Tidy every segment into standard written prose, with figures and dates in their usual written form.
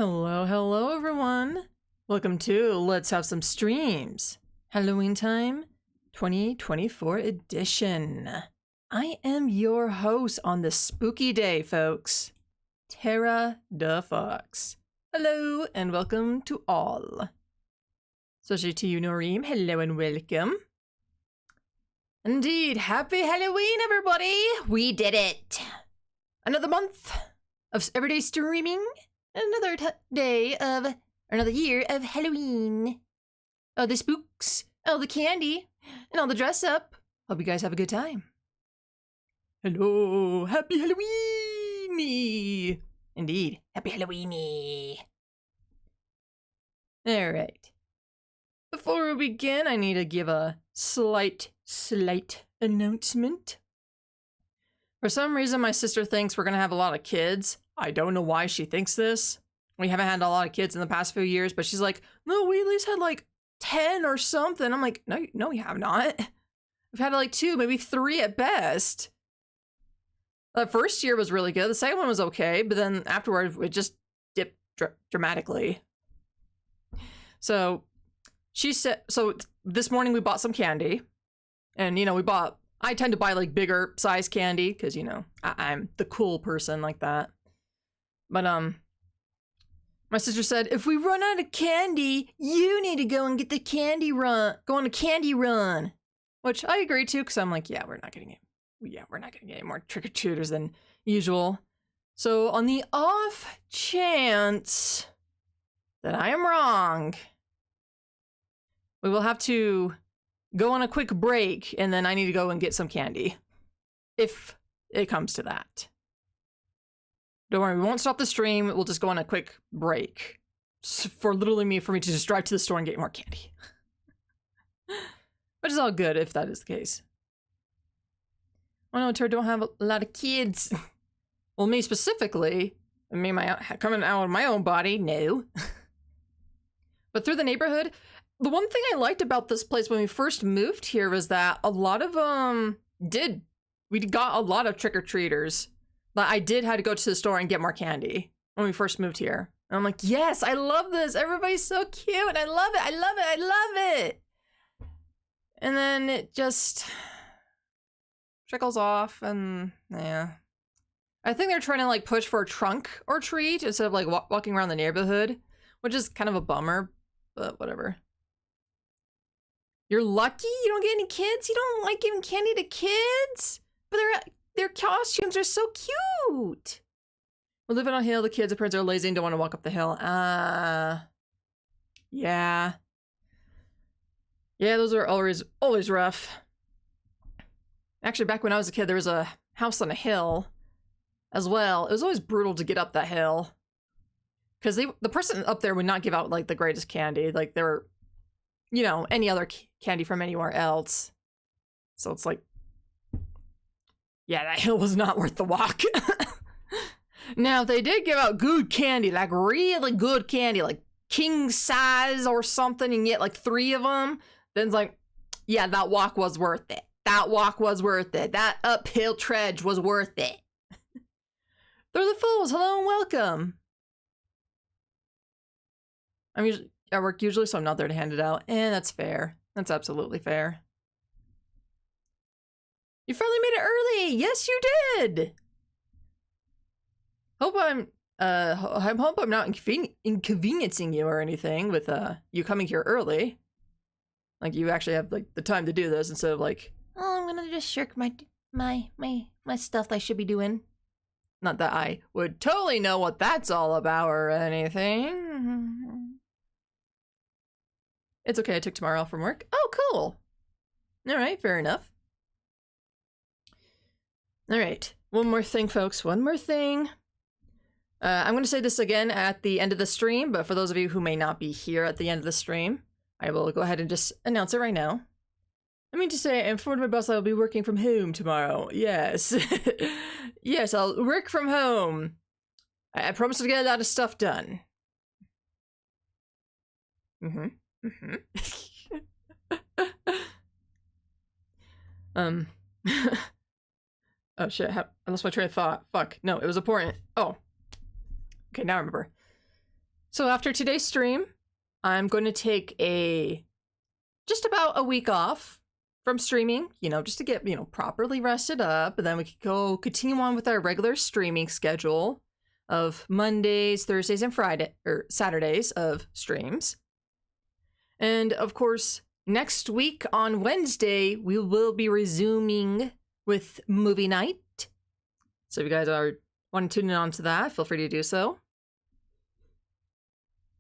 Hello everyone. Welcome to Let's Have Some Streams. Halloween Time 2024 edition. I am your host on this spooky day, folks. Tara the Fox. Hello and welcome to all. Especially to you, Noreem. Hello and welcome. Indeed, happy Halloween, everybody! We did it! Another month of everyday streaming. Another another year of Halloween. Oh, the spooks, all the candy, and all the dress up. Hope you guys have a good time. Hello, happy Halloweeny! Indeed, happy Halloweeny. Alright. Before we begin, I need to give a slight announcement. For some reason, my sister thinks we're gonna have a lot of kids. I don't know why she thinks this. We haven't had a lot of kids in the past few years, but she's like, no, we at least had like 10 or something. I'm like, no, we have not. We've had like 2, maybe 3 at best. The first year was really good. The second one was okay, but then afterward, it just dipped dramatically. So she said, so this morning we bought some candy. And, you know, I tend to buy like bigger size candy because, you know, I'm the cool person like that. But, my sister said, if we run out of candy, you need to go and get the candy run. Go on a candy run. Which I agree to, because I'm like, yeah, we're not getting it. Yeah, we're not going to get any more trick-or-treaters than usual. So on the off chance that I am wrong, we will have to go on a quick break, and then I need to go and get some candy. If it comes to that. Don't worry, we won't stop the stream. We'll just go on a quick break. For literally me to just drive to the store and get more candy. But it's all good if that is the case. Oh no, Tara don't have a lot of kids. Well, me specifically, coming out of my own body, no. But through the neighborhood, the one thing I liked about this place when we first moved here was that a lot of we got a lot of trick-or-treaters. But I did have to go to the store and get more candy when we first moved here. And I'm like, yes, I love this. Everybody's so cute. And I love it. I love it. I love it. And then it just trickles off and yeah. I think they're trying to like push for a trunk or treat instead of like walking around the neighborhood, which is kind of a bummer, but whatever. You're lucky you don't get any kids? You don't like giving candy to kids? But their costumes are so cute. We're living on a hill. The kids, the parents are lazy and don't want to walk up the hill. Yeah. Yeah, those are always rough. Actually, back when I was a kid, there was a house on a hill as well. It was always brutal to get up that hill. Because the person up there would not give out, like, the greatest candy. Like, they were, you know, any other candy from anywhere else. So it's like, yeah, that hill was not worth the walk. Now, if they did give out good candy, like really good candy, like king size or something, and get like 3 of them, then it's like, yeah, that walk was worth it. That walk was worth it. That uphill trudge was worth it. They're the fools. Hello and welcome. I work usually, so I'm not there to hand it out. And that's fair. That's absolutely fair. You finally made it early! Yes, you did! Hope I hope I'm not inconveniencing you or anything with you coming here early. Like you actually have like the time to do this instead of like, oh, I'm gonna just shirk my stuff I should be doing. Not that I would totally know what that's all about or anything. It's okay, I took tomorrow off from work. Oh, cool! Alright, fair enough. Alright, one more thing, folks. One more thing. I'm going to say this again at the end of the stream, but for those of you who may not be here at the end of the stream, I will go ahead and just announce it right now. I mean to say, I informed my boss I will be working from home tomorrow. Yes. Yes, I'll work from home. I promise to get a lot of stuff done. Oh shit, I lost my train of thought. Fuck, no, it was important. Oh. Okay, now I remember. So after today's stream, I'm going to take just about a week off from streaming, just to get, properly rested up. And then we could go continue on with our regular streaming schedule of Mondays, Thursdays, and Saturdays of streams. And of course, next week on Wednesday, we will be resuming with movie night. So if you guys want to tune in on to that, feel free to do so.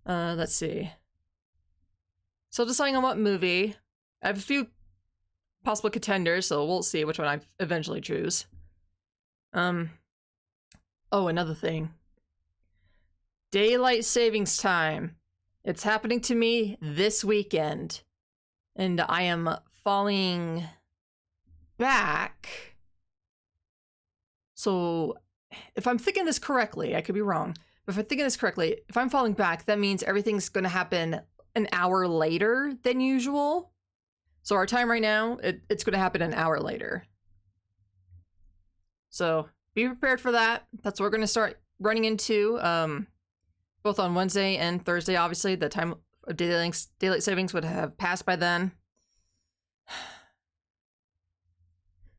Let's see. Still deciding on what movie. I have a few possible contenders, so we'll see which one I eventually choose. Oh, another thing. Daylight savings time. It's happening to me this weekend. And I am falling back. So, if I'm thinking this correctly, I could be wrong. But if I'm thinking this correctly, if I'm falling back, that means everything's going to happen an hour later than usual. So our time right now, it's going to happen an hour later. So be prepared for that. That's what we're going to start running into, both on Wednesday and Thursday. Obviously, the time of daylight savings would have passed by then.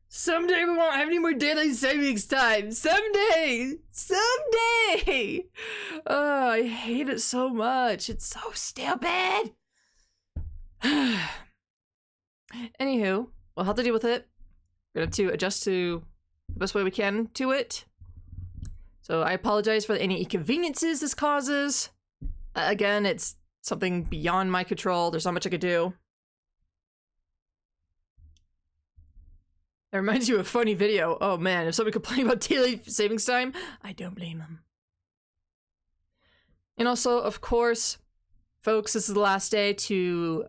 Someday we won't have any more daylight savings time. Someday! Oh, I hate it so much. It's so stupid. Anywho, we'll have to deal with it. We're going to have to adjust to the best way we can to it. So I apologize for any inconveniences this causes. Again, it's something beyond my control. There's not much I could do. That reminds you of a funny video. Oh man, if somebody complained about daylight savings time, I don't blame them. And also, of course, folks, this is the last day to,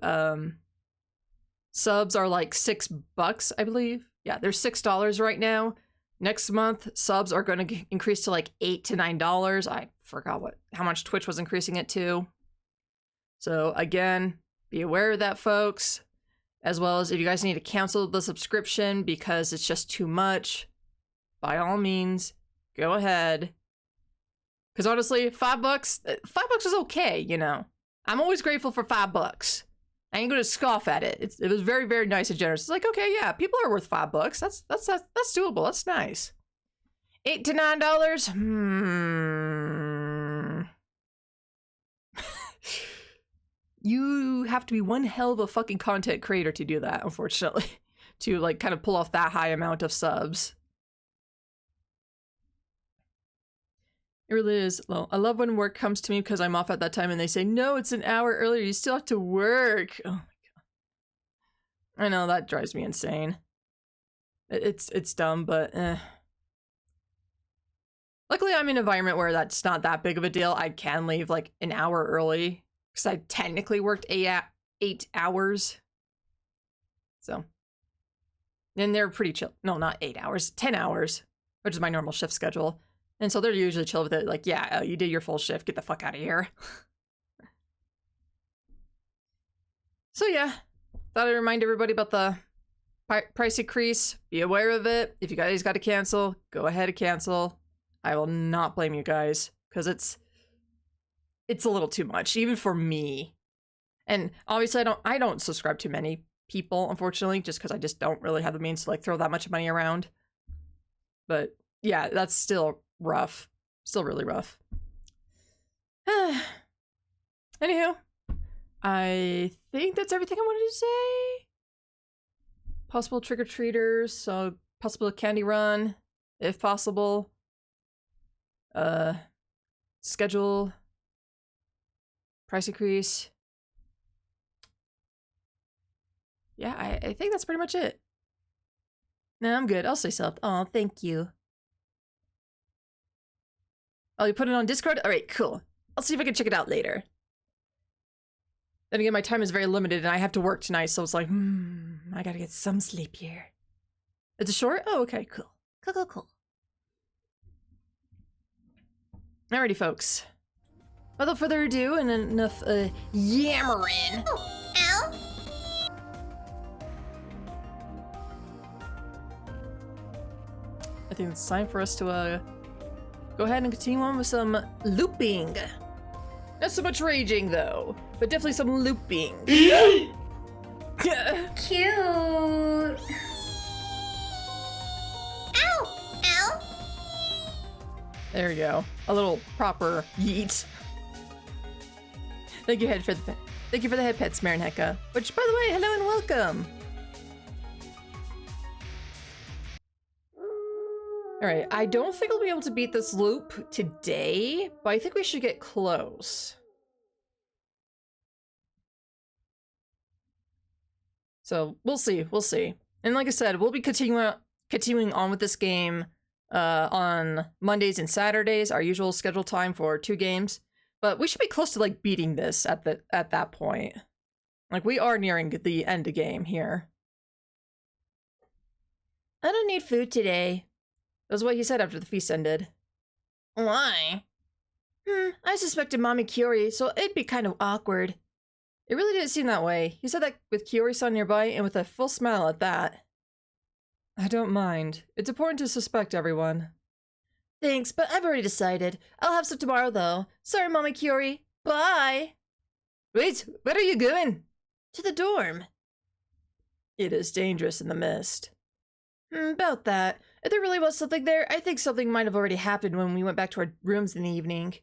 subs are like $6, I believe. Yeah, they're $6 right now. Next month, subs are going to increase to like $8 to $9. I forgot how much Twitch was increasing it to. So again, be aware of that, folks. As well as if you guys need to cancel the subscription because it's just too much, by all means, go ahead. Because honestly, $5 is okay, I'm always grateful for $5. I ain't gonna scoff at it. It was very, very nice and generous. It's like, okay, yeah, people are worth $5. That's doable. That's nice. $8 to $9. You have to be one hell of a fucking content creator to do that, unfortunately, to like kind of pull off that high amount of subs. It really is. Well, I love when work comes to me because I'm off at that time and they say, no, it's an hour earlier. You still have to work. Oh my God. I know, that drives me insane. It's dumb, but luckily I'm in an environment where that's not that big of a deal. I can leave like an hour early because I technically worked 8 hours. So. And they're pretty chill. No, not 8 hours, 10 hours, which is my normal shift schedule. And so they're usually chill with it, like, yeah, you did your full shift, get the fuck out of here. So yeah, thought I'd remind everybody about the price increase. Be aware of it. If you guys got to cancel, go ahead and cancel. I will not blame you guys, because it's a little too much, even for me. And obviously I don't subscribe to many people, unfortunately, just because I just don't really have the means to like throw that much money around. But yeah, that's still rough. Still really rough. Anywho, I think that's everything I wanted to say. Possible trick-or-treaters, so possible candy run, if possible. Schedule. Price increase. Yeah, I think that's pretty much it. No, I'm good. I'll say something. Oh, thank you. Oh, you put it on Discord? Alright, cool. I'll see if I can check it out later. Then again, my time is very limited and I have to work tonight, so it's like, I gotta get some sleep here. It's a short? Oh, okay, cool. Cool. Alrighty, folks. Without further ado, and enough yammering. Oh, ow. I think it's time for us to go ahead and continue on with some looping. Not so much raging, though, but definitely some looping. Cute. Ow! Ow! There we go. A little proper yeet. Thank you for the head pet, Smerenheka. Which, by the way, hello and welcome. Alright, I don't think we'll be able to beat this loop today, but I think we should get close. So, we'll see. And like I said, we'll be continuing on with this game on Mondays and Saturdays, our usual scheduled time for 2 games. But we should be close to, like, beating this at that point. Like, we are nearing the end of the game here. I don't need food today. That's what he said after the feast ended. Why? I suspected Mommy Kiori, so it'd be kind of awkward. It really didn't seem that way. He said that with Kiori-san nearby and with a full smile at that. I don't mind. It's important to suspect everyone. Thanks, but I've already decided. I'll have some tomorrow, though. Sorry, Mommy Kiori. Bye! Wait, where are you going? To the dorm. It is dangerous in the mist. About that. If there really was something there, I think something might have already happened when we went back to our rooms in the evening.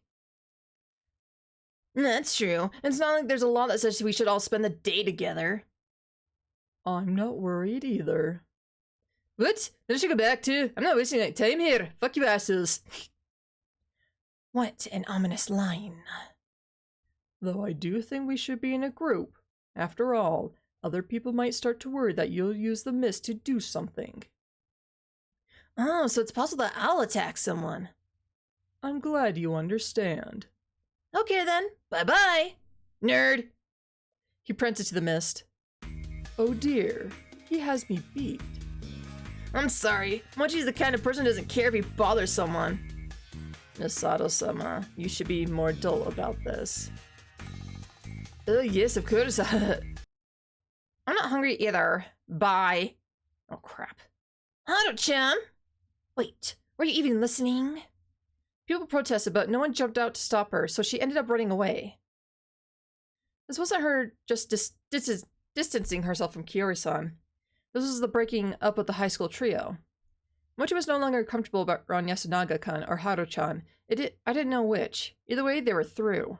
That's true. It's not like there's a law that says we should all spend the day together. I'm not worried either. What? Then I should go back too. I'm not wasting any time here. Fuck you asses. What an ominous line. Though I do think we should be in a group. After all, other people might start to worry that you'll use the mist to do something. Oh, so it's possible that I'll attack someone. I'm glad you understand. Okay then, bye-bye, nerd. He pranced into the mist. Oh dear, he has me beat. I'm sorry, Mochi's the kind of person who doesn't care if he bothers someone. Misato-sama, you should be more dull about this. Oh yes, of course. I'm not hungry either. Bye. Oh crap. Hado-chan! Wait, were you even listening? People protested, but no one jumped out to stop her, so she ended up running away. This wasn't her just distancing herself from Kiori-san. This was the breaking up of the high school trio. Mochi was no longer comfortable around Yasunaga-kun or Hado-chan. I didn't know which. Either way, they were through.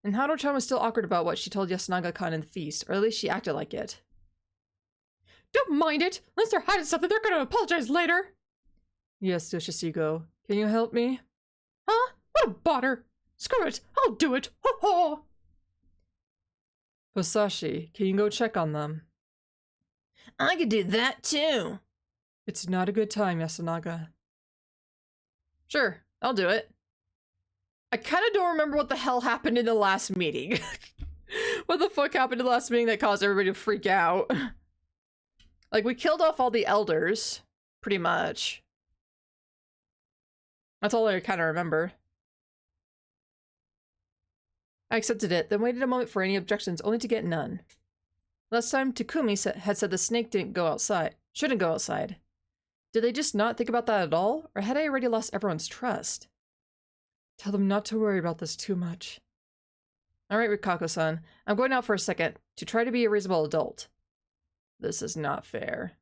And Hado-chan was still awkward about what she told Yasunaga-kun in the feast, or at least she acted like it. Don't mind it! Unless they're hiding something, they're gonna apologize later! Yes, Yoshisigo. Can you help me? Huh? What a bother! Screw it! I'll do it! Ho ho! Fusashi, can you go check on them? I could do that too! It's not a good time, Yasunaga. Sure, I'll do it. I kinda don't remember what the hell happened in the last meeting. What the fuck happened in the last meeting that caused everybody to freak out? Like, we killed off all the elders, pretty much. That's all I kind of remember. I accepted it, then waited a moment for any objections, only to get none. Last time, Takumi had said the snake shouldn't go outside. Did they just not think about that at all? Or had I already lost everyone's trust? Tell them not to worry about this too much. Alright, Rikako-san. I'm going out for a second, to try to be a reasonable adult. This is not fair.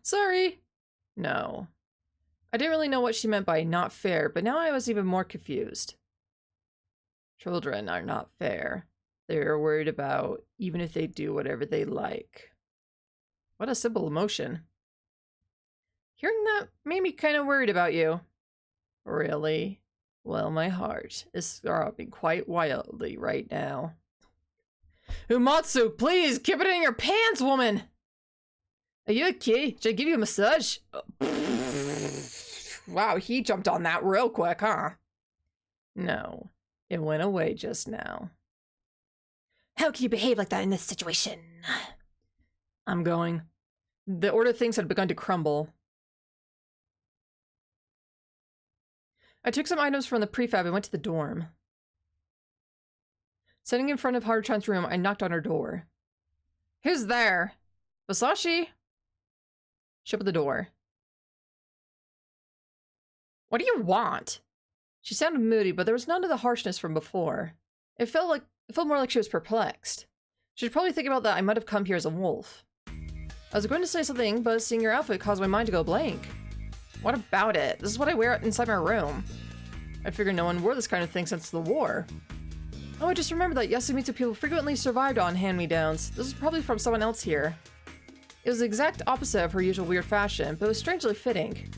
Sorry. No. I didn't really know what she meant by not fair, but now I was even more confused. Children are not fair. They are worried about, even if they do whatever they like. What a simple emotion. Hearing that made me kind of worried about you. Really? Well, my heart is throbbing quite wildly right now. Umatsu, please, keep it in your pants, woman! Are you okay? Should I give you a massage? Wow, he jumped on that real quick, huh? No, it went away just now. How can you behave like that in this situation? I'm going. The order of things had begun to crumble. I took some items from the prefab and went to the dorm. Sitting in front of Haru-chan's room, I knocked on her door. Who's there? Fusashi? She opened the door. What do you want? She sounded moody, but there was none of the harshness from before. It felt more like she was perplexed. She was probably thinking about that I might have come here as a wolf. I was going to say something, but seeing your outfit caused my mind to go blank. What about it? This is what I wear inside my room. I figured no one wore this kind of thing since the war. Oh, I just remembered that Yasumitsu people frequently survived on hand-me-downs. This was probably from someone else here. It was the exact opposite of her usual weird fashion, but it was strangely fitting.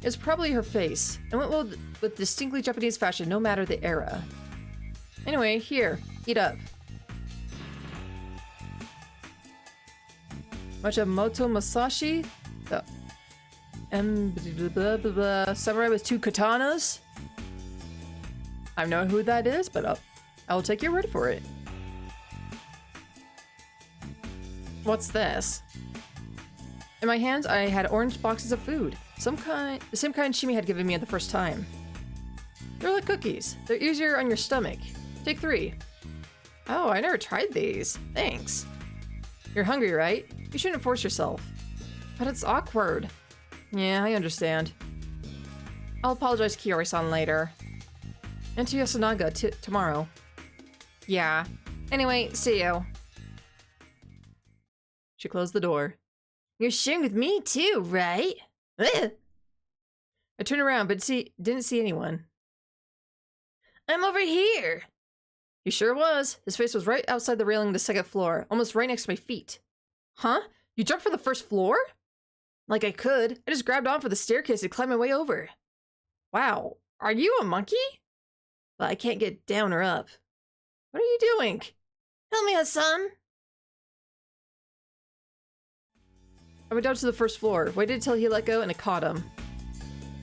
It was probably her face, and went well with distinctly Japanese fashion no matter the era. Anyway, here, eat up. Machamoto Masashi? Samurai with 2 katanas? I don't know who that is, but I'll take your word for it. What's this? In my hands, I had orange boxes of food. The same kind Shimi had given me the first time. They're like cookies. They're easier on your stomach. Take 3. Oh, I never tried these. Thanks. You're hungry, right? You shouldn't force yourself. But it's awkward. Yeah, I understand. I'll apologize to Kiori-san later. And to Yasunaga tomorrow. Yeah. Anyway, see you. She closed the door. You're sharing with me too, right? Ugh. I turned around, but didn't see anyone. I'm over here. He sure was. His face was right outside the railing of the 2nd floor, almost right next to my feet. Huh? You jumped from the 1st floor? Like I could. I just grabbed onto the staircase and climbed my way over. Wow. Are you a monkey? Well, I can't get down or up. What are you doing? Help me, Hassan. I went down to the 1st floor, waited until he let go, and I caught him.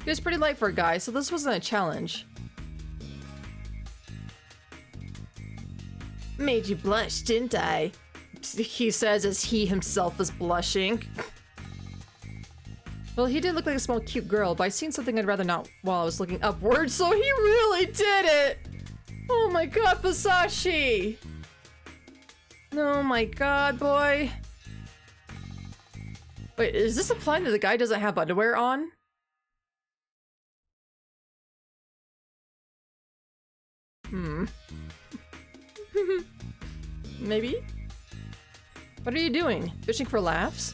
He was pretty light for a guy, so this wasn't a challenge. Made you blush, didn't I? He says as he himself was blushing. Well, he did look like a small cute girl, but I seen something I'd rather not while I was looking upward, so he really did it! Oh my god, Masashi! Oh my god, boy. Wait, is this implying that the guy doesn't have underwear on? Maybe? What are you doing? Fishing for laughs?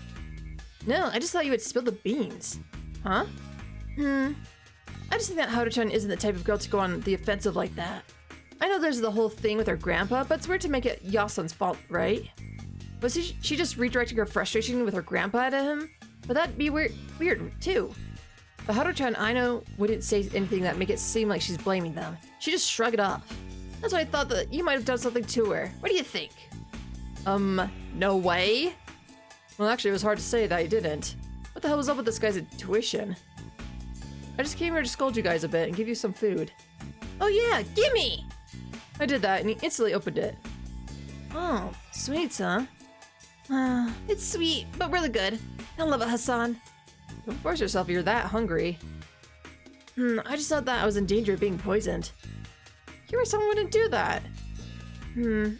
No, I just thought you would spill the beans. Huh? I just think that Haruchan isn't the type of girl to go on the offensive like that. I know there's the whole thing with her grandpa, but it's weird to make it Yasun's fault, right? Was she just redirecting her frustration with her grandpa at him? But that'd be weird too. The Haruchan I know wouldn't say anything that make it seem like she's blaming them. She just shrugged it off. That's why I thought that you might have done something to her. What do you think? No way? Well, actually, it was hard to say that I didn't. What the hell was up with this guy's intuition? I just came here to scold you guys a bit and give you some food. Oh yeah, gimme! I did that and he instantly opened it. Oh, sweets, huh? It's sweet, but really good. I love it, Hassan. Don't force yourself if you're that hungry. I just thought that I was in danger of being poisoned. Kiori-san wouldn't do that.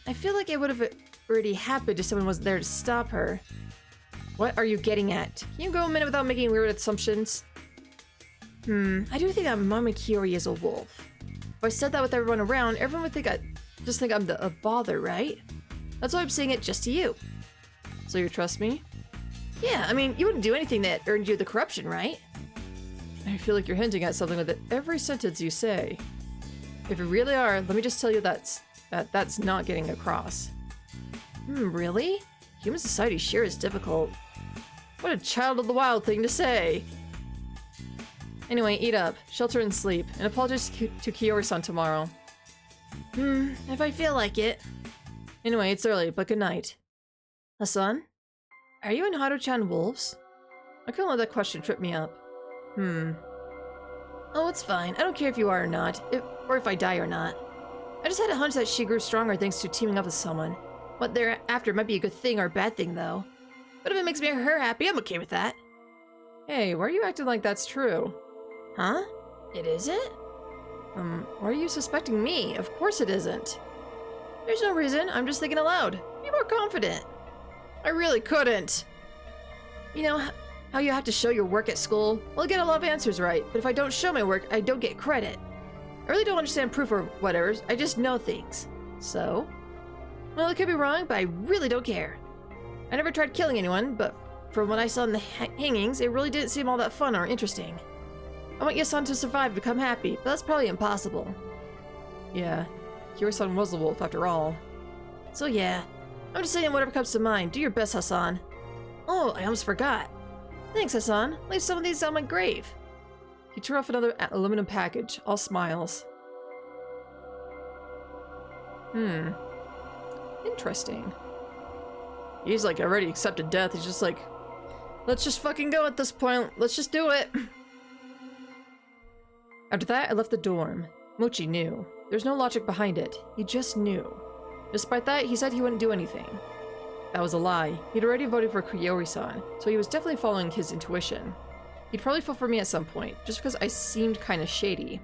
I feel like it would have already happened if someone was there to stop her. What are you getting at? Can you go a minute without making weird assumptions? I do think that Mama Kiori is a wolf. If I said that with everyone around, everyone would think just think I'm a bother, right? That's why I'm saying it just to you. So you trust me? Yeah, I mean, you wouldn't do anything that earned you the corruption, right? I feel like you're hinting at something with every sentence you say. If you really are, let me just tell you that's not getting across. Really? Human society sure is difficult. What a child of the wild thing to say. Anyway, eat up, shelter and sleep, and apologize to Kiori-san tomorrow. If I feel like it. Anyway, it's early, but good night. Hassan? Are you and Haru-chan wolves? I couldn't let that question trip me up. Oh, it's fine. I don't care if you are or not, or if I die or not. I just had a hunch that she grew stronger thanks to teaming up with someone. What they're after might be a good thing or a bad thing, though. But if it makes me or her happy, I'm okay with that. Hey, why are you acting like that's true? Huh? It isn't? Why are you suspecting me? Of course it isn't. There's no reason. I'm just thinking aloud. Be more confident. I really couldn't. You know how you have to show your work at school? Well, I get a lot of answers right, but if I don't show my work, I don't get credit. I really don't understand proof or whatever. I just know things. So? Well, I could be wrong, but I really don't care. I never tried killing anyone, but from what I saw in the hangings, it really didn't seem all that fun or interesting. I want Yasan to survive and become happy, but that's probably impossible. Yeah, Kira-san was the wolf after all. So yeah, I'm just saying whatever comes to mind. Do your best, Hassan. Oh, I almost forgot. Thanks, Hassan. Leave some of these on my grave. He tore off another aluminum package, all smiles. Interesting. He's like already accepted death. He's just like, let's just fucking go at this point. Let's just do it. After that, I left the dorm. Mochi knew. There's no logic behind it. He just knew. Despite that, he said he wouldn't do anything. That was a lie. He'd already voted for Kiyori-san, so he was definitely following his intuition. He'd probably fall for me at some point, just because I seemed kinda shady.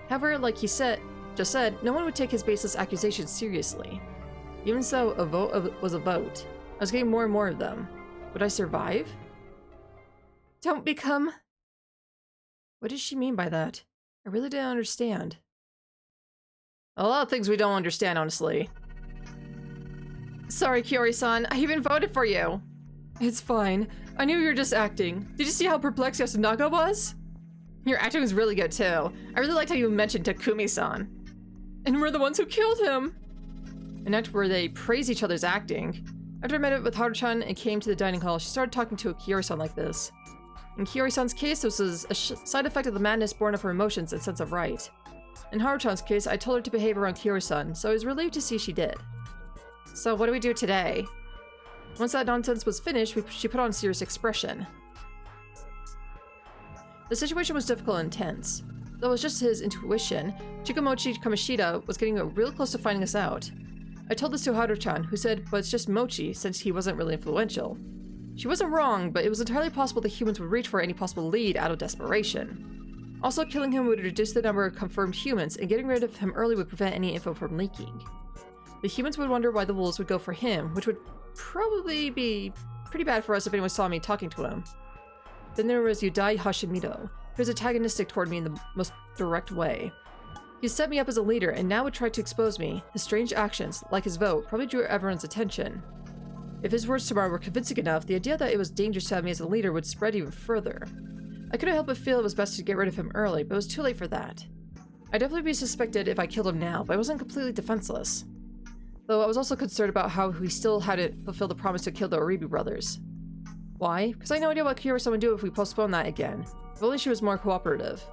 However, like he just said, no one would take his baseless accusations seriously. Even so, a vote was a vote. I was getting more and more of them. Would I survive? Don't become... What did she mean by that? I really didn't understand. A lot of things we don't understand, honestly. Sorry, Kiyori-san. I even voted for you. It's fine. I knew you were just acting. Did you see how perplexed Yasunaga was? Your acting was really good, too. I really liked how you mentioned Takumi-san. And we're the ones who killed him! An act where they praise each other's acting. After I met up with Haru-chan and came to the dining hall, she started talking to Kiyori-san like this. In Kiyori-san's case, this was a side effect of the madness born of her emotions and sense of right. In Haru-chan's case, I told her to behave around Kiyori-san, so I was relieved to see she did. So what do we do today? Once that nonsense was finished, she put on a serious expression. The situation was difficult and tense. Though it was just his intuition, Chikamochi Kamoshida was getting real close to finding us out. I told this to Haru-chan, who said, but it's just Mochi, since he wasn't really influential. She wasn't wrong, but it was entirely possible the humans would reach for any possible lead out of desperation. Also, killing him would reduce the number of confirmed humans, and getting rid of him early would prevent any info from leaking. The humans would wonder why the wolves would go for him, which would probably be pretty bad for us if anyone saw me talking to him. Then there was Yudai Hashimoto, who was antagonistic toward me in the most direct way. He set me up as a leader and now would try to expose me. His strange actions, like his vote, probably drew everyone's attention. If his words tomorrow were convincing enough, the idea that it was dangerous to have me as a leader would spread even further. I couldn't help but feel it was best to get rid of him early, but it was too late for that. I'd definitely be suspected if I killed him now, but I wasn't completely defenseless. Though I was also concerned about how he still hadn't fulfilled the promise to kill the Oribi brothers. Why? Because I had no idea what Kiyori-san would do if we postponed that again. If only she was more cooperative.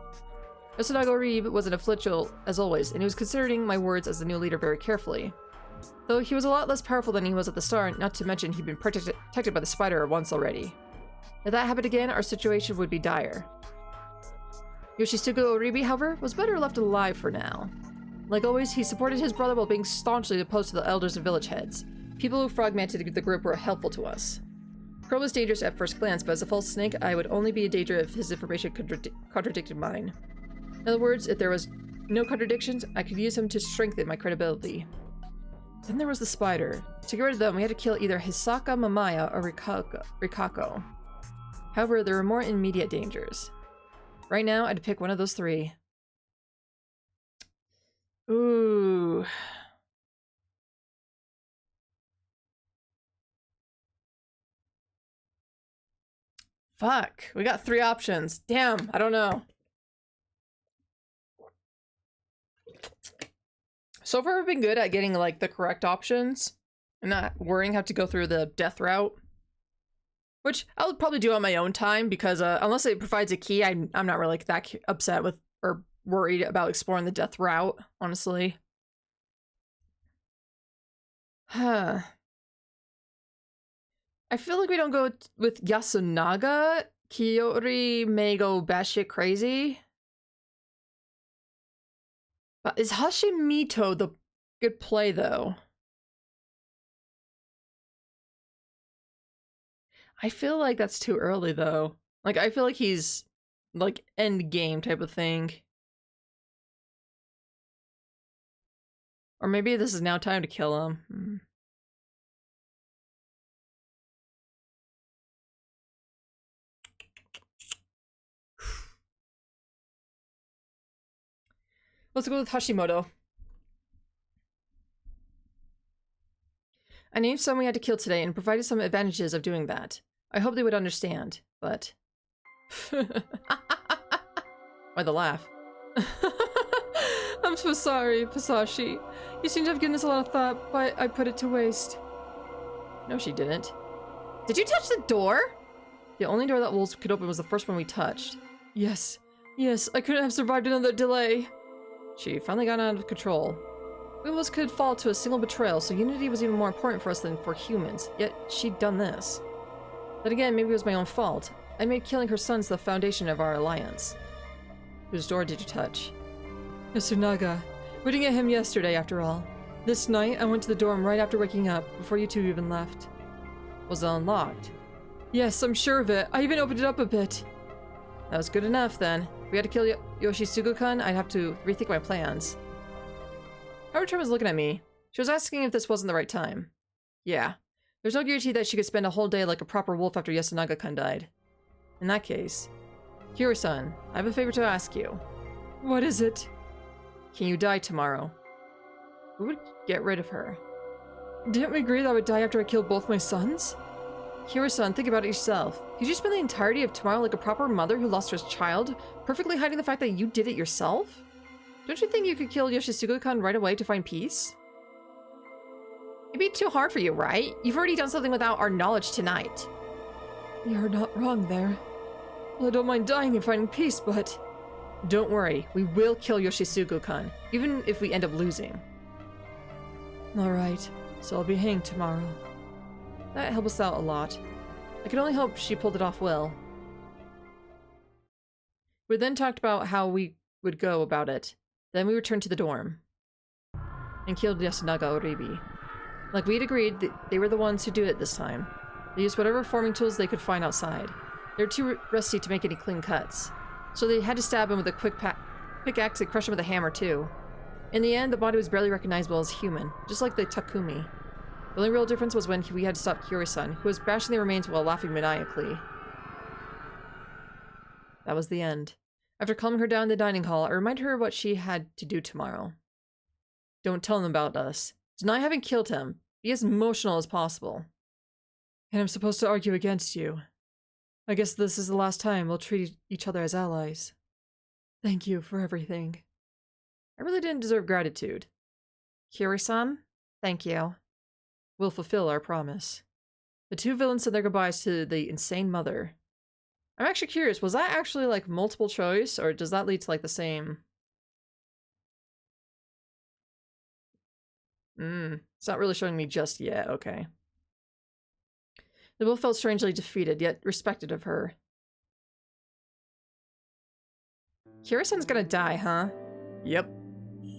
Yasunaga Oribe was an influential as always, and he was considering my words as the new leader very carefully. Though he was a lot less powerful than he was at the start, not to mention he'd been protected by the spider once already. If that happened again, our situation would be dire. Yoshitsugu Oribe, however, was better left alive for now. Like always, he supported his brother while being staunchly opposed to the elders and village heads. People who fragmented the group were helpful to us. Crow was dangerous at first glance, but as a false snake, I would only be a danger if his information contradicted mine. In other words, if there was no contradictions, I could use him to strengthen my credibility. Then there was the spider. To get rid of them, we had to kill either Hisaka Mamaya or Rikako. However, there were more immediate dangers. Right now, I had to pick one of those three. Ooh. Fuck. We got three options. Damn, I don't know. So far, I've been good at getting, like, the correct options and not worrying how to go through the death route. Which I'll probably do on my own time because unless it provides a key, I'm not really like, that upset with or worried about exploring the death route, honestly. Huh. I feel like we don't go with Yasunaga. Kiyori may go batshit crazy. But is Hashimoto the good play, though? I feel like that's too early, though. Like, I feel like he's, like, end game type of thing. Or maybe this is now time to kill him. Let's go with Hashimoto. I named someone we had to kill today and provided some advantages of doing that. I hope they would understand, but... Why the laugh? I'm so sorry, Pasashi. You seem to have given this a lot of thought, but I put it to waste. No, she didn't. Did you touch the door? The only door that Wolves could open was the first one we touched. Yes. Yes, I couldn't have survived another delay. She finally got out of control. We almost could fall to a single betrayal, so unity was even more important for us than for humans. Yet, she'd done this. Then again, maybe it was my own fault. I made killing her sons the foundation of our alliance. Whose door did you touch? Yasunaga. We didn't get him yesterday, after all. This night, I went to the dorm right after waking up, before you two even left. Was it unlocked? Yes, I'm sure of it. I even opened it up a bit. That was good enough, then. If we had to kill Yoshitsugu-kun, I'd have to rethink my plans. Haruto was looking at me. She was asking if this wasn't the right time. Yeah. There's no guarantee that she could spend a whole day like a proper wolf after Yasunaga-kun died. In that case... Kira-san, I have a favor to ask you. What is it? Can you die tomorrow? Who would get rid of her? Didn't we agree that I would die after I killed both my sons? Kira-san, think about it yourself. Could you spend the entirety of tomorrow like a proper mother who lost her child, perfectly hiding the fact that you did it yourself? Don't you think you could kill Yoshitsugu-kun right away to find peace? It'd be too hard for you, right? You've already done something without our knowledge tonight. You're not wrong there. Well, I don't mind dying and finding peace, but... Don't worry, we will kill Yoshitsugu-kun, even if we end up losing. Alright, so I'll be hanged tomorrow. That helped us out a lot. I can only hope she pulled it off well. We then talked about how we would go about it. Then we returned to the dorm. And killed Yasunaga Oribi. Like we'd agreed, they were the ones who do it this time. They used whatever forming tools they could find outside. They were too rusty to make any clean cuts. So they had to stab him with a quick pickaxe and crush him with a hammer too. In the end, the body was barely recognizable as human, just like the Takumi. The only real difference was when we had to stop Kiri-san, who was bashing the remains while laughing maniacally. That was the end. After calming her down in the dining hall, I reminded her what she had to do tomorrow. Don't tell them about us. Deny having killed him. Be as emotional as possible. And I'm supposed to argue against you. I guess this is the last time we'll treat each other as allies. Thank you for everything. I really didn't deserve gratitude. Kiri-san, thank you. We'll fulfill our promise. The two villains said their goodbyes to the insane mother. I'm actually curious, was that actually like multiple choice, or does that lead to like the same? It's not really showing me just yet, okay. They both felt strangely defeated, yet respected of her. Kira-san's gonna die, huh? Yep.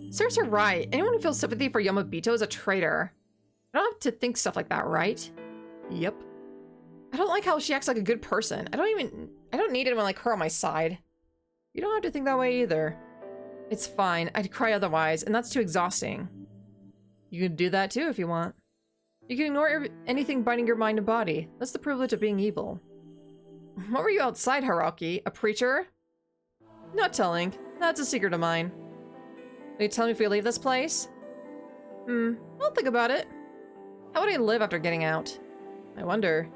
Sarah's right. Anyone who feels sympathy for Yamabito is a traitor. I don't have to think stuff like that, right? Yep. I don't like how she acts like a good person. I don't need anyone like her on my side. You don't have to think that way either. It's fine. I'd cry otherwise, and that's too exhausting. You can do that too if you want. You can ignore anything binding your mind and body. That's the privilege of being evil. What were you outside, Haruki? A preacher? Not telling. That's a secret of mine. Will you tell me if we leave this place? I'll think about it. How would I live after getting out? I wonder.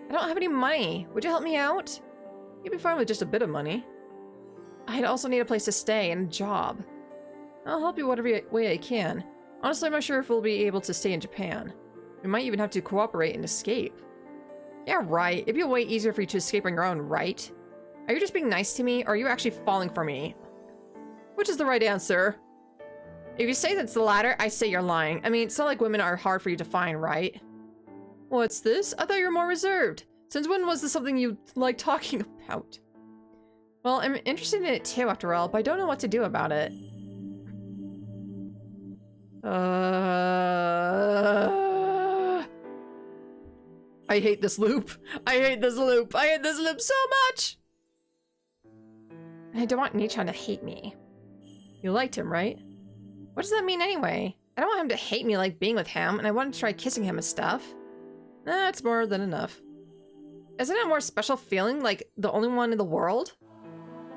I don't have any money. Would you help me out? You'd be fine with just a bit of money. I'd also need a place to stay and a job. I'll help you whatever way I can. Honestly, I'm not sure if we'll be able to stay in Japan. We might even have to cooperate and escape. Yeah, right. It'd be a way easier for you to escape on your own, right? Are you just being nice to me, or are you actually falling for me? Which is the right answer? If you say that's the latter, I say you're lying. I mean, it's not like women are hard for you to find, right? What's this? I thought you were more reserved. Since when was this something you like talking about? Well, I'm interested in it too, after all, but I don't know what to do about it. I hate this loop. I hate this loop. I hate this loop so much! I don't want Nichan to hate me. You liked him, right? What does that mean anyway? I don't want him to hate me like being with him, and I want to try kissing him and stuff. That's more than enough. Isn't it a more special feeling, like the only one in the world?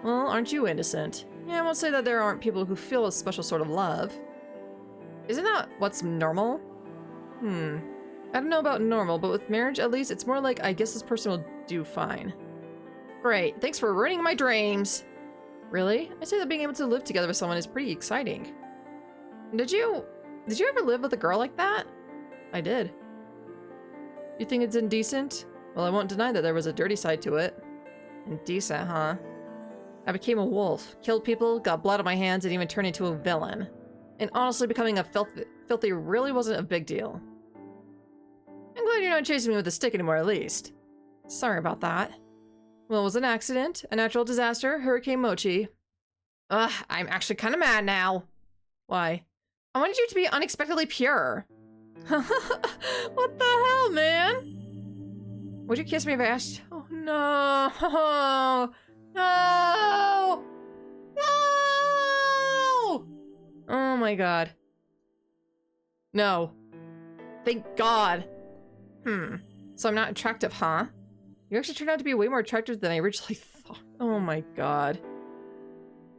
Well, aren't you innocent? Yeah, I won't say that there aren't people who feel a special sort of love. Isn't that what's normal? I don't know about normal, but with marriage, at least, it's more like, I guess this person will do fine. Great, thanks for ruining my dreams! Really? I'd say that being able to live together with someone is pretty exciting. Did you ever live with a girl like that? I did. You think it's indecent? Well, I won't deny that there was a dirty side to it. Indecent, huh? I became a wolf, killed people, got blood on my hands, and even turned into a villain. And honestly, becoming a filthy really wasn't a big deal. I'm glad you're not chasing me with a stick anymore, at least. Sorry about that. Well, it was an accident, a natural disaster, Hurricane Mochi. Ugh, I'm actually kind of mad now. Why? I wanted you to be unexpectedly pure. What the hell, man? Would you kiss me if I asked? Oh, no. No! No! Oh my god. No. Thank God. So I'm not attractive, huh? You actually turned out to be way more attractive than I originally thought. Oh my god.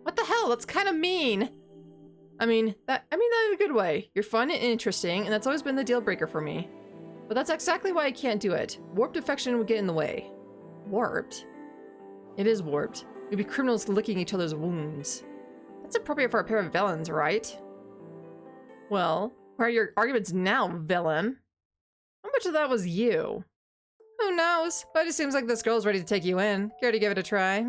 What the hell? That's kind of mean. I mean that in a good way. You're fun and interesting, and that's always been the deal breaker for me. But that's exactly why I can't do it. Warped affection would get in the way. Warped? It is warped. We'd be criminals licking each other's wounds. That's appropriate for a pair of villains, right? Well, where are your arguments now, villain? How much of that was you? Who knows? But it seems like this girl's ready to take you in. Care to give it a try,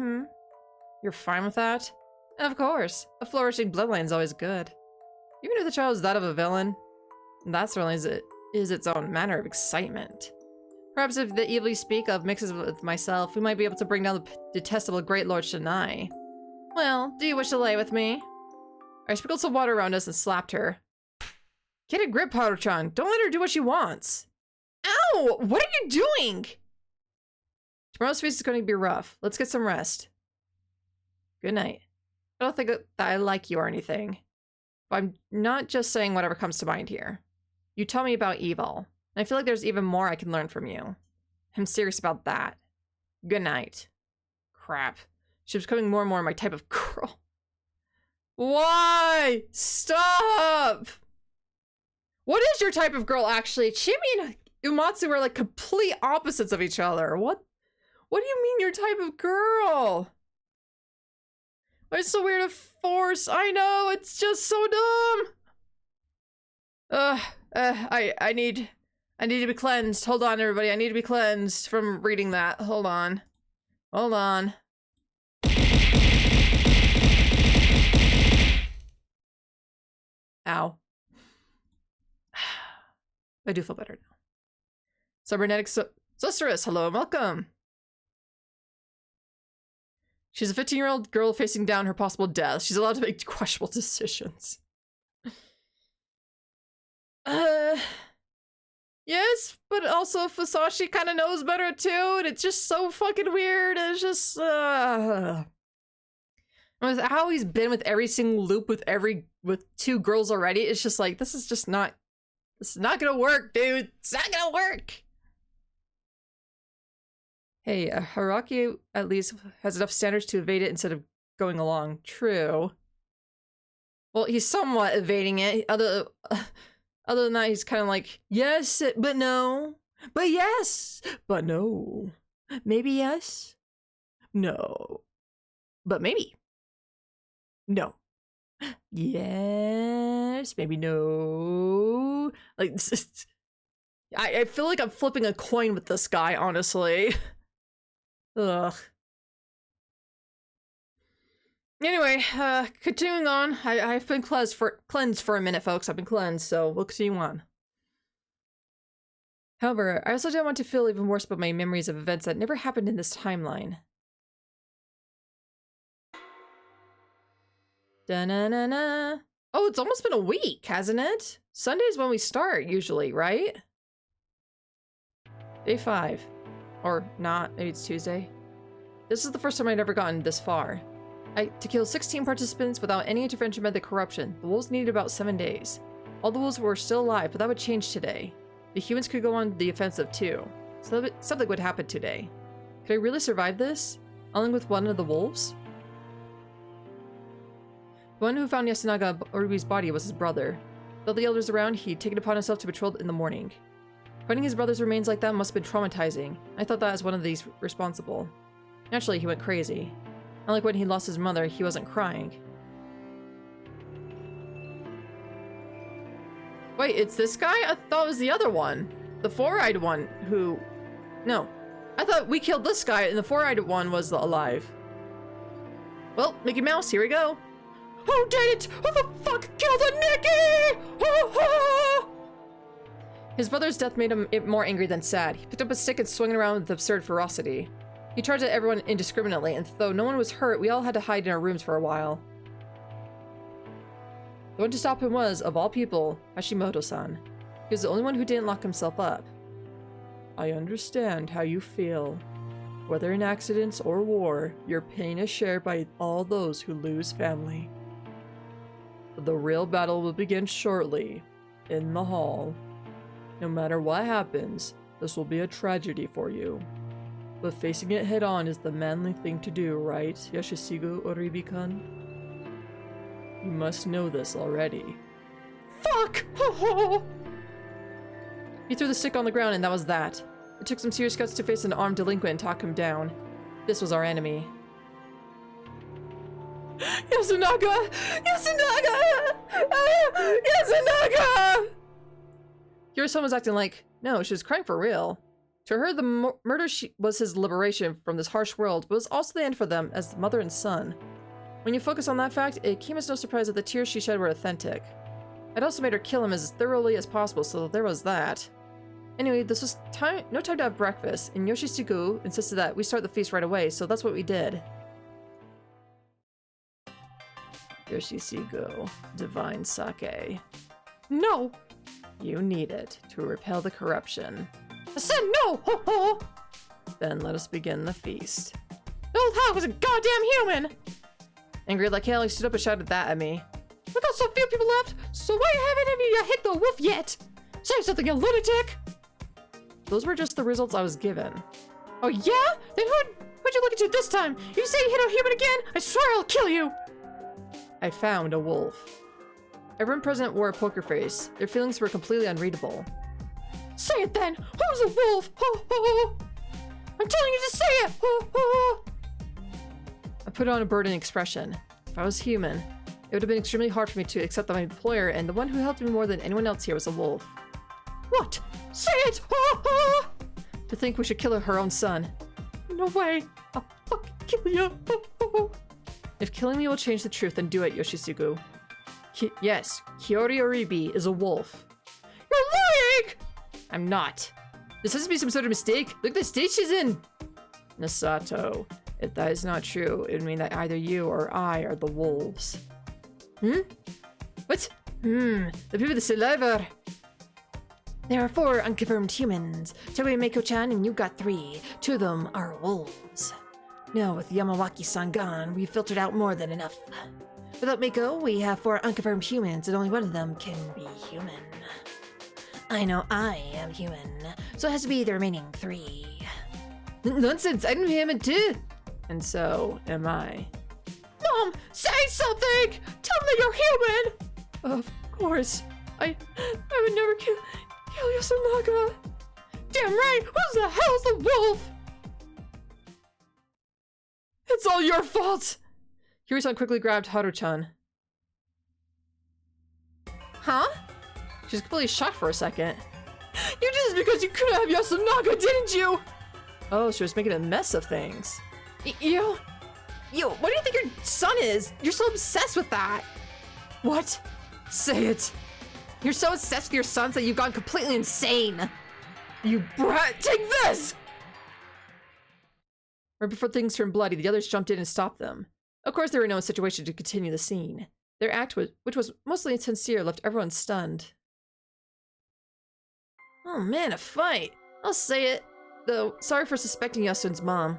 You're fine with that? Of course. A flourishing bloodline's always good. Even if the child is that of a villain, that certainly is its own manner of excitement. Perhaps if the evil you speak of mixes with myself, we might be able to bring down the detestable Great Lord Shanai. Well, do you wish to lay with me? I sprinkled some water around us and slapped her. Get a grip, Haru-chan. Don't let her do what she wants. Ow! What are you doing? Tomorrow's feast is going to be rough. Let's get some rest. Good night. I don't think that I like you or anything. But I'm not just saying whatever comes to mind here. You tell me about evil. And I feel like there's even more I can learn from you. I'm serious about that. Good night. Crap. She's becoming more and more my type of girl. Why? Stop! What is your type of girl, actually? Chibi and Uematsu are like complete opposites of each other. What do you mean your type of girl? It's so weird to force. I know, it's just so dumb. I need to be cleansed. Hold on, everybody. I need to be cleansed from reading that. Hold on. Hold on. Ow. I do feel better now. Cybernetic Sorceress, hello and welcome. She's a 15-year-old girl facing down her possible death. She's allowed to make questionable decisions. Yes, but also Fusashi kind of knows better too, and it's just so fucking weird. It's just, with how he's been with every single loop with two girls already, it's just like, this is not gonna work, dude. It's not gonna work. Hey, Haraki at least has enough standards to evade it instead of going along. True. Well, he's somewhat evading it. Other than that, he's kind of like, yes, but no. But yes, but no. Maybe yes. No. But maybe. No. Yes, maybe no. Like, I feel like I'm flipping a coin with this guy, honestly. Ugh. Anyway, continuing on. I've been cleansed for a minute, folks. I've been cleansed, so we'll continue on. However, I also don't want to feel even worse about my memories of events that never happened in this timeline. Da-na-na-na. Oh, it's almost been a week, hasn't it? Sunday's when we start, usually, right? Day 5. Or not, maybe it's Tuesday. This is the first time I'd ever gotten this far. To kill 16 participants without any intervention by the corruption, the wolves needed about 7 days. All the wolves were still alive, but that would change today. The humans could go on the offensive too. So something would happen today. Could I really survive this? Along with one of the wolves? The one who found Yasunaga Oribi's body was his brother. With all the elders around, he'd taken upon himself to patrol in the morning. Finding his brother's remains like that must have been traumatizing. I thought that as one of these responsible. Naturally, he went crazy. Unlike when he lost his mother, he wasn't crying. Wait, it's this guy? I thought it was the other one. The four-eyed one who... No. I thought we killed this guy and the four-eyed one was alive. Well, Mickey Mouse, here we go. Who did it? Who the fuck killed a Mickey? His brother's death made him more angry than sad. He picked up a stick and swung it around with absurd ferocity. He charged at everyone indiscriminately, and though no one was hurt, we all had to hide in our rooms for a while. The one to stop him was, of all people, Hashimoto-san. He was the only one who didn't lock himself up. I understand how you feel. Whether in accidents or war, your pain is shared by all those who lose family. The real battle will begin shortly, in the hall. No matter what happens, this will be a tragedy for you. But facing it head-on is the manly thing to do, right, Yoshisugu Oribi-kun? You must know this already. Fuck! He threw the stick on the ground and that was that. It took some serious guts to face an armed delinquent and talk him down. This was our enemy. Yasunaga! Yasunaga! Yasunaga! Yuri-san was acting like, no, she was crying for real. To her, the murder was his liberation from this harsh world, but was also the end for them as mother and son. When you focus on that fact, it came as no surprise that the tears she shed were authentic. I'd also made her kill him as thoroughly as possible, so there was that. Anyway, this was no time to have breakfast, and Yoshisugu insisted that we start the feast right away, so that's what we did. Yoshisugu, divine sake. No! You need it to repel the corruption. I said no! Ho ho! Then let us begin the feast. The old hog was a goddamn human! Angry like hell, he stood up and shouted that at me. We got so few people left, so why haven't any of you hit the wolf yet? Say something, you lunatic! Those were just the results I was given. Oh yeah? Then who'd you look into this time? If you say you hit a human again, I swear I'll kill you! I found a wolf. Everyone present wore a poker face. Their feelings were completely unreadable. Say it then! Who's a wolf? Ho ho! I'm telling you to say it! Ho ho! I put on a burdened expression. If I was human, it would have been extremely hard for me to accept that my employer and the one who helped me more than anyone else here was a wolf. What? Say it! Ho ho! To think we should kill her own son. No way! I'll fucking kill you! Ho ho! If killing me will change the truth, then do it, Yoshisugu. Yes, Kiori Oribi is a wolf. You're lying! I'm not. This has to be some sort of mistake. Look at the state she's in. Nasato, if that is not true, it would mean that either you or I are the wolves. What? The people with the saliva. There are 4 unconfirmed humans. Toei Meiko-chan and you got 3. 2 of them are wolves. Now with Yamawaki-san gone, we've filtered out more than enough. Without Meiko, we have 4 unconfirmed humans, and only one of them can be human. I know I am human, so it has to be the remaining 3. Nonsense, I'm human too! And so am I. Mom, say something! Tell me you're human! Of course. I would never kill Yasunaga. Damn right, who the hell's the wolf? It's all your fault! Yuri-san quickly grabbed Haru-chan. Huh? She was completely shocked for a second. You did this because you couldn't have Yasunaga, didn't you? Oh, she was making a mess of things. Yo, what do you think your son is? You're so obsessed with that. What? Say it. You're so obsessed with your sons that you've gone completely insane. You brat, take this! Right before things turned bloody, the others jumped in and stopped them. Of course, they were in no situation to continue the scene. Their act, which was mostly insincere, left everyone stunned. Oh man, a fight! I'll say it. Though, sorry for suspecting Yasun's mom.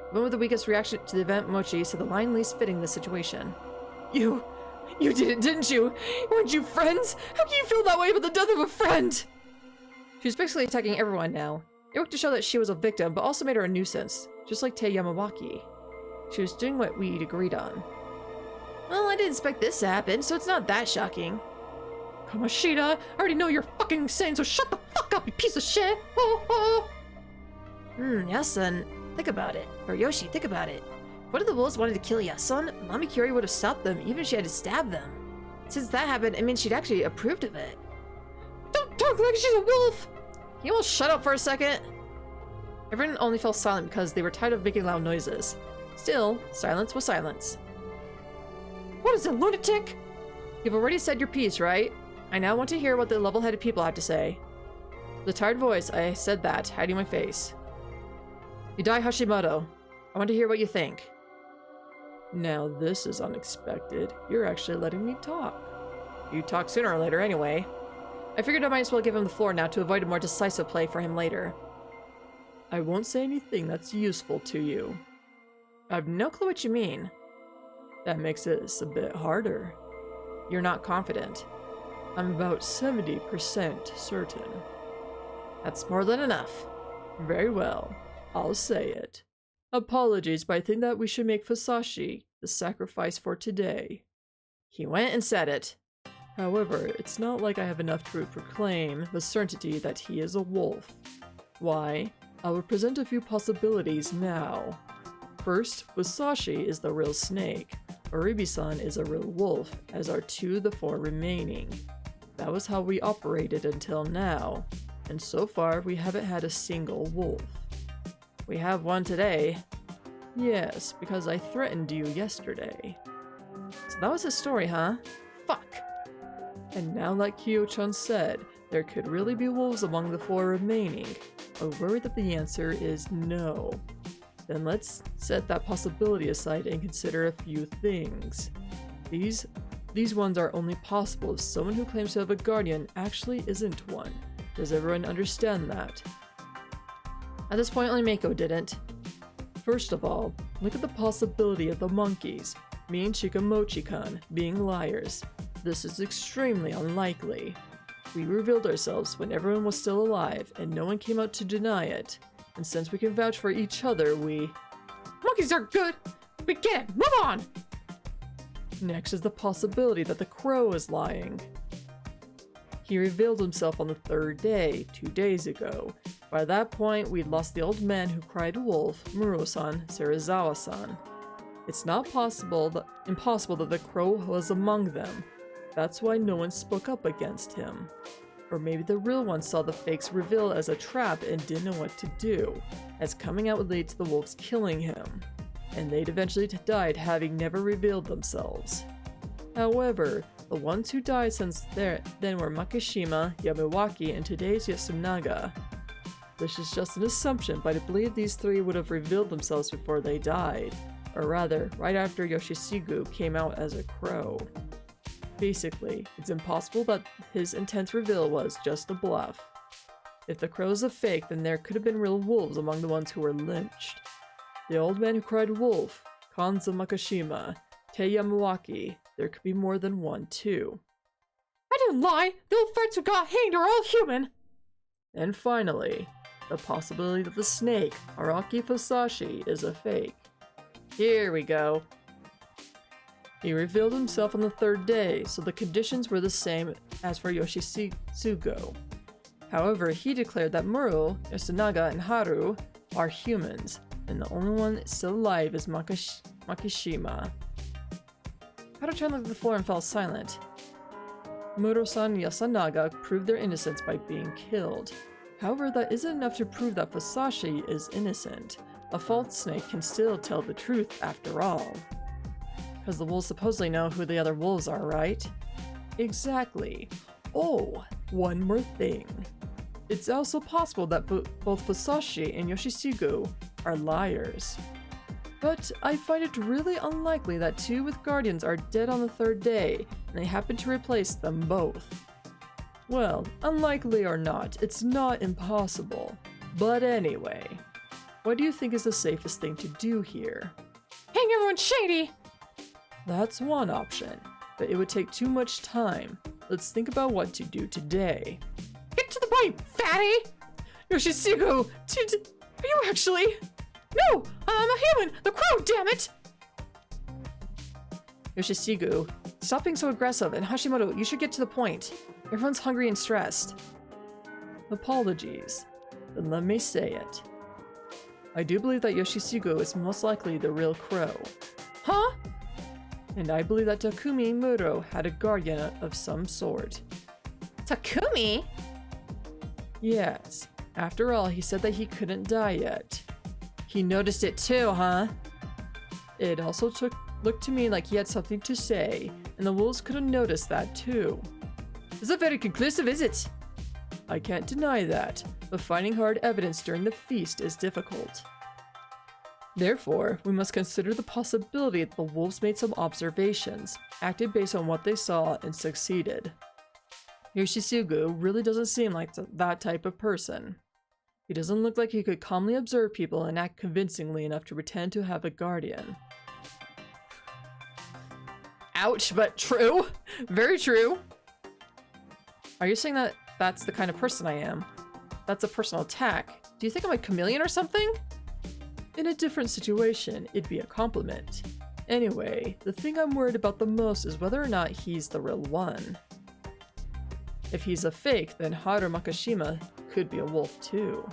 The one with the weakest reaction to the event, Mochi, said the line least fitting the situation. You did it, didn't you? Weren't you friends? How can you feel that way about the death of a friend? She was basically attacking everyone now. It worked to show that she was a victim, but also made her a nuisance, just like Tei Yamawaki. She was doing what we'd agreed on. Well, I didn't expect this to happen, so it's not that shocking. Kamoshida, I already know you're fucking insane, so shut the fuck up, you piece of shit! Yasun, think about it. Or Yoshi, think about it. What if the wolves wanted to kill Yasun? Mamikuri would have stopped them, even if she had to stab them. Since that happened, I mean, she'd actually approved of it. Don't talk like she's a wolf! Can you all shut up for a second? Everyone only fell silent because they were tired of making loud noises. Still, silence was silence. What is it, lunatic? You've already said your piece, right? I now want to hear what the level-headed people have to say. With a tired voice, I said that, hiding my face. Yudai Hashimoto, I want to hear what you think. Now this is unexpected. You're actually letting me talk. You talk sooner or later anyway. I figured I might as well give him the floor now to avoid a more decisive play for him later. I won't say anything that's useful to you. I have no clue what you mean. That makes this a bit harder. You're not confident. I'm about 70% certain. That's more than enough. Very well, I'll say it. Apologies, but I think that we should make Fusashi the sacrifice for today. He went and said it. However, it's not like I have enough to proclaim the certainty that he is a wolf. Why? I will present a few possibilities now. First, Fusashi is the real snake. Oribi-san is a real wolf, as are 2 of the 4 remaining. That was how we operated until now, and so far we haven't had a single wolf. We have one today. Yes, because I threatened you yesterday. So that was his story, huh? Fuck! And now, like Kyo-chan said, there could really be wolves among the 4 remaining. I worry that the answer is no. Then let's set that possibility aside and consider a few things. These ones are only possible if someone who claims to have a guardian actually isn't one. Does everyone understand that? At this point, only Mako didn't. First of all, look at the possibility of the monkeys, me and Shikamochi-kun, being liars. This is extremely unlikely. We revealed ourselves when everyone was still alive, and no one came out to deny it. And since we can vouch for each other, monkeys are good! We get it! Move on! Next is the possibility that the crow is lying. He revealed himself on the 3rd day, 2 days ago. By that point, we'd lost the old man who cried wolf, Muro-san, Serizawa-san. It's not impossible that the crow was among them. That's why no one spoke up against him. Or maybe the real one saw the fakes reveal as a trap and didn't know what to do, as coming out would lead to the wolves killing him. And they'd eventually died having never revealed themselves. However, the ones who died since then were Makishima, Yamawaki, and today's Yasunaga. This is just an assumption, but I believe these 3 would have revealed themselves before they died. Or rather, right after Yoshisugu came out as a crow. Basically, it's impossible that his intense reveal was just a bluff. If the crow is a fake, then there could have been real wolves among the ones who were lynched. The old man who cried wolf, Kanza Makishima, Tei Yamawaki, there could be more than one too. I didn't lie! The old farts who got hanged are all human! And finally, the possibility that the snake, Araki Fusashi, is a fake. Here we go. He revealed himself on the 3rd day, so the conditions were the same as for Yoshisugu. However, he declared that Muro, Yasunaga, and Haru are humans, and the only one still alive is Makishima. Haru-chan looked at the floor and fell silent. Muro-san and Yasunaga proved their innocence by being killed. However, that isn't enough to prove that Fusashi is innocent. A false snake can still tell the truth after all. Because the wolves supposedly know who the other wolves are, right? Exactly. Oh, one more thing. It's also possible that both Fusashi and Yoshisugu are liars. But I find it really unlikely that 2 with guardians are dead on the 3rd day, and they happen to replace them both. Well, unlikely or not, it's not impossible. But anyway, what do you think is the safest thing to do here? Hang everyone shady! That's one option, but it would take too much time. Let's think about what to do today. Get to the point, fatty! Yoshisugu, are you actually? No, I'm a human, the crow, damn it! Yoshisigu, stop being so aggressive, and Hashimoto, you should get to the point. Everyone's hungry and stressed. Apologies. Then let me say it. I do believe that Yoshisigu is most likely the real Crow. Huh? And I believe that Takumi Muro had a guardian of some sort. Takumi? Yes. After all, he said that he couldn't die yet. He noticed it too, huh? It also looked to me like he had something to say, and the wolves could have noticed that too. Is that very conclusive, is it? I can't deny that, but finding hard evidence during the feast is difficult. Therefore, we must consider the possibility that the wolves made some observations, acted based on what they saw, and succeeded. Yoshisugu really doesn't seem like that type of person. He doesn't look like he could calmly observe people and act convincingly enough to pretend to have a guardian. Ouch, but true. Very true. Are you saying that that's the kind of person I am? That's a personal attack. Do you think I'm a chameleon or something? In a different situation, it'd be a compliment. Anyway, the thing I'm worried about the most is whether or not he's the real one. If he's a fake, then Haru Makishima could be a wolf too.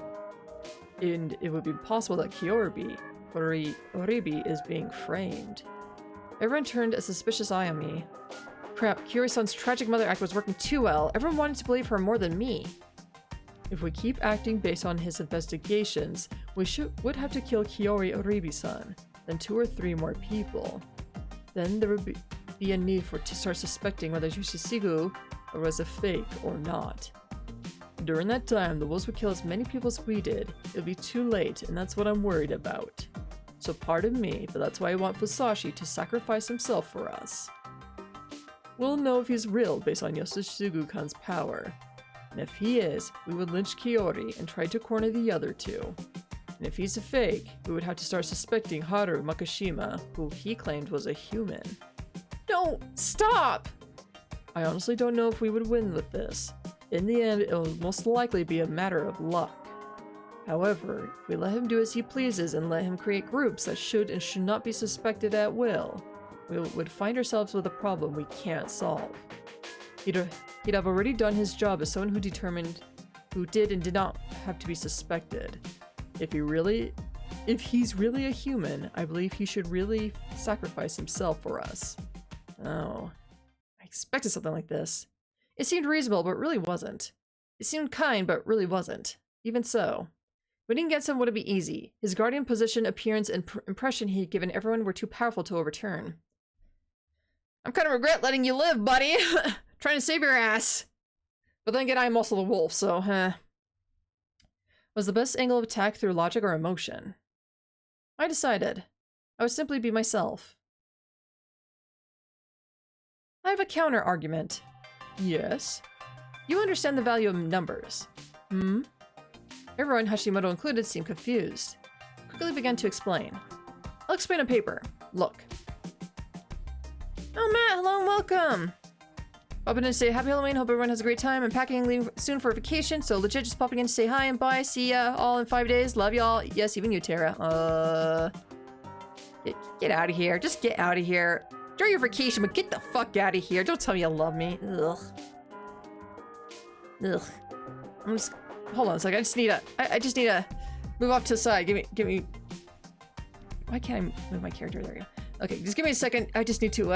And it would be possible that Oribi is being framed. Everyone turned a suspicious eye on me. Crap, Kiori-san's tragic mother act was working too well. Everyone wanted to believe her more than me. If we keep acting based on his investigations, we would have to kill Kiori Oribi-san, then 2 or 3 more people. Then there would be a need to start suspecting whether Yoshisigu was a fake or not. During that time, the wolves would kill as many people as we did. It would be too late, and that's what I'm worried about. So pardon me, but that's why I want Fusashi to sacrifice himself for us. We'll know if he's real based on Yoshisugu-kan's power. And if he is, we would lynch Kiori and try to corner the other 2. And if he's a fake, we would have to start suspecting Haru Makishima, who he claimed was a human. No, stop! I honestly don't know if we would win with this. In the end, it will most likely be a matter of luck. However, if we let him do as he pleases and let him create groups that should and should not be suspected at will, we would find ourselves with a problem we can't solve. He'd have already done his job as someone who did and did not have to be suspected. If he's really a human, I believe he should really sacrifice himself for us. Oh, I expected something like this. It seemed reasonable, but really wasn't. It seemed kind, but really wasn't. Even so, winning against him wouldn't be easy. His guardian position, appearance, and impression he had given everyone were too powerful to overturn. I'm kind of regret letting you live, buddy. Trying to save your ass. But then again, I'm also the wolf, so, Was the best angle of attack through logic or emotion? I decided. I would simply be myself. I have a counter argument. Yes? You understand the value of numbers. Hmm? Everyone, Hashimoto included, seemed confused. Quickly began to explain. I'll explain on paper. Look. Oh, Matt, hello and welcome! Popping in to say happy Halloween, hope everyone has a great time. I'm packing and leaving soon for a vacation, so legit just popping in to say hi and bye. See ya all in 5 days. Love y'all. Yes, even you, Tara. Get out of here. Just get out of here. Enjoy your vacation, but get the fuck out of here. Don't tell me you love me. Ugh. Ugh. I'm just... Hold on a second. I just need to move off to the side. Give me... Why can't I move my character? There we go. Okay, just give me a second. I just need to,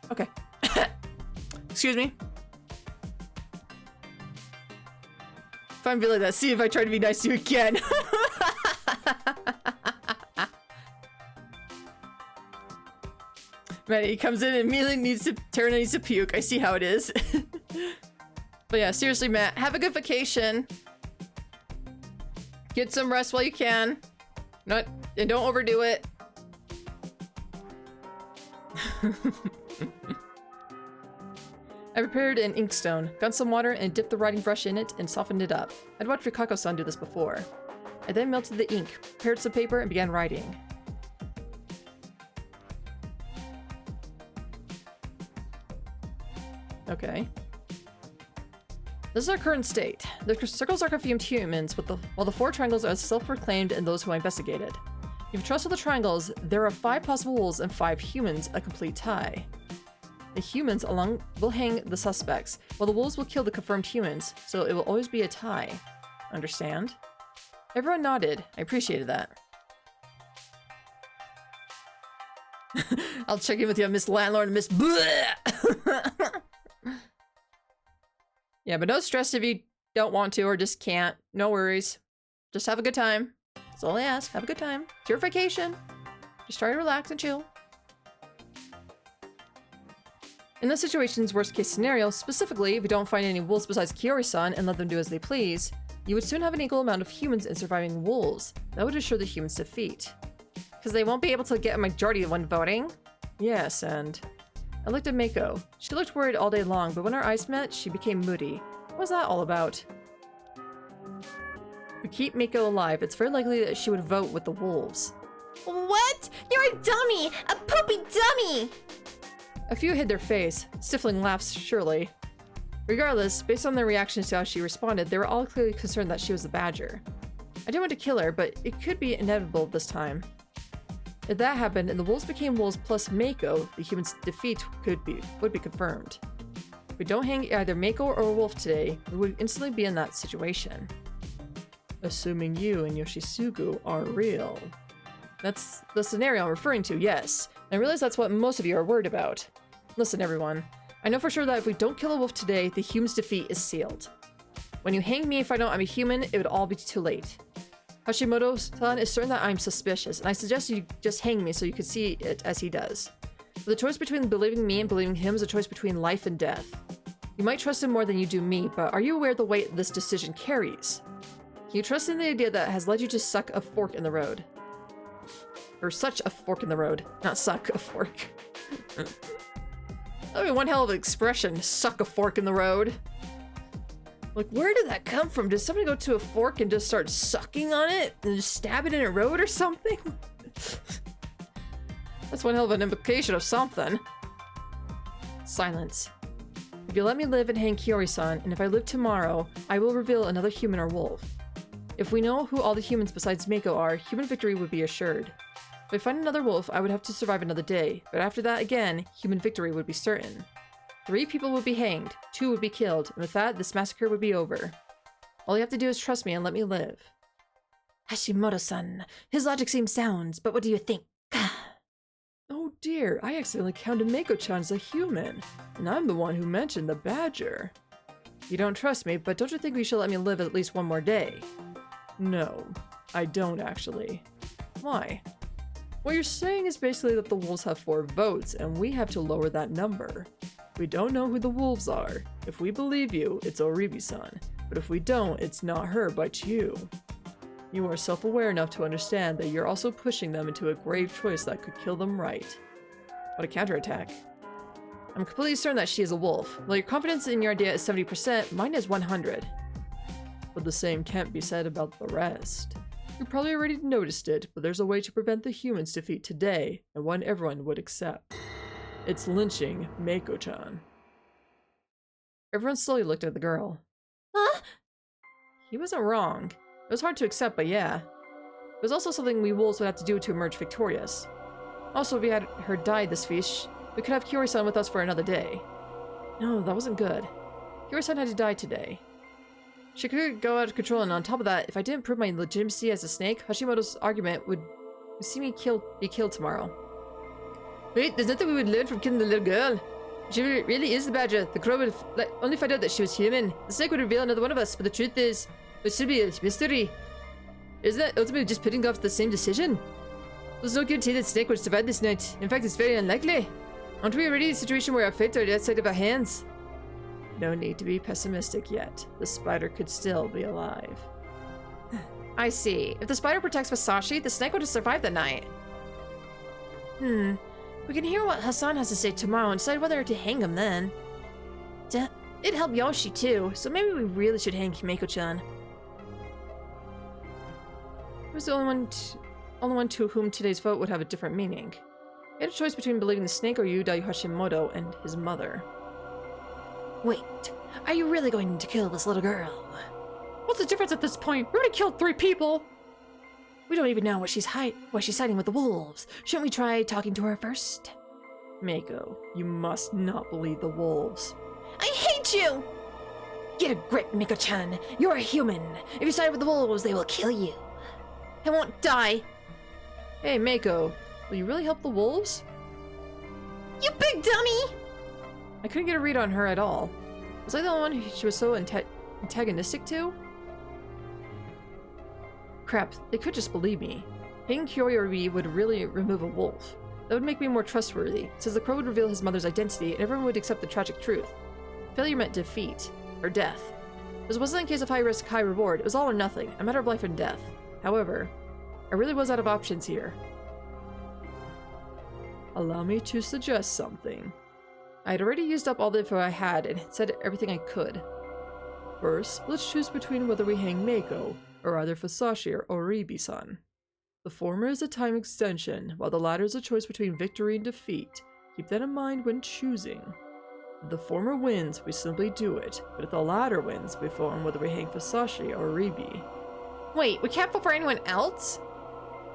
Okay. Excuse me. If I'm feeling that, see if I try to be nice to you again. Man, he comes in and immediately Tara needs to puke. I see how it is. But yeah, seriously, Matt, have a good vacation. Get some rest while you can. And don't overdo it. I prepared an inkstone, got some water, and dipped the writing brush in it and softened it up. I'd watched Rikako-san do this before. I then melted the ink, prepared some paper, and began writing. Okay. This is our current state. The circles are confirmed humans, while the 4 triangles are self-proclaimed and those who I investigated. If you trust all the triangles, there are 5 possible wolves and 5 humans, a complete tie. The humans along will hang the suspects, while the wolves will kill the confirmed humans, so it will always be a tie. Understand? Everyone nodded. I appreciated that. I'll check in with you, Miss Landlord and Miss Bleh! Yeah, but no stress if you don't want to or just can't. No worries. Just have a good time. That's all I ask. Have a good time. It's your vacation. Just try to relax and chill. In this situation's worst case scenario, specifically, if you don't find any wolves besides Kiori-san and let them do as they please, you would soon have an equal amount of humans and surviving wolves. That would assure the humans' defeat. Because they won't be able to get a majority when voting? Yes, and... I looked at Mako. She looked worried all day long, but when our eyes met, she became moody. What was that all about? If we keep Mako alive, it's very likely that she would vote with the wolves. What? You're a dummy! A poopy dummy! A few hid their face, stifling laughs surely. Regardless, based on their reactions to how she responded, they were all clearly concerned that she was the Badger. I didn't want to kill her, but it could be inevitable this time. If that happened and the wolves became wolves plus Mako, the humans' defeat would be confirmed. If we don't hang either Mako or a wolf today, we would instantly be in that situation. Assuming you and Yoshisugu are real. That's the scenario I'm referring to, yes. And I realize that's what most of you are worried about. Listen, everyone. I know for sure that if we don't kill a wolf today, the human's defeat is sealed. When you hang me if I know I'm a human, it would all be too late. Hashimoto-san is certain that I'm suspicious, and I suggest you just hang me so you can see it as he does. But the choice between believing me and believing him is a choice between life and death. You might trust him more than you do me, but are you aware of the weight this decision carries? Can you trust in the idea that has led you to suck a fork in the road? Or such a fork in the road, not suck a fork. That'd be one hell of an expression, suck a fork in the road. Like, where did that come from? Did somebody go to a fork and just start sucking on it and just stab it in a road or something? That's one hell of an implication of something. Silence. If you let me live and hang Kiori-san, and if I live tomorrow, I will reveal another human or wolf. If we know who all the humans besides Mako are, human victory would be assured. If I find another wolf, I would have to survive another day, but after that again, human victory would be certain. 3 people would be hanged, 2 would be killed, and with that, this massacre would be over. All you have to do is trust me and let me live. Hashimoto-san, his logic seems sound, but what do you think? Oh dear, I accidentally counted Mako-chan as a human, and I'm the one who mentioned the Badger. You don't trust me, but don't you think we should let me live at least one more day? No, I don't actually. Why? What you're saying is basically that the wolves have 4 votes, and we have to lower that number. We don't know who the wolves are. If we believe you, it's Oribi-san. But if we don't, it's not her, but you. You are self-aware enough to understand that you're also pushing them into a grave choice that could kill them right. What a counterattack. I'm completely certain that she is a wolf. While your confidence in your idea is 70%, mine is 100. But the same can't be said about the rest. You probably already noticed it, but there's a way to prevent the humans' defeat today, and one everyone would accept. It's lynching Mako-chan. Everyone slowly looked at the girl. Huh? He wasn't wrong. It was hard to accept, but yeah. It was also something we wolves would have to do to emerge victorious. Also, if we had her die this feast, we could have Kiori-san with us for another day. No, that wasn't good. Kiori-san had to die today. She could go out of control, and on top of that, if I didn't prove my legitimacy as a snake, Hashimoto's argument would see me be killed tomorrow. Wait, there's nothing we would learn from killing the little girl. She really is the Badger. The crow would only find out that she was human. The snake would reveal another one of us, but the truth is, it should be a mystery. Isn't that ultimately just putting off the same decision? There's no guarantee that Snake would survive this night. In fact, it's very unlikely. Aren't we already in a situation where our fate are outside of our hands? No need to be pessimistic yet. The spider could still be alive. I see. If the spider protects Masashi, the snake would have survived the night. We can hear what Hassan has to say tomorrow and decide whether to hang him then. It'd help Yoshi too, so maybe we really should hang Himeko-chan. He was the only one to whom today's vote would have a different meaning. He had a choice between believing the snake or Yudai Hashimoto and his mother. Wait, are you really going to kill this little girl? What's the difference at this point? We already killed 3 people! We don't even know why she's hiding with the wolves. Shouldn't we try talking to her first? Mako, you must not believe the wolves. I hate you! Get a grip, Miko-chan. You're a human. If you side with the wolves, they will kill you. I won't die. Hey, Mako, will you really help the wolves? You big dummy! I couldn't get a read on her at all. Was I the one who she was so antagonistic to? Crap, they could just believe me. Hanging Kyoryubi would really remove a wolf. That would make me more trustworthy, since the crow would reveal his mother's identity and everyone would accept the tragic truth. Failure meant defeat, or death. This wasn't a case of high risk, high reward. It was all or nothing, a matter of life and death. However, I really was out of options here. Allow me to suggest something. I had already used up all the info I had and said everything I could. First, let's choose between whether we hang Mako, or either Fusashi or Oribi-san. The former is a time extension, while the latter is a choice between victory and defeat. Keep that in mind when choosing. If the former wins, we simply do it, but if the latter wins, we vote on whether we hang Fusashi or Oribi. Wait, we can't vote for anyone else?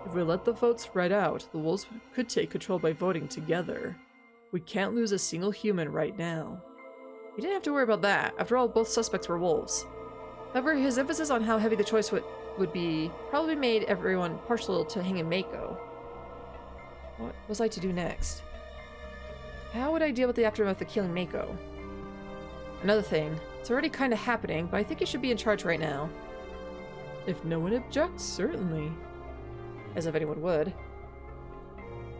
If we let the votes spread out, the wolves could take control by voting together. We can't lose a single human right now. You didn't have to worry about that. After all, both suspects were wolves. However, his emphasis on how heavy the choice would be probably made everyone partial to hanging Mako. What was I to do next? How would I deal with the aftermath of killing Mako? Another thing, it's already kind of happening, but I think you should be in charge right now. If no one objects, certainly. As if anyone would.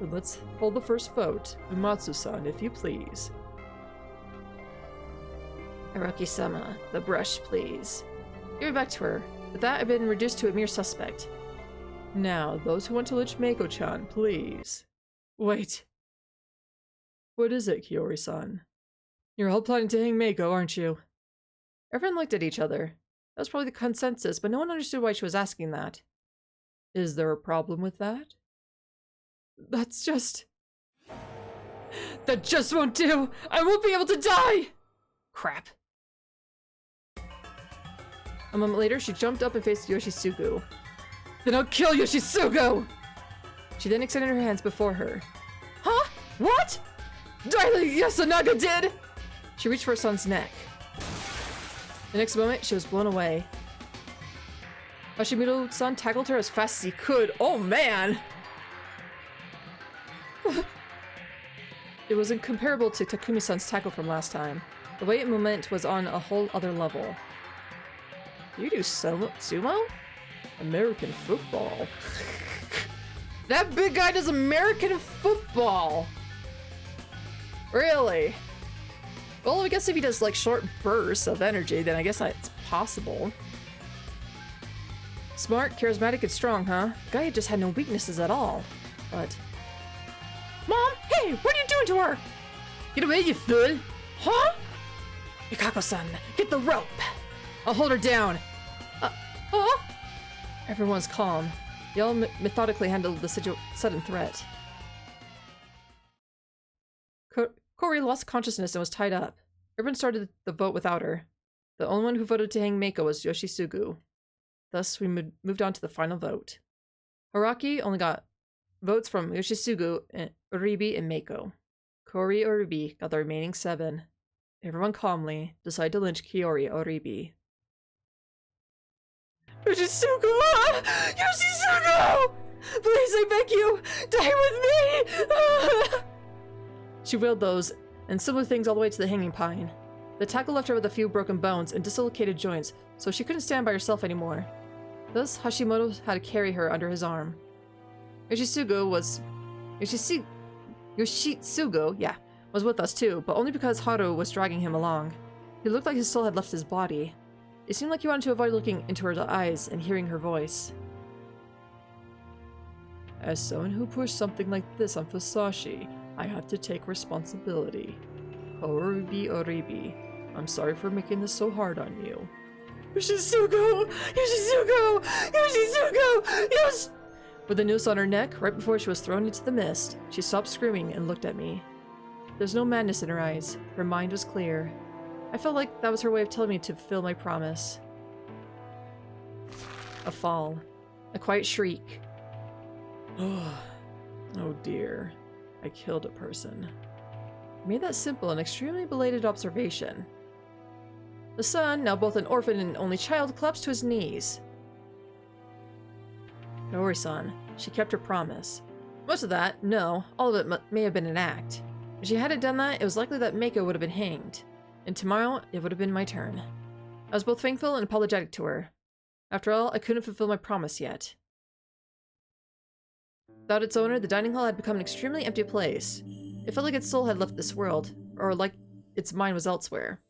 Then let's hold the first vote. Umatsu-san, if you please. Araki-sama, the brush, please. Give it back to her. With that, I've been reduced to a mere suspect. Now, those who want to lynch Mako-chan, please. Wait. What is it, Kiori-san? You're all planning to hang Mako, aren't you? Everyone looked at each other. That was probably the consensus, but no one understood why she was asking that. Is there a problem with that? That's just... That just won't do! I won't be able to die! Crap. A moment later, she jumped up and faced Yoshitsugu. Then I'll kill Yoshitsugu! She then extended her hands before her. Huh? What? Darling Yasunaga did! She reached for her son's neck. The next moment, she was blown away. Hashimoto-san tackled her as fast as he could. Oh man! It was incomparable to Takumi-san's tackle from last time. The weight and moment was on a whole other level. You do sumo? American football. That big guy does American football! Really? Well, I guess if he does like short bursts of energy, then I guess it's possible. Smart, charismatic, and strong, huh? Guy just had no weaknesses at all. But... Mom! Hey! What are you doing to her? Get away, you fool! Huh? Mikako-san, get the rope! I'll hold her down. Huh? Everyone's calm. They all methodically handled the sudden threat. Kori lost consciousness and was tied up. Everyone started the vote without her. The only one who voted to hang Mako was Yoshitsugu. Thus, we moved on to the final vote. Haraki only got votes from Yoshitsugu, Oribi, and Mako. Kori Oribi got the remaining 7. Everyone calmly decided to lynch Kiori Oribi. Yoshitsugu! Yoshitsugu! Please, I beg you! Die with me! She wailed those and similar things all the way to the hanging pine. The tackle left her with a few broken bones and dislocated joints, so she couldn't stand by herself anymore. Thus, Hashimoto had to carry her under his arm. Yoshitsugu, was with us too, but only because Haru was dragging him along. He looked like his soul had left his body. It seemed like he wanted to avoid looking into her eyes and hearing her voice. As someone who pushed something like this on Fusashi, I have to take responsibility. Oribi, I'm sorry for making this so hard on you. Yoshitsugu! Yes! With the noose on her neck, right before she was thrown into the mist, she stopped screaming and looked at me. There's no madness in her eyes. Her mind was clear. I felt like that was her way of telling me to fulfill my promise. A fall. A quiet shriek. Oh dear. I killed a person. I made that simple and extremely belated observation. The son, now both an orphan and only child, collapsed to his knees. Don't worry, son. She kept her promise. Most of that, no, all of it may have been an act. If she hadn't done that, it was likely that Mako would have been hanged. And tomorrow, it would have been my turn. I was both thankful and apologetic to her. After all, I couldn't fulfill my promise yet. Without its owner, the dining hall had become an extremely empty place. It felt like its soul had left this world, or like its mind was elsewhere.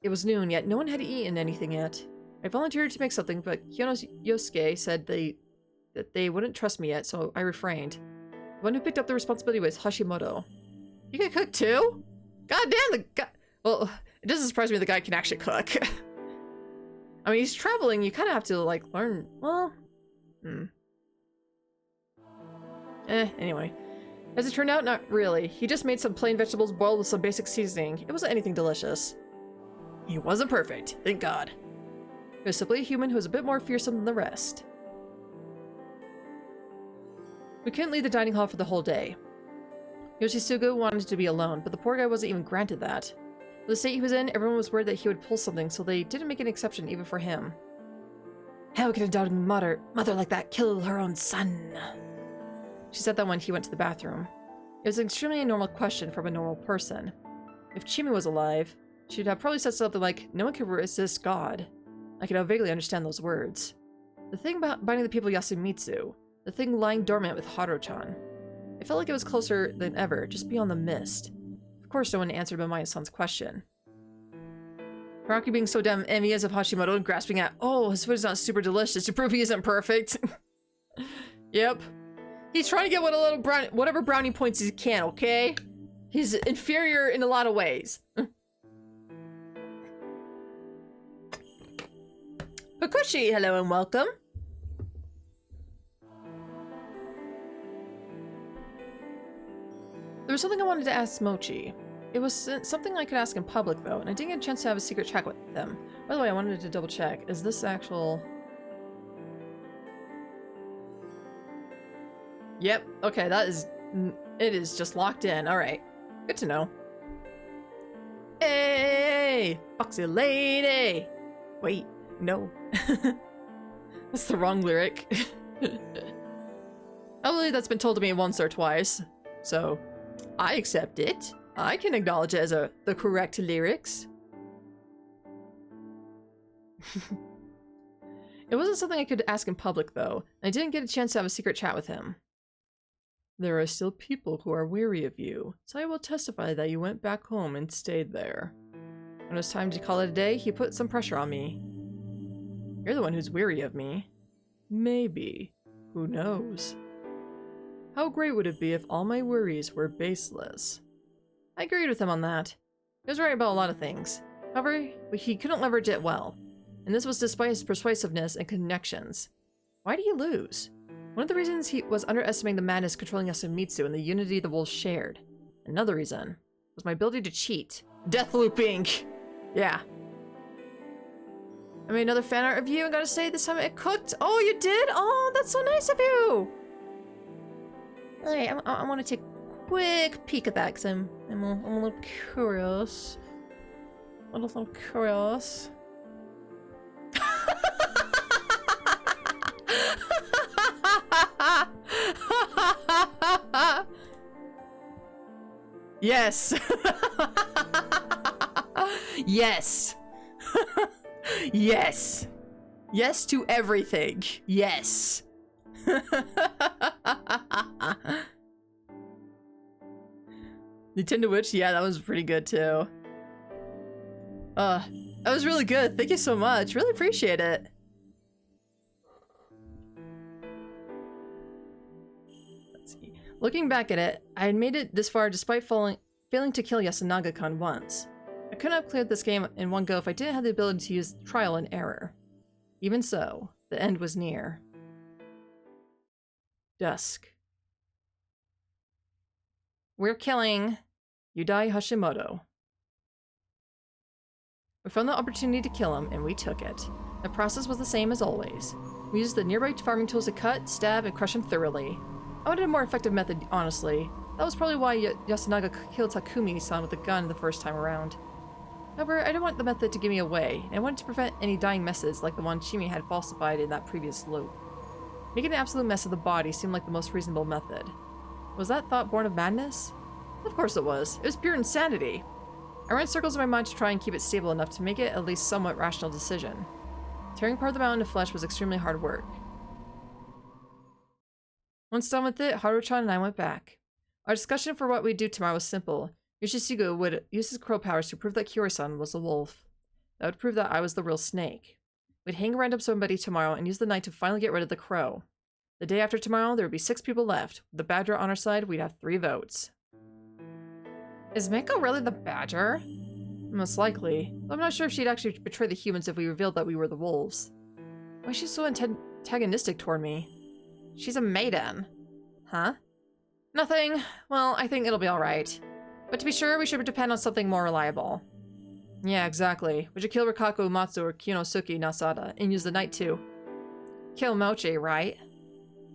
It was noon, yet no one had eaten anything yet. I volunteered to make something, but Kyono Yosuke said that they wouldn't trust me yet, so I refrained. The one who picked up the responsibility was Hashimoto. You can cook too? God damn, the guy... Well, it doesn't surprise me the guy can actually cook. I mean, he's traveling, you kind of have to, like, learn... Well... Anyway. As it turned out, not really. He just made some plain vegetables boiled with some basic seasoning. It wasn't anything delicious. He wasn't perfect, thank God. He was simply a human who was a bit more fearsome than the rest. We couldn't leave the dining hall for the whole day. Yoshisugu wanted to be alone, but the poor guy wasn't even granted that. With the state he was in, everyone was worried that he would pull something, so they didn't make an exception even for him. How could a doting mother like that kill her own son? She said that when he went to the bathroom. It was an extremely normal question from a normal person. If Chimi was alive, she'd have probably said something like, no one can resist God. I could now vaguely understand those words. The thing about binding the people Yasumitsu, the thing lying dormant with Haro-chan. It felt like it was closer than ever, just beyond the mist. Of course, no one answered Mamayo-san's question. Haraki being so damn envious of Hashimoto and grasping at, oh, his food is not super delicious to prove he isn't perfect. Yep. He's trying to get whatever brownie points he can, okay? He's inferior in a lot of ways. Hakushi, hello and welcome. There was something I wanted to ask Mochi. It was something I could ask in public, though, and I didn't get a chance to have a secret chat with them. By the way, I wanted to double check. Is this actual... Yep, okay, that is... It is just locked in. Alright. Good to know. Hey! Foxy lady! Wait, no. That's the wrong lyric. I believe that's been told to me once or twice, so I accept it. I can acknowledge it as the correct lyrics. It wasn't something I could ask in public, though, and I didn't get a chance to have a secret chat with him. There are still people who are weary of you, so I will testify that you went back home and stayed there. When it was time to call it a day, he put some pressure on me. You're the one who's weary of me. Maybe. Who knows? How great would it be if all my worries were baseless? I agreed with him on that. He was right about a lot of things. However, he couldn't leverage it well. And this was despite his persuasiveness and connections. Why did he lose? One of the reasons he was underestimating the madness controlling Yasumitsu and the unity the wolves shared. Another reason was my ability to cheat. Death looping! Yeah. I made another fan art of you and gotta say this time it cooked. Oh, you did? Oh, that's so nice of you! Alright, I want to take a quick peek at that because I'm a little curious. A little curious. Yes. Yes. Yes. Yes to everything. Yes. Nintendo Witch, yeah, that was pretty good too. That was really good. Thank you so much. Really appreciate it. Let's see. Looking back at it, I had made it this far despite failing to kill Yasunaga-kun once. I couldn't have cleared this game in one go if I didn't have the ability to use trial and error. Even so, the end was near. Dusk. We're killing Yudai Hashimoto. We found the opportunity to kill him, and we took it. The process was the same as always. We used the nearby farming tools to cut, stab, and crush him thoroughly. I wanted a more effective method, honestly. That was probably why Yasunaga killed Takumi-san with a gun the first time around. However, I didn't want the method to give me away, and I wanted to prevent any dying messes like the one Chimi had falsified in that previous loop. Making an absolute mess of the body seemed like the most reasonable method. Was that thought born of madness? Of course it was. It was pure insanity. I ran circles in my mind to try and keep it stable enough to make it at least somewhat rational decision. Tearing apart the mountain of flesh was extremely hard work. Once done with it, Haru-chan and I went back. Our discussion for what we'd do tomorrow was simple. Yoshisugu would use his crow powers to prove that Kiori-san was a wolf. That would prove that I was the real snake. We'd hang a random somebody tomorrow and use the night to finally get rid of the crow. The day after tomorrow, there would be 6 people left. With the badger on our side, we'd have 3 votes. Is Mako really the badger? Most likely. I'm not sure if she'd actually betray the humans if we revealed that we were the wolves. Why is she so antagonistic toward me? She's a maiden. Huh? Nothing. Well, I think it'll be alright. But to be sure, we should depend on something more reliable. Yeah, exactly. We should kill Rikaku Umatsu or Kinosuke Nasada and use the night too. Kill Mochi, right?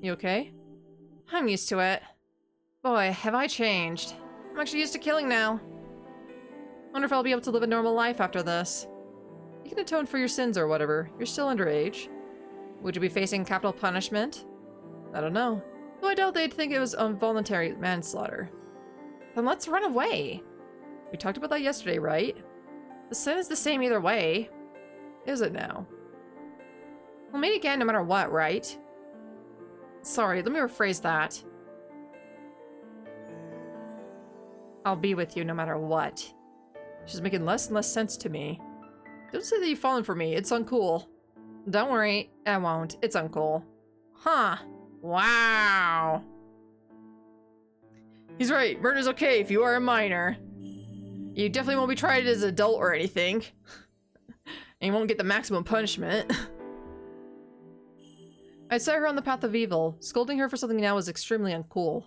You okay? I'm used to it. Boy, have I changed. I'm actually used to killing now. Wonder if I'll be able to live a normal life after this. You can atone for your sins or whatever. You're still underage. Would you be facing capital punishment? I don't know. Though I doubt they'd think it was involuntary manslaughter. Then let's run away. We talked about that yesterday, right? The sin is the same either way. Is it now? We'll meet again no matter what, right? Sorry, let me rephrase that. I'll be with you no matter what. She's making less and less sense to me. Don't say that you've fallen for me. It's uncool. Don't worry, I won't. It's uncool. Huh. Wow. He's right. Murder's okay if you are a minor. You definitely won't be tried as an adult or anything. And you won't get the maximum punishment. I set her on the path of evil. Scolding her for something now was extremely uncool.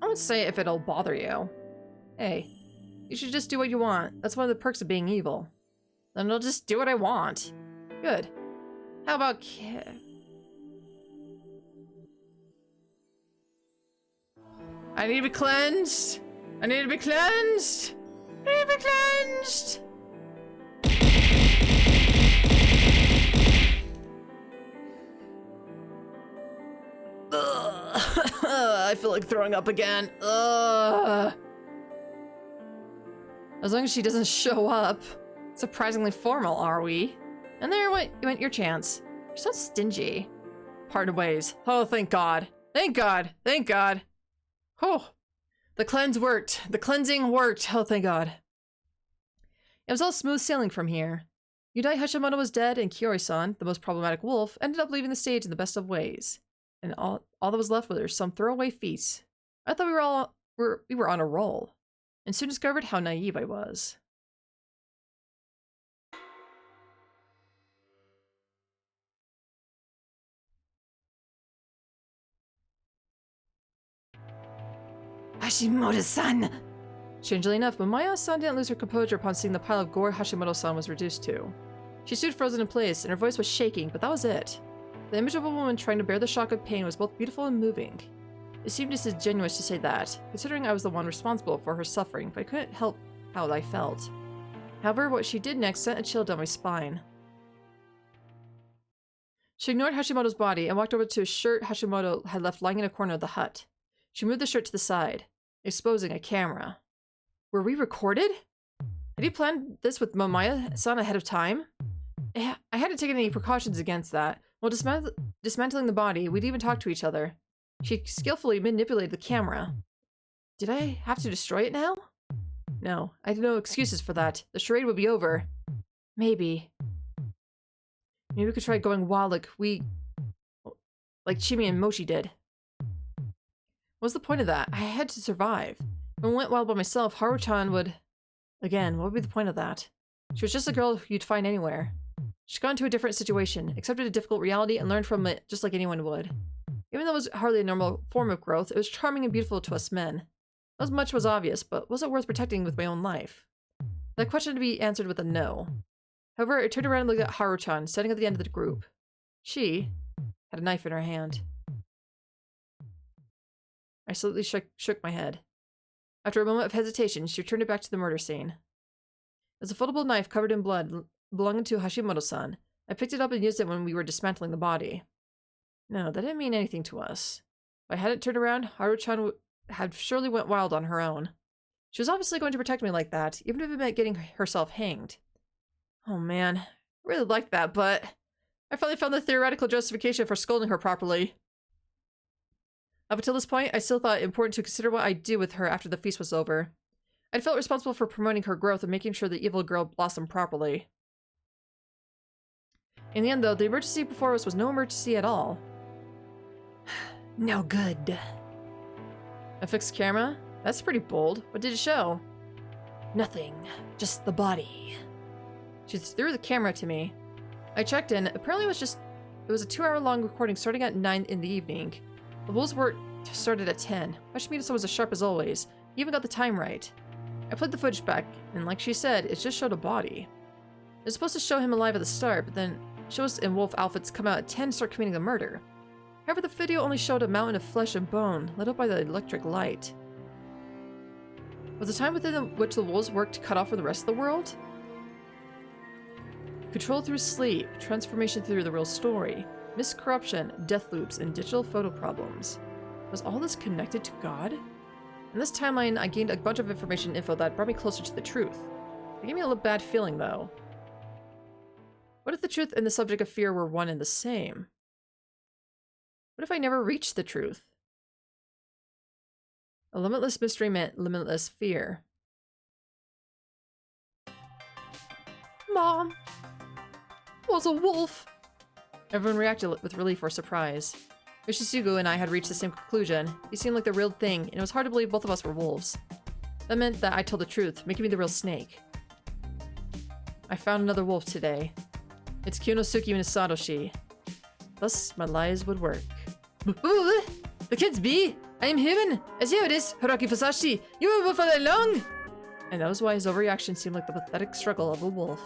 I won't say it if it'll bother you. Hey, you should just do what you want. That's one of the perks of being evil. Then I'll just do what I want. Good. How about I need to be cleansed. I need to be cleansed. I need to be cleansed. I feel like throwing up again. Ugh. As long as she doesn't show up. Surprisingly formal, are we? And there went your chance. You're so stingy. Parted ways. Oh, thank God. Thank God. Thank God. Oh, the cleanse worked. The cleansing worked. Oh, thank God. It was all smooth sailing from here. Yudai Hashimoto was dead, and Kiori-san, the most problematic wolf, ended up leaving the stage in the best of ways. And all that was left were some throwaway feasts. I thought we were on a roll, and soon discovered how naive I was. Hashimoto-san! Strangely enough, Mamaya-san didn't lose her composure upon seeing the pile of gore Hashimoto-san was reduced to. She stood frozen in place, and her voice was shaking, but that was it. The image of a woman trying to bear the shock of pain was both beautiful and moving. It seemed disingenuous to say that, considering I was the one responsible for her suffering, but I couldn't help how I felt. However, what she did next sent a chill down my spine. She ignored Hashimoto's body and walked over to a shirt Hashimoto had left lying in a corner of the hut. She moved the shirt to the side, exposing a camera. Were we recorded? Had he planned this with Mamaya-san ahead of time? I hadn't taken any precautions against that. While dismantling the body, we'd even talked to each other. She skillfully manipulated the camera. Did I have to destroy it now? No, I had no excuses for that. The charade would be over. Maybe we could try going wild like Chimi and Mochi did. What's the point of that? I had to survive. If I went wild by myself, Haru-chan would... Again, what would be the point of that? She was just a girl you'd find anywhere. She got into a different situation, accepted a difficult reality, and learned from it just like anyone would. Even though it was hardly a normal form of growth, it was charming and beautiful to us men. As much was obvious, but was it worth protecting with my own life? That question to be answered with a no. However, I turned around and looked at Haru-chan, standing at the end of the group. She had a knife in her hand. I slightly shook my head. After a moment of hesitation, she returned it back to the murder scene. It was a foldable knife covered in blood belonging to Hashimoto-san. I picked it up and used it when we were dismantling the body. No, that didn't mean anything to us. If I hadn't turned around, Haru-chan had surely went wild on her own. She was obviously going to protect me like that, even if it meant getting herself hanged. Oh man, I really liked that, but I finally found the theoretical justification for scolding her properly. Up until this point, I still thought it important to consider what I'd do with her after the feast was over. I'd felt responsible for promoting her growth and making sure the evil girl blossomed properly. In the end, though, the emergency before us was no emergency at all. No good. A fixed camera? That's pretty bold. What did it show? Nothing. Just the body. She threw the camera to me. I checked in. Apparently it was a 2-hour-long recording starting at 9 in the evening. The wolves work started at 10. Hashimoto was as sharp as always. He even got the time right. I played the footage back, and like she said, it just showed a body. It was supposed to show him alive at the start, but then show us in wolf outfits come out at 10 and start committing the murder. However, the video only showed a mountain of flesh and bone, lit up by the electric light. Was the time within which the wolves worked cut off from the rest of the world? Control through sleep, transformation through the real story, miscorruption, death loops, and digital photo problems. Was all this connected to God? In this timeline, I gained a bunch of information and info that brought me closer to the truth. It gave me a little bad feeling, though. What if the truth and the subject of fear were one and the same? What if I never reached the truth? A limitless mystery meant limitless fear. Mom! Was a wolf! Everyone reacted with relief or surprise. Yoshisugu and I had reached the same conclusion. He seemed like the real thing, and it was hard to believe both of us were wolves. That meant that I told the truth, making me the real snake. I found another wolf today. It's Kyonosuke Misadoshi. Thus, my lies would work. The kids be! I am human! As you it is, Hiraki Fusashi! You were a wolf all along! And that was why his overreaction seemed like the pathetic struggle of a wolf.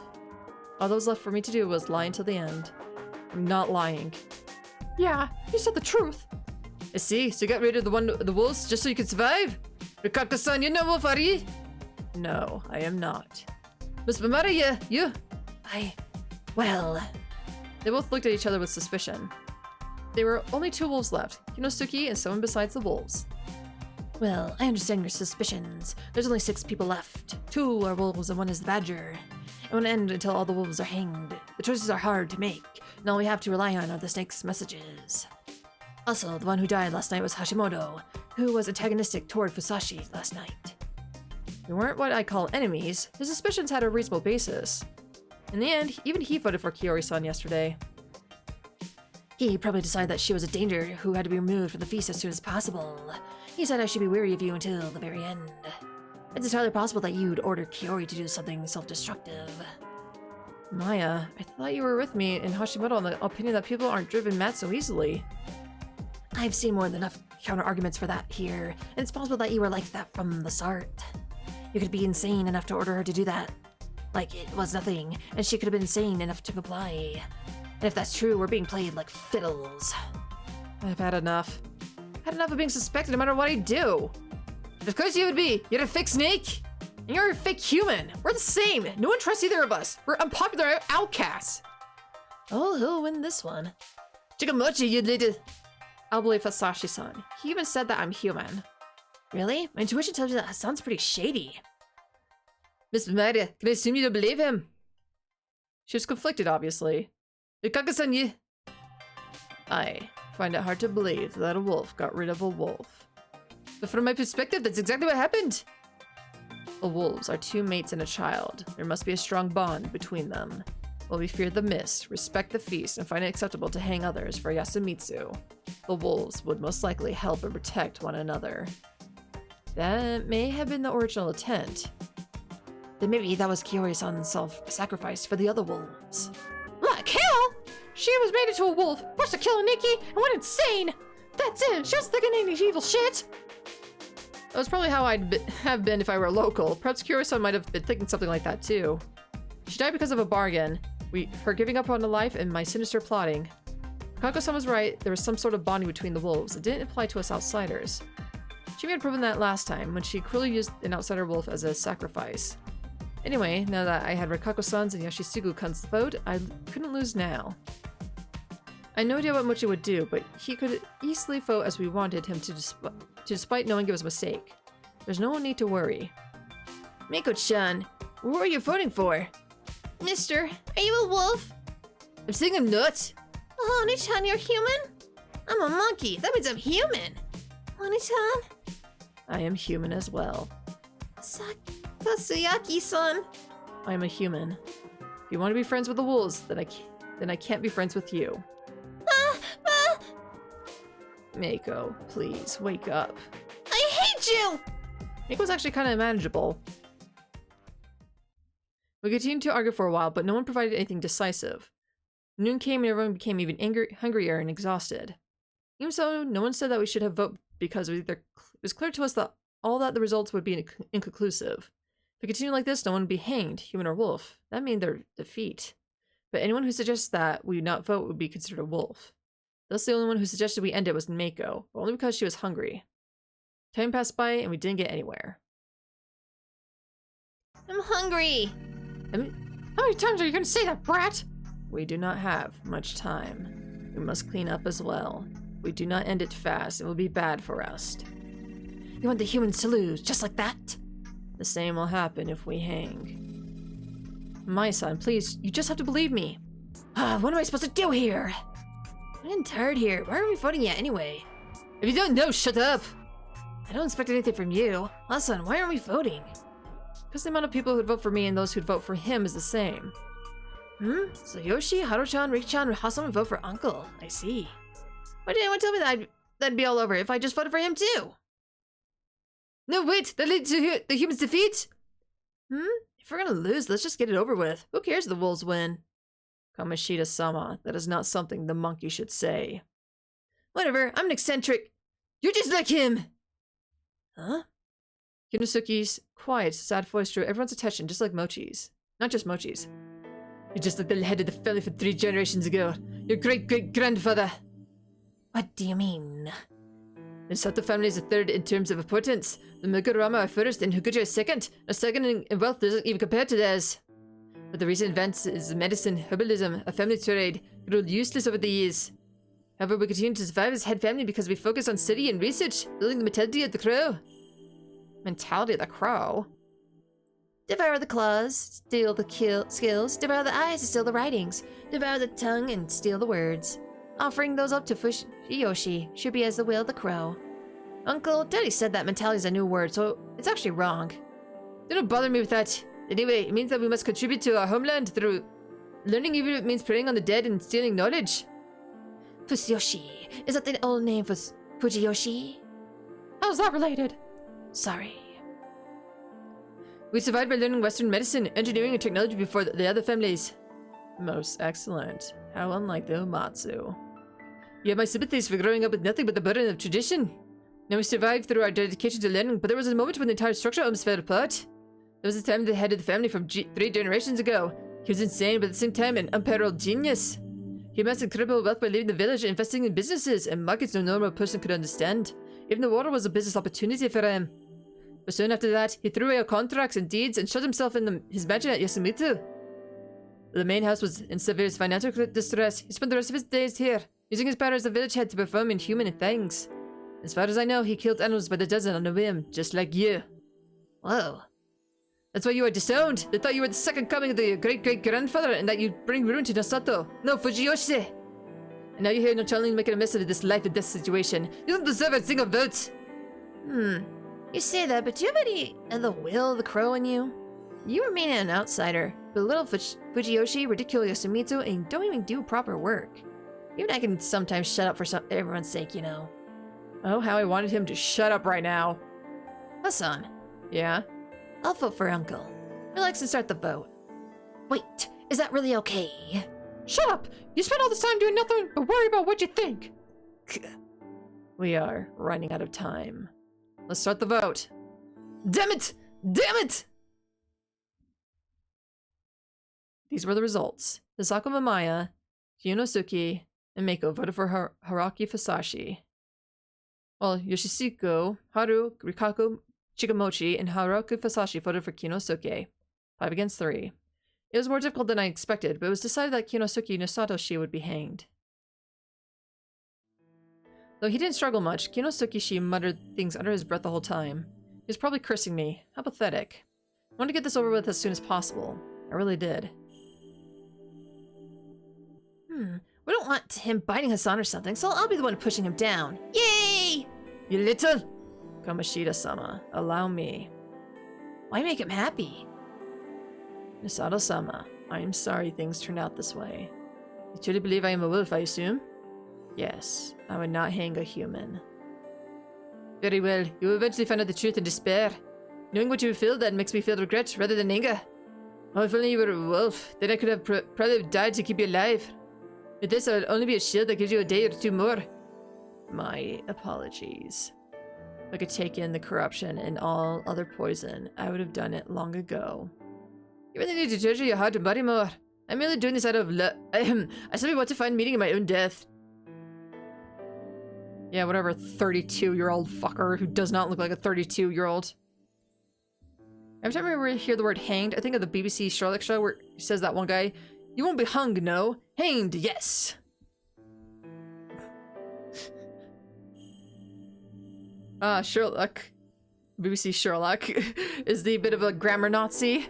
All that was left for me to do was lie until the end. I'm not lying. Yeah, you said the truth. I see, so you got rid of the wolves just so you could survive? Rikaka-san, you're no wolf, are you? No, I am not. Miss Maria, you? Well... They both looked at each other with suspicion. There were only 2 wolves left, Kyonosuke and someone besides the wolves. Well, I understand your suspicions. There's only 6 people left. 2 are wolves and 1 is the badger. It won't end until all the wolves are hanged. The choices are hard to make, and all we have to rely on are the snake's messages. Also, the one who died last night was Hashimoto, who was antagonistic toward Fusashi last night. They weren't what I call enemies. His suspicions had a reasonable basis. In the end, even he voted for Kiori-san yesterday. He probably decided that she was a danger who had to be removed from the feast as soon as possible. He said I should be wary of you until the very end. It's entirely possible that you'd order Kiori to do something self-destructive. Maya, I thought you were with me in Hashimoto on the opinion that people aren't driven mad so easily. I've seen more than enough counter-arguments for that here, and it's possible that you were like that from the start. You could be insane enough to order her to do that. Like it was nothing, and she could have been insane enough to comply. And if that's true, we're being played like fiddles. I've had enough. Had enough of being suspected no matter what I do. Of course you would be. You're a fake snake. And you're a fake human. We're the same. No one trusts either of us. We're unpopular outcasts. Oh, who'll win this one? Chikamochi, you little... I'll believe Fusashi-san. He even said that I'm human. Really? My intuition tells me that sounds pretty shady. Miss Maria, can I assume you don't believe him? She was conflicted, obviously. Rikaka-san, you... I find it hard to believe that a wolf got rid of a wolf. But from my perspective, that's exactly what happened. The wolves are 2 mates and a child. There must be a strong bond between them. While we fear the mist, respect the feast, and find it acceptable to hang others for Yasumitsu, the wolves would most likely help and protect one another. That may have been the original intent. Then maybe that was Kiori-san's self-sacrifice for the other wolves. Like hell! She was made into a wolf, forced to kill Nikki, and went insane! That's it! She was thinking any evil shit! That was probably how have been if I were local. Perhaps Kuro-san might have been thinking something like that too. She died because of a bargain. Her giving up on a life and my sinister plotting. Kako-san was right, there was some sort of bonding between the wolves. It didn't apply to us outsiders. She had proven that last time, when she cruelly used an outsider wolf as a sacrifice. Anyway, now that I had Rikako-san's and Yoshitsugu-kun's vote, I couldn't lose now. I had no idea what Mochi would do, but he could easily vote as we wanted him to despite knowing it was a mistake. There's no need to worry. Miko-chan, who are you voting for? Mister, are you a wolf? I'm saying I'm not. Oh, Oni-chan, you're human? I'm a monkey. That means I'm human. Oni-chan? I am human as well. Kasuyaki-san. I am a human. If you want to be friends with the wolves, then I can't be friends with you. Mako, please, wake up. I hate you! Mako's actually kind of manageable. We continued to argue for a while, but no one provided anything decisive. Noon came and everyone became even hungrier and exhausted. Even so, no one said that we should have voted because it was clear to us that the results would be inconclusive. If we continue like this, no one would be hanged, human or wolf. That means their defeat. But anyone who suggests that we not vote would be considered a wolf. Thus, the only one who suggested we end it was Mako, but only because she was hungry. Time passed by and we didn't get anywhere. I'm hungry. How many times are you going to say that, brat? We do not have much time. We must clean up as well. If we do not end it fast, it will be bad for us. You want the humans to lose, just like that? The same will happen if we hang. My son, please, you just have to believe me. What am I supposed to do here? I'm getting tired here. Why aren't we voting yet anyway? If you don't know, shut up! I don't expect anything from you. Listen, why aren't we voting? Because the amount of people who'd vote for me and those who'd vote for him is the same. So Yoshi, Haru-chan, Riki-chan, and Hasan would vote for Uncle. I see. Why didn't anyone tell me that that'd be all over if I just voted for him too? No, wait! That leads to the humans' defeat? If we're gonna lose, let's just get it over with. Who cares if the wolves win? Kamoshida-sama, that is not something the monkey should say. Whatever, I'm an eccentric. You're just like him! Huh? Yunosuke's quiet, sad voice drew everyone's attention, just like Mochi's. Not just Mochi's. You're just like the head of the family from 3 generations ago. Your great-great-grandfather. What do you mean? The Sato family is the 3rd in terms of importance. The Mukurama are 1st and Hokuja is 2nd. A 2nd in wealth doesn't even compare to theirs. But the recent advance is medicine, herbalism, a family trade, grew useless over the years. However, we continue to survive as head family because we focus on study and research, building the mentality of the crow. Mentality of the crow? Devour the claws, steal the skills, devour the eyes to steal the writings, devour the tongue and steal the words. Offering those up to Fujiyoshi should be as the will of the crow. Uncle, Daddy said that mentality is a new word, so it's actually wrong. Don't bother me with that. Anyway, it means that we must contribute to our homeland through learning, even if it means preying on the dead and stealing knowledge. Fujiyoshi. Is that the old name for Fujiyoshi? How's that related? Sorry. We survived by learning Western medicine, engineering, and technology before the other families. Most excellent. How unlike the Uematsu. You have my sympathies for growing up with nothing but the burden of tradition. Now we survived through our dedication to learning, but there was a moment when the entire structure almost fell apart. There was a time the head of the family from 3 generations ago. He was insane, but at the same time an unparalleled genius. He amassed incredible wealth by leaving the village and investing in businesses and markets no normal person could understand. Even the water was a business opportunity for him. But soon after that, he threw away all contracts and deeds and shut himself in his mansion at Yasumitsu. The main house was in severe financial distress. He spent the rest of his days here, using his power as a village head to perform inhuman things. As far as I know, he killed animals by the dozen on a whim, just like you. Whoa. That's why you are disowned. They thought you were the second coming of the great-great-grandfather and that you'd bring ruin to Nosato. No, Fujiyoshi! And now you're here not only making a mess of this life and death situation. You don't deserve a single vote! You say that, but do you have any of the will of the crow in you? You remain an outsider, but little Fujiyoshi ridicule Yasumitsu and you don't even do proper work. Even I can sometimes shut up for everyone's sake, you know. Oh, how I wanted him to shut up right now. Hasan. Yeah? I'll vote for Uncle. Relax and start the vote. Wait, is that really okay? Shut up! You spend all this time doing nothing but worry about what you think! We are running out of time. Let's start the vote. Damn it! Damn it! These were the results. Hisako Mamiya, Yunosuke, and Meiko voted for Haraki Fusashi. While Yoshisuke, Haru, Rikaku, Chikamochi, and Haraki Fusashi voted for Kinosuke. 5 against 3. It was more difficult than I expected, but it was decided that Kinosuke Nosatoshi would be hanged. Though he didn't struggle much, Kinosuke muttered things under his breath the whole time. He was probably cursing me. How pathetic. I wanted to get this over with as soon as possible. I really did. We don't want him biting Hassan or something, so I'll be the one pushing him down. Yay! You little! Kamoshida-sama, allow me. Why make him happy? Misato-sama, I am sorry things turned out this way. You truly believe I am a wolf, I assume? Yes, I would not hang a human. Very well, you will eventually find out the truth in despair. Knowing what you feel, that makes me feel regret rather than anger. Oh, if only you were a wolf, then I could have probably died to keep you alive. With this, I would only be a shield that gives you a day or two more. My apologies. If I could take in the corruption and all other poison, I would have done it long ago. You really need to treasure your heart and body more. I'm merely doing this out of love. I simply want to find meaning in my own death. Yeah, whatever, 32-year-old fucker who does not look like a 32-year-old. Every time I hear the word hanged, I think of the BBC Sherlock show where he says that one guy, "You won't be hung, no. Hanged, yes." Sherlock. BBC Sherlock is the bit of a grammar Nazi.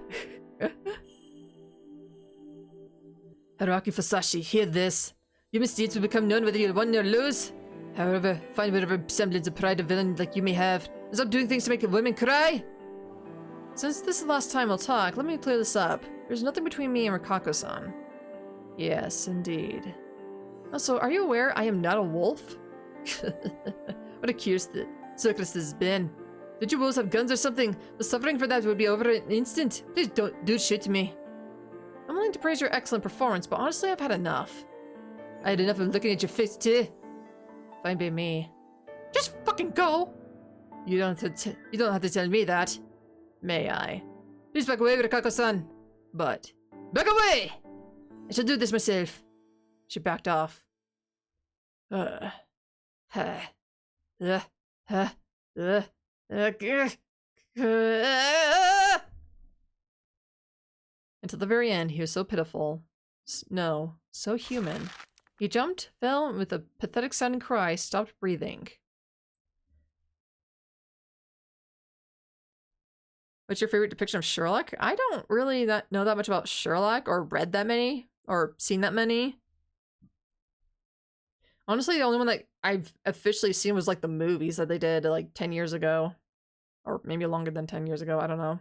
Haraki Fusashi, hear this. Your misdeeds will become known whether you win or lose. However, find whatever semblance of pride a villain like you may have. Stop doing things to make women cry! Since this is the last time we'll talk, let me clear this up. There's nothing between me and Rikako-san. Yes, indeed. Also, are you aware I am not a wolf? What a curious circus this has been. Did you wolves have guns or something? The suffering for that would be over in an instant. Please don't do shit to me. I'm willing to praise your excellent performance, but honestly, I've had enough. I had enough of looking at your face, too. Fine by me. Just fucking go! You don't have to tell me that. May I? Please back away, Rikako-san. But... Back away! I shall do this myself. She backed off. Until the very end, he was so pitiful. No, so human. He jumped, fell, and with a pathetic sounding cry, stopped breathing. What's your favorite depiction of Sherlock? I don't really know that much about Sherlock, or read that many, or seen that many. Honestly, the only one that I've officially seen was like the movies that they did like 10 years ago. Or maybe longer than 10 years ago, I don't know.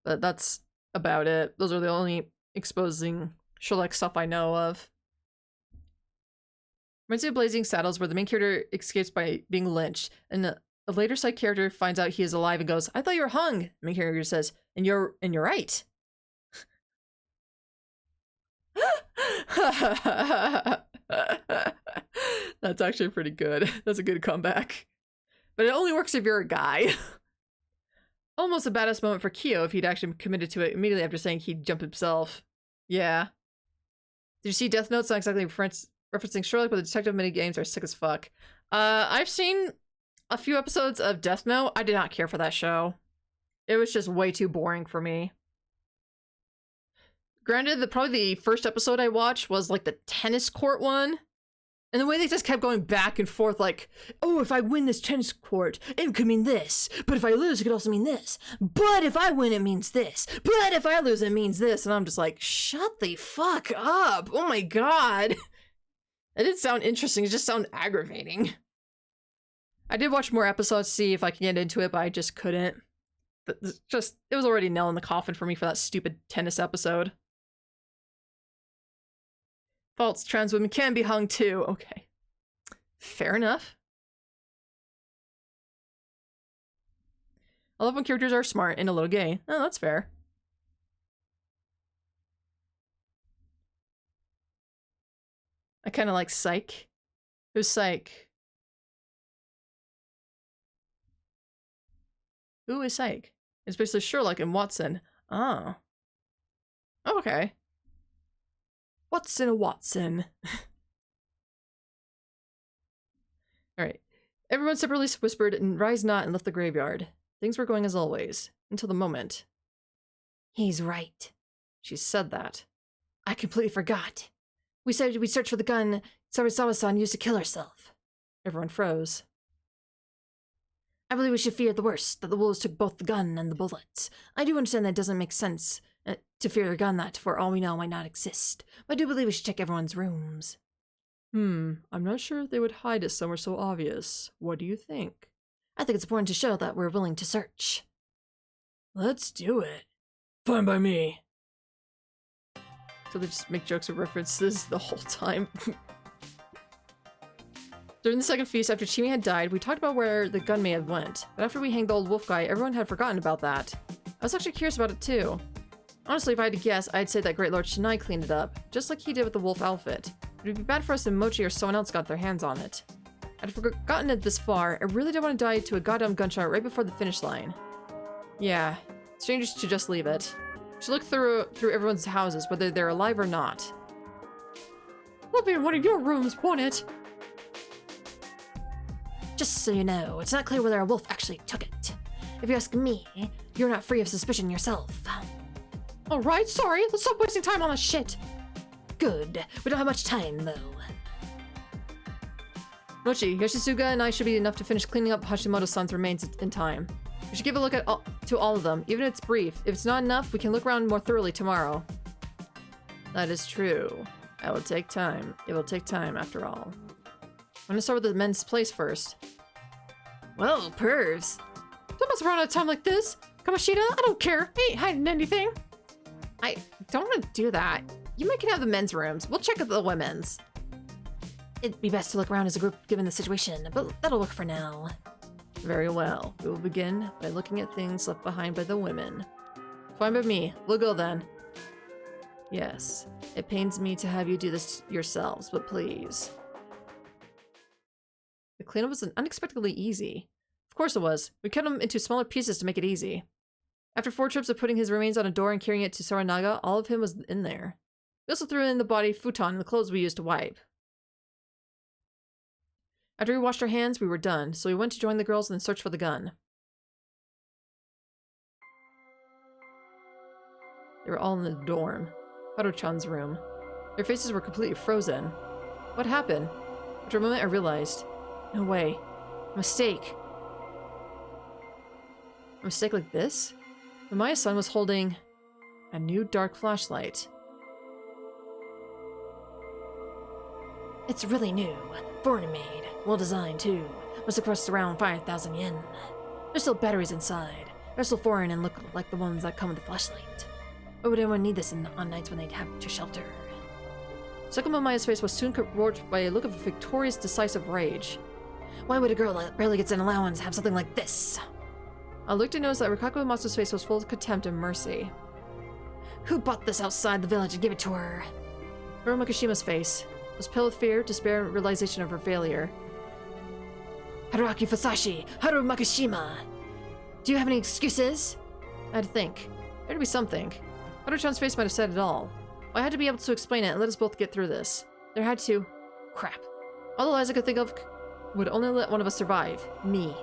But that's about it. Those are the only exposing Sherlock stuff I know of. Reminds me of Blazing Saddles, where the main character escapes by being lynched, and a later side character finds out he is alive and goes, "I thought you were hung." The main character says, and you're right. That's actually pretty good. That's a good comeback. But it only works if you're a guy. Almost the baddest moment for Kyo if he'd actually committed to it immediately after saying he'd jump himself. Yeah. Did you see Death Note? It's not exactly referencing Sherlock, but the detective minigames are sick as fuck. I've seen a few episodes of Death Note. I did not care for that show. It was just way too boring for me. Granted, probably the first episode I watched was like the tennis court one. And the way they just kept going back and forth like, oh, if I win this tennis court, it could mean this. But if I lose, it could also mean this. But if I win, it means this. But if I lose, it means this. And I'm just like, shut the fuck up. Oh my god. It didn't sound interesting. It just sounded aggravating. I did watch more episodes to see if I could get into it, but I just couldn't. It was already nail in the coffin for me for that stupid tennis episode. False trans women can be hung too. Okay. Fair enough. I love when characters are smart and a little gay. Oh, that's fair. I kind of like Psyche. Who's Psyche? Who is Psyche? It's basically Sherlock and Watson. Oh. Okay. Watson and Watson. Alright. Everyone separately whispered and rise not and left the graveyard. Things were going as always. Until the moment. He's right. She said that. I completely forgot. We said we'd search for the gun Sarisawa-san used to kill herself. Everyone froze. I believe we should fear the worst, that the wolves took both the gun and the bullets. I do understand that it doesn't make sense to fear a gun that, for all we know, might not exist. But I do believe we should check everyone's rooms. I'm not sure they would hide it somewhere so obvious. What do you think? I think it's important to show that we're willing to search. Let's do it. Fine by me. So they just make jokes of references the whole time. During the second feast, after Chimi had died, we talked about where the gun may have went. But after we hanged the old wolf guy, everyone had forgotten about that. I was actually curious about it too. Honestly, if I had to guess, I'd say that Great Lord Shinai cleaned it up, just like he did with the wolf outfit. It would be bad for us if Mochi or someone else got their hands on it. I'd forgotten it this far. I really don't want to die to a goddamn gunshot right before the finish line. Yeah, strangers should just leave it. Should look through everyone's houses, whether they're alive or not. We'll be in one of your rooms, won't it? Just so you know, it's not clear whether a wolf actually took it. If you ask me, you're not free of suspicion yourself. Alright, sorry. Let's stop wasting time on this shit. Good. We don't have much time, though. Mochi, Yoshisuga and I should be enough to finish cleaning up Hashimoto-san's remains in time. We should give a look at to all of them, even if it's brief. If it's not enough, we can look around more thoroughly tomorrow. That is true. It will take time. It will take time, after all. I'm gonna start with the men's place first. Whoa, pervs. Don't mess around at a time like this! Kamoshida, I don't care! I ain't hiding anything! I don't want to do that. You might can have the men's rooms. We'll check out the women's. It'd be best to look around as a group given the situation, but that'll work for now. Very well. We will begin by looking at things left behind by the women. Fine by me. We'll go then. Yes. It pains me to have you do this yourselves, but please. The cleanup was unexpectedly easy. Of course it was. We cut them into smaller pieces to make it easy. After 4 trips of putting his remains on a door and carrying it to Saranaga, all of him was in there. We also threw in the body, futon, and the clothes we used to wipe. After we washed our hands, we were done, so we went to join the girls and search for the gun. They were all in the dorm. Haru-chan's room. Their faces were completely frozen. What happened? After a moment, I realized. No way. A mistake. A mistake like this? But Maya-san was holding a new dark flashlight. It's really new. Foreign made. Well designed, too. Must have cost around 5,000 yen. There's still batteries inside. They're still foreign and look like the ones that come with the flashlight. Why would anyone need this on nights when they'd have to shelter? Sakuma Maya's face was soon warped by a look of victorious, decisive rage. Why would a girl that barely gets an allowance have something like this? I looked and noticed that Rikaku Matsu's face was full of contempt and mercy. Who bought this outside the village and gave it to her? Haru Makishima's face was pale with fear, despair, and realization of her failure. Haruaki Fusashi! Haru Makishima! Do you have any excuses? I had to think. There had to be something. Haru-chan's face might have said it all. I had to be able to explain it and let us both get through this. There had to... Crap. All the lies I could think of would only let one of us survive. Me.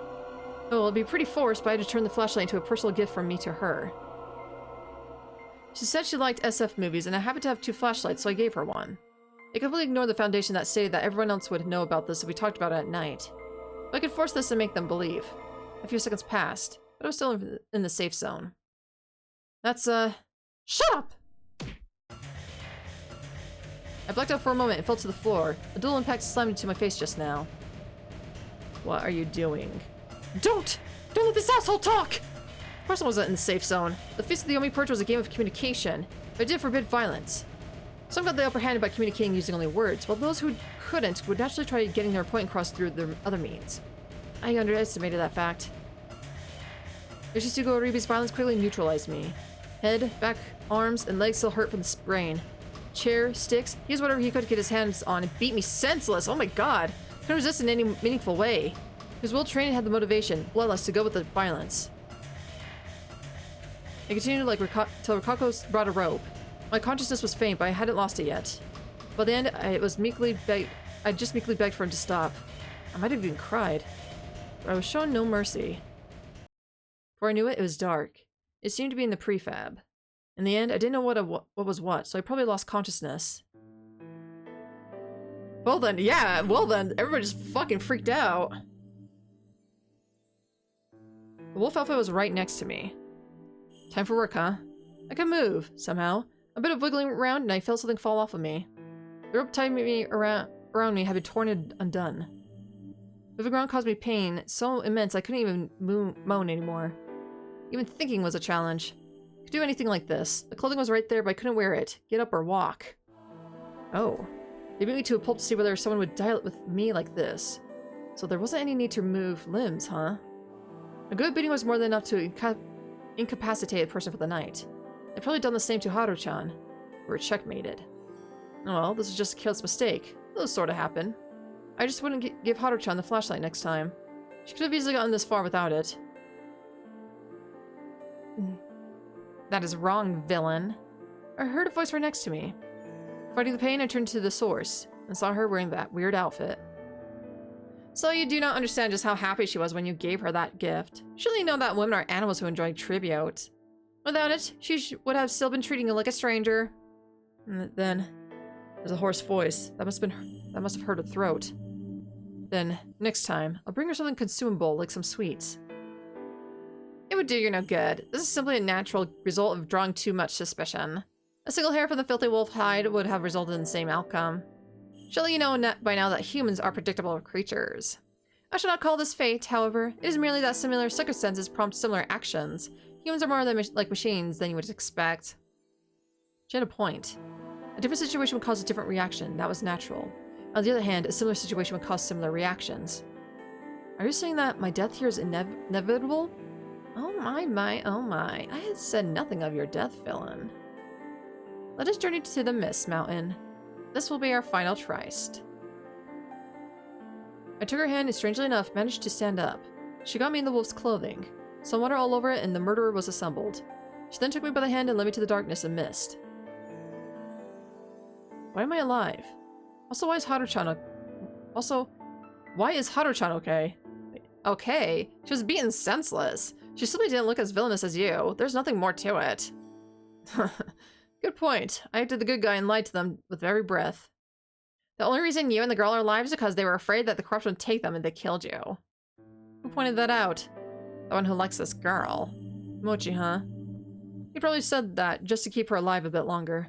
Oh, it'd be pretty forced, but I had to turn the flashlight into a personal gift from me to her. She said she liked SF movies, and I happened to have 2 flashlights, so I gave her one. I completely ignored the foundation that stated that everyone else would know about this if we talked about it at night. But I could force this and make them believe. A few seconds passed, but I was still in the safe zone. That's, Shut up! I blacked out for a moment and fell to the floor. A dual impact slammed into my face just now. What are you doing? Don't let this asshole talk! Of course I wasn't in the safe zone. The Feast of the Yomi Purge was a game of communication, but it did forbid violence. Some got the upper hand by communicating using only words, while those who couldn't would naturally try getting their point across through their other means. I underestimated that fact. Yoshisuga Oribe's violence quickly neutralized me. Head, back, arms, and legs still hurt from the sprain. Chair, sticks, he used whatever he could get his hands on and beat me senseless. Oh my god. Couldn't resist in any meaningful way. He was well trained and had the motivation, bloodlust, to go with the violence. I continued like till Rokako brought a rope. My consciousness was faint, but I hadn't lost it yet. By the end, I just meekly begged for him to stop. I might have even cried. But I was shown no mercy. Before I knew it, it was dark. It seemed to be in the prefab. In the end, I didn't know what was what, so I probably lost consciousness. Well then, everybody just fucking freaked out. The wolf outfit was right next to me. Time for work, huh? I could move, somehow. A bit of wiggling around and I felt something fall off of me. The rope tied me around me had been torn and undone. Moving around caused me pain so immense I couldn't even moan anymore. Even thinking was a challenge. I could do anything like this. The clothing was right there, but I couldn't wear it, get up or walk. Oh. They beat me to a pulp to see whether someone would dial it with me like this. So there wasn't any need to remove limbs, huh? A good beating was more than enough to incapacitate a person for the night. I'd probably done the same to Haru-chan. We were checkmated. Oh well, this was just a careless mistake. Those sort of happen. I just wouldn't give Haru-chan the flashlight next time. She could have easily gotten this far without it. That is wrong, villain. I heard a voice right next to me. Fighting the pain, I turned to the source and saw her wearing that weird outfit. So you do not understand just how happy she was when you gave her that gift. Surely you know that women are animals who enjoy tribute. Without it, she would have still been treating you like a stranger. And then, there's a hoarse voice. That must have hurt her throat. Then, next time, I'll bring her something consumable, like some sweets. It would do you no good. This is simply a natural result of drawing too much suspicion. A single hair from the filthy wolf hide would have resulted in the same outcome. Surely you know by now that humans are predictable creatures. I shall not call this fate, however. It is merely that similar circumstances prompt similar actions. Humans are more like machines than you would expect. She had a point. A different situation would cause a different reaction. That was natural. On the other hand, a similar situation would cause similar reactions. Are you saying that my death here is inevitable? Oh my, oh my. I had said nothing of your death, villain. Let us journey to the Mist Mountain. This will be our final tryst. I took her hand and, strangely enough, managed to stand up. She got me in the wolf's clothing. Some water all over it, and the murderer was assembled. She then took me by the hand and led me to the darkness and mist. Why am I alive? Also, why is Haru-chan okay? Okay? She was beaten senseless. She simply didn't look as villainous as you. There's nothing more to it. Good point. I acted the good guy and lied to them with every breath. The only reason you and the girl are alive is because they were afraid that the corruption would take them and they killed you. Who pointed that out? The one who likes this girl. Mochi, huh? He probably said that just to keep her alive a bit longer.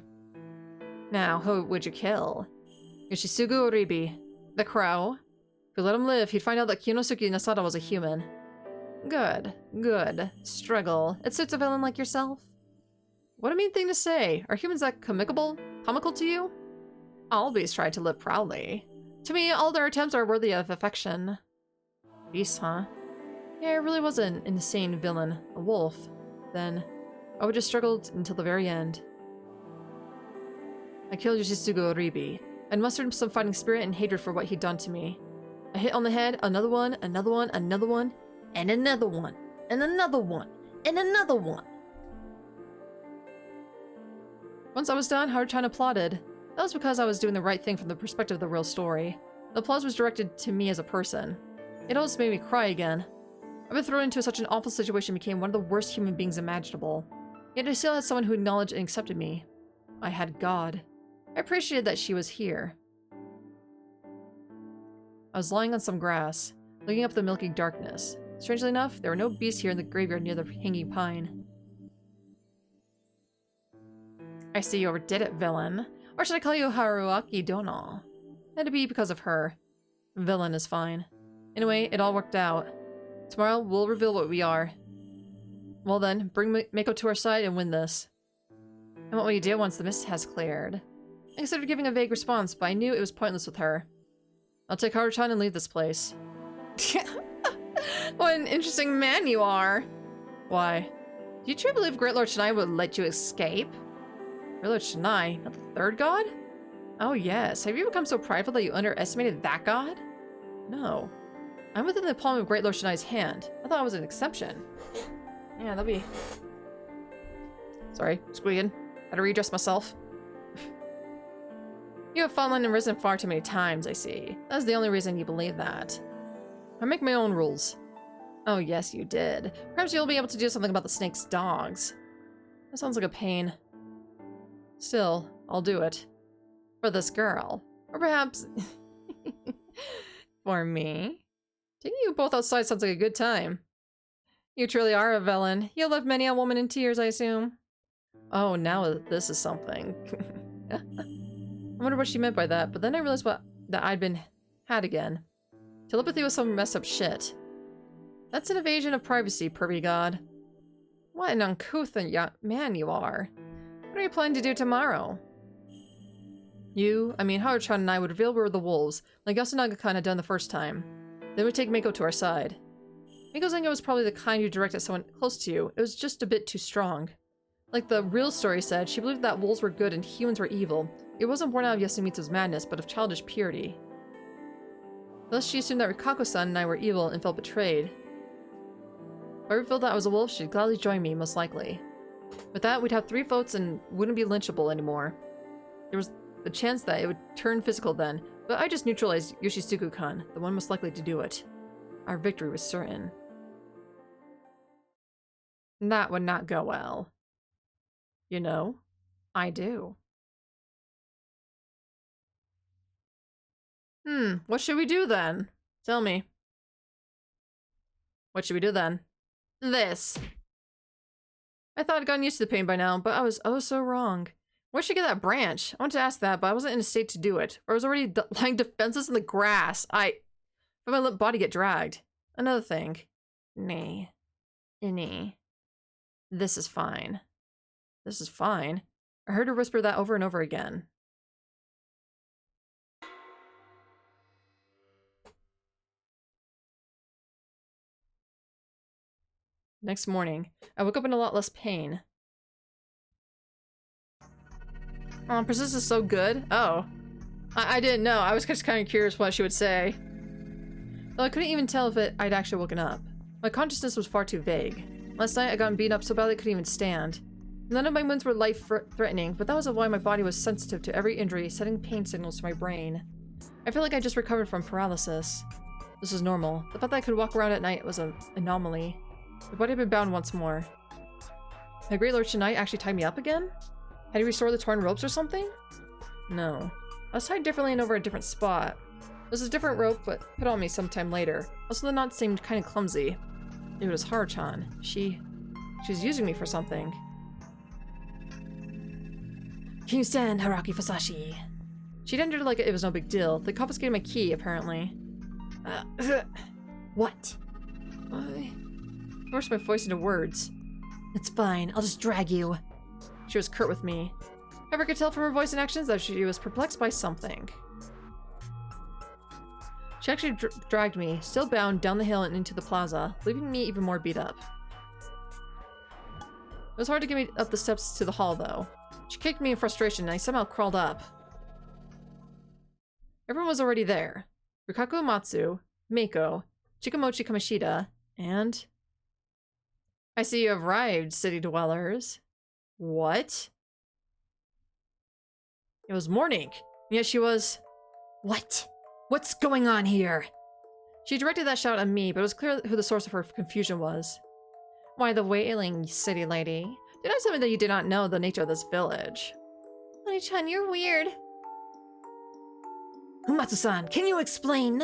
Now, who would you kill? Yoshisugu Oribi. The crow? If you let him live, he'd find out that Kinosuke Nasada was a human. Good. Good. Struggle. It suits a villain like yourself. What a mean thing to say. Are humans that comical to you? Always try to live proudly. To me, all their attempts are worthy of affection. Beast, huh? Yeah, I really was an insane villain. A wolf. Then, I would just struggle until the very end. I killed Yoshisugu Oribi, and mustered some fighting spirit and hatred for what he'd done to me. A hit on the head, another one, another one, another one, and another one, and another one, and another one. Once I was done, Haru-chan applauded. That was because I was doing the right thing from the perspective of the real story. The applause was directed to me as a person. It almost made me cry again. I've been thrown into such an awful situation and became one of the worst human beings imaginable. Yet I still had someone who acknowledged and accepted me. I had God. I appreciated that she was here. I was lying on some grass, looking up the milky darkness. Strangely enough, there were no beasts here in the graveyard near the hanging pine. I see you overdid it, villain. Or should I call you Haruaki Dono? Had to be because of her. Villain is fine. Anyway, it all worked out. Tomorrow, we'll reveal what we are. Well then, bring Mako to our side and win this. And what will you do once the mist has cleared? I considered giving a vague response, but I knew it was pointless with her. I'll take Haru-chan and leave this place. What an interesting man you are! Why? Do you truly believe Great Lord Shinai would let you escape? Great Lord Shinai? Not the third god? Oh yes, have you become so prideful that you underestimated that god? No. I'm within the palm of Great Lord Shinai's hand. I thought it was an exception. Yeah, that'd be Sorry, squeaking. Had to redress myself. You have fallen and risen far too many times, I see. That's the only reason you believe that. I make my own rules. Oh, yes, you did. Perhaps you'll be able to do something about the snake's dogs. That sounds like a pain. Still, I'll do it. For this girl. Or perhaps... for me? Taking you both outside sounds like a good time. You truly are a villain. You left many a woman in tears, I assume. Oh, now this is something. I wonder what she meant by that, but then I realized that I'd been had again. Telepathy was some messed up shit. That's an invasion of privacy, pervy god. What an uncouth man you are. What are you planning to do tomorrow? Haru-chan and I would reveal we're the wolves, like Yasunaga-kan had done the first time. Then we'd take Mako to our side. Miko's anger was probably the kind you direct at someone close to you. It was just a bit too strong. Like the real story said, she believed that wolves were good and humans were evil. It wasn't born out of Yasumitsu's madness, but of childish purity. Thus she assumed that Rikako-san and I were evil and felt betrayed. If I revealed that I was a wolf, she'd gladly join me, most likely. With that, we'd have 3 votes and wouldn't be lynchable anymore. There was the chance that it would turn physical then, but I just neutralized Yoshitsugu-kan, the one most likely to do it. Our victory was certain. That would not go well. You know, I do. What should we do then? Tell me. What should we do then? This. I thought I'd gotten used to the pain by now, but I was oh so wrong. Where should I get that branch? I wanted to ask that, but I wasn't in a state to do it. Or I was already lying defenseless in the grass. But my body get dragged. Another thing. Nay. Innie. This is fine. This is fine. I heard her whisper that over and over again. Next morning, I woke up in a lot less pain. Oh, Persist is so good. Oh. I didn't know. I was just kind of curious what she would say. Though I couldn't even tell if I'd actually woken up. My consciousness was far too vague. Last night I got beaten up so badly I couldn't even stand. None of my wounds were life-threatening, but that was why my body was sensitive to every injury, sending pain signals to my brain. I feel like I just recovered from paralysis. This was normal. The fact that I could walk around at night was an anomaly. My body had been bound once more. Had Great Lord Shinai actually tied me up again? Had he restored the torn ropes or something? No. I was tied differently and over a different spot. This was a different rope, but put on me sometime later. Also, the knot seemed kind of clumsy. It was Haru-chan. She was using me for something. Can you stand, Haraki Fusashi? She'd entered like it was no big deal. They confiscated my key, apparently. What? I forced my voice into words. It's fine. I'll just drag you. She was curt with me. Ever could tell from her voice and actions that she was perplexed by something. She actually dragged me, still bound, down the hill and into the plaza, leaving me even more beat up. It was hard to get me up the steps to the hall, though. She kicked me in frustration, and I somehow crawled up. Everyone was already there. Rikako Uematsu, Mako, Chikamochi Kamoshida, and... I see you have arrived, city dwellers. What? It was morning, and yet she was... What? What's going on here? She directed that shout at me, but it was clear who the source of her confusion was. Why the wailing, city lady? Did I tell me that you did not know the nature of this village? Honey-chan, you're weird. Uematsu-san, can you explain?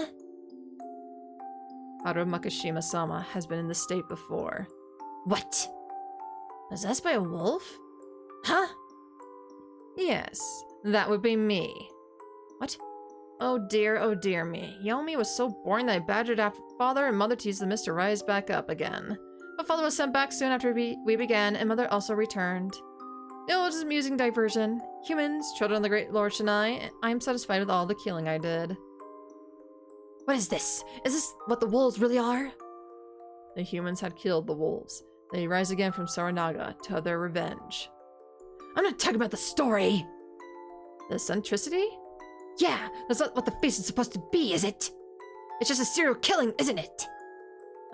Haru Makishima-sama has been in this state before. What? Possessed by a wolf? Huh? Yes, that would be me. What? Oh dear me. Yomi was so boring that I badgered after father and mother to use the mist to rise back up again. But father was sent back soon after we began, and mother also returned. It was an amusing diversion. Humans, children of the great Lord Shinai, I am satisfied with all the killing I did. What is this? Is this what the wolves really are? The humans had killed the wolves. They rise again from Saranaga to have their revenge. I'm not talking about the story! The centricity? Yeah, that's not what the face is supposed to be, is it? It's just a serial killing, isn't it?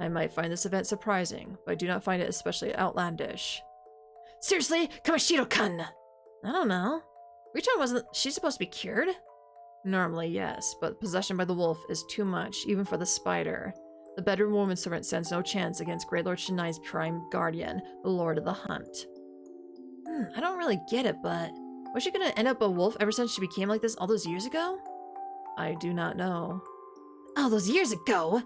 I might find this event surprising, but I do not find it especially outlandish. Seriously? Kamoshida-kun! I don't know. Richard wasn't she supposed to be cured? Normally, yes, but possession by the wolf is too much, even for the spider. The bedroom woman servant stands no chance against Great Lord Shinai's prime guardian, the Lord of the Hunt. I don't really get it, but was she gonna end up a wolf ever since she became like this all those years ago? I do not know. All those years ago?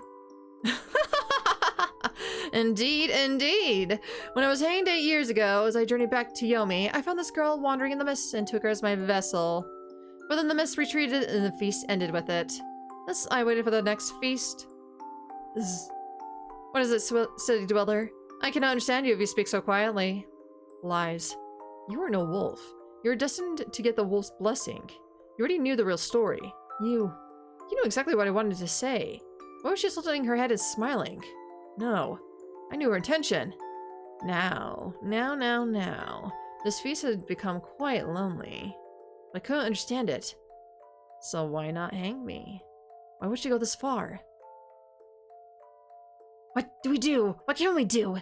Indeed, indeed. When I was hanged 8 years ago, as I journeyed back to Yomi, I found this girl wandering in the mist and took her as my vessel. But then the mist retreated and the feast ended with it. Thus, I waited for the next feast. What is it, city dweller? I cannot understand you if you speak so quietly. Lies. You are no wolf. You are destined to get the wolf's blessing. You already knew the real story. You knew exactly what I wanted to say. Why was she tilting her head and smiling? No. I knew her intention. Now. This feast had become quite lonely. I couldn't understand it. So why not hang me? Why would she go this far? What do we do? What can we do?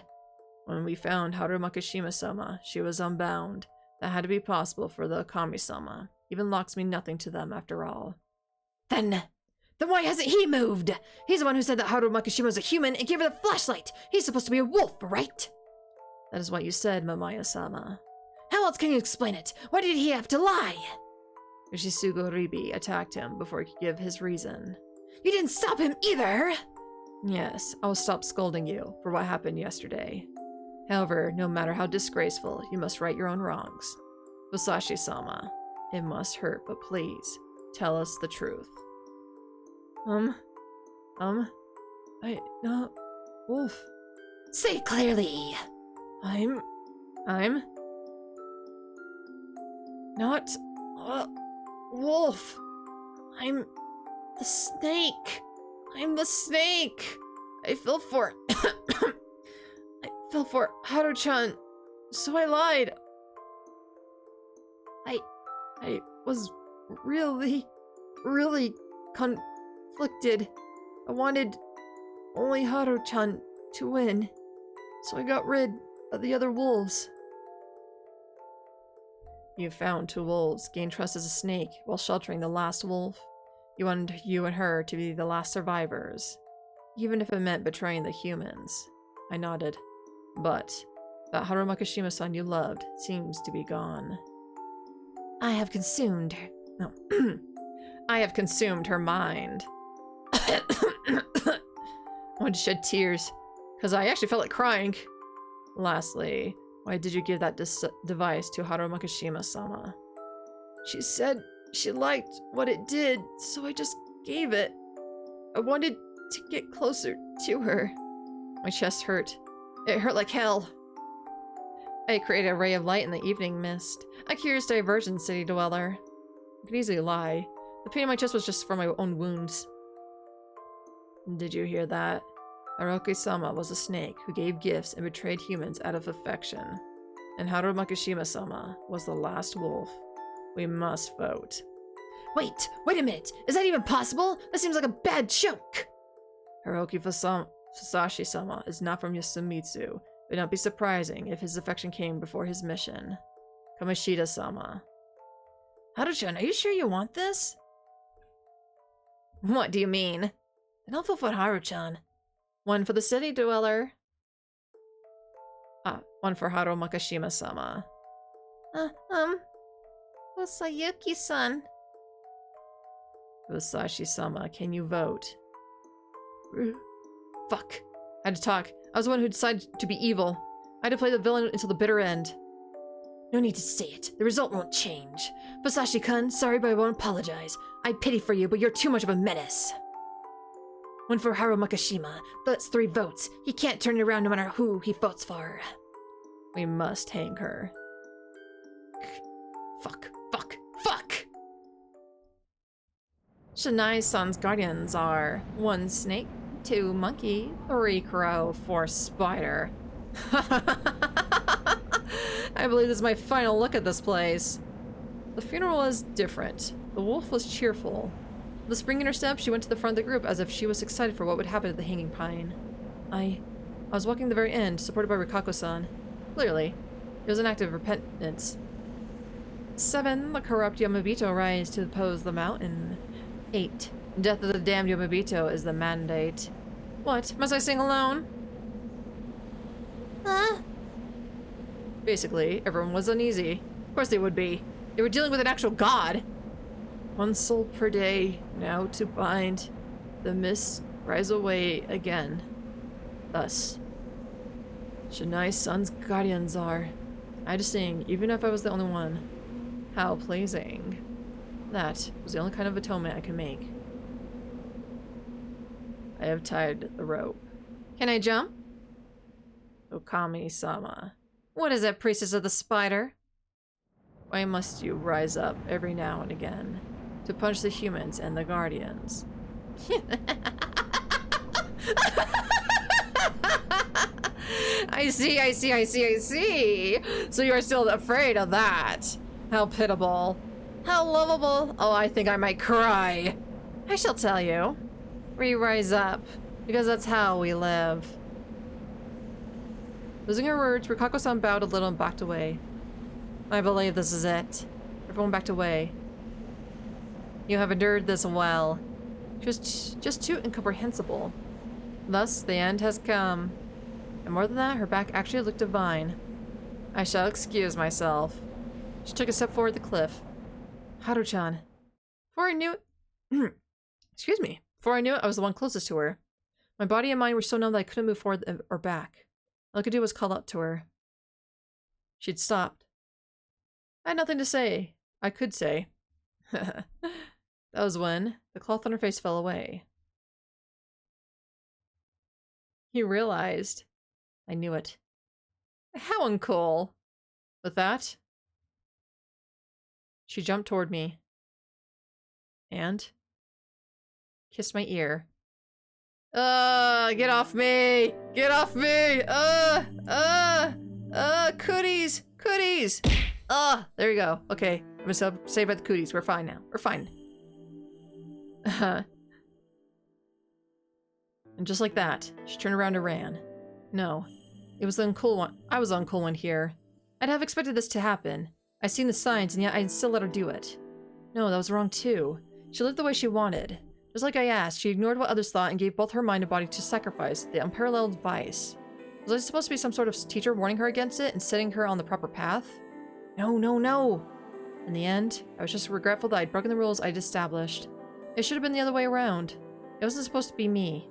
When we found Haru Makishima-sama, she was unbound. That had to be possible for the Kami-sama. Even locks mean nothing to them after all. Then why hasn't he moved? He's the one who said that Haru Makishima was a human and gave her the flashlight. He's supposed to be a wolf, right? That is what you said, Mamaya-sama. How else can you explain it? Why did he have to lie? Yoshisugo Ribi attacked him before he could give his reason. You didn't stop him either! Yes, I will stop scolding you for what happened yesterday. However, no matter how disgraceful, you must right your own wrongs. Musashi-sama, it must hurt, but please, tell us the truth. Wolf. Say it clearly! I'm not a wolf. I'm the snake. I'm the snake. I fell for Haru-chan, so I lied. I was really conflicted. I wanted only Haru-chan to win, so I got rid of the other wolves. You found 2 wolves, gained trust as a snake while sheltering the last wolf. You wanted you and her to be the last survivors, even if it meant betraying the humans. I nodded. But that Haru Makishima-san you loved seems to be gone. I have consumed her mind. I wanted to shed tears, because I actually felt like crying. Lastly, why did you give that device to Haru Makishima-sama? She said she liked what it did, so I just gave it. I wanted to get closer to her. My chest hurt. It hurt like hell. I created a ray of light in the evening mist. A curious diversion, city dweller. I could easily lie. The pain in my chest was just from my own wounds. Did you hear that? Aroki-sama was a snake who gave gifts and betrayed humans out of affection. And Haru Makishima-sama was the last wolf. We must vote. Wait a minute! Is that even possible? That seems like a bad joke! Hiroki Fusashi-sama is not from Yasumitsu. It would not be surprising if his affection came before his mission. Kamoshida-sama. Haru-chan, are you sure you want this? What do you mean? Then I'll vote for Haru-chan. 1 for the city dweller. 1 for Haru Makishima-sama. Sayuki-san. Fusashi-sama, can you vote? Fuck. I had to talk. I was the one who decided to be evil. I had to play the villain until the bitter end. No need to say it. The result won't change. Fusashi-kun, sorry but I won't apologize. I pity for you, but you're too much of a menace. 1 for Haru Makishima. That's 3 votes. He can't turn it around no matter who he votes for. We must hang her. Fuck. Shinai-san's guardians are 1 snake, 2 monkey, 3 crow, 4 spider. I believe this is my final look at this place. The funeral was different. The wolf was cheerful. With a spring in her step, she went to the front of the group as if she was excited for what would happen at the hanging pine. I was walking the very end, supported by Rikako-san. Clearly. It was an act of repentance. 7. The corrupt Yomabito rise to oppose the mountain. 8. Death of the damned Yomabito is the mandate. What? Must I sing alone? Huh? Basically, everyone was uneasy. Of course they would be. They were dealing with an actual god. 1 soul per day, now to bind. The mist rise away again. Thus. Shani's son's guardians are. I had to sing, even if I was the only one. How pleasing. That was the only kind of atonement I could make. I have tied the rope. Can I jump? Okami-sama. What is it, priestess of the spider? Why must you rise up every now and again to punish the humans and the guardians? I see. So you are still afraid of that. How pitiable. How lovable. Oh, I think I might cry. I shall tell you. We rise up, because that's how we live. Losing her words, Rikako-san bowed a little and backed away. I believe this is it. Everyone backed away. You have endured this well. Just too incomprehensible. Thus, the end has come. And more than that, her back actually looked divine. I shall excuse myself. She took a step forward the cliff. Haru-chan. Before I knew it... Excuse me. Before I knew it, I was the one closest to her. My body and mind were so numb that I couldn't move forward or back. All I could do was call out to her. She'd stopped. I had nothing to say. I could say. That was when the cloth on her face fell away. He realized. I knew it. How uncool. With that, she jumped toward me. And kissed my ear. Get off me! Get off me! Cooties! Cooties! There you go. Okay, I'm gonna say about the cooties. We're fine now. We're fine. And just like that, she turned around and ran. No, it was the uncool one. I was the uncool one here. I'd have expected this to happen. I'd seen the signs, and yet I'd still let her do it. No, that was wrong too. She lived the way she wanted. Just like I asked, she ignored what others thought and gave both her mind and body to sacrifice, the unparalleled vice. Was I supposed to be some sort of teacher warning her against it and setting her on the proper path? No, no, no! In the end, I was just regretful that I'd broken the rules I'd established. It should have been the other way around. It wasn't supposed to be me.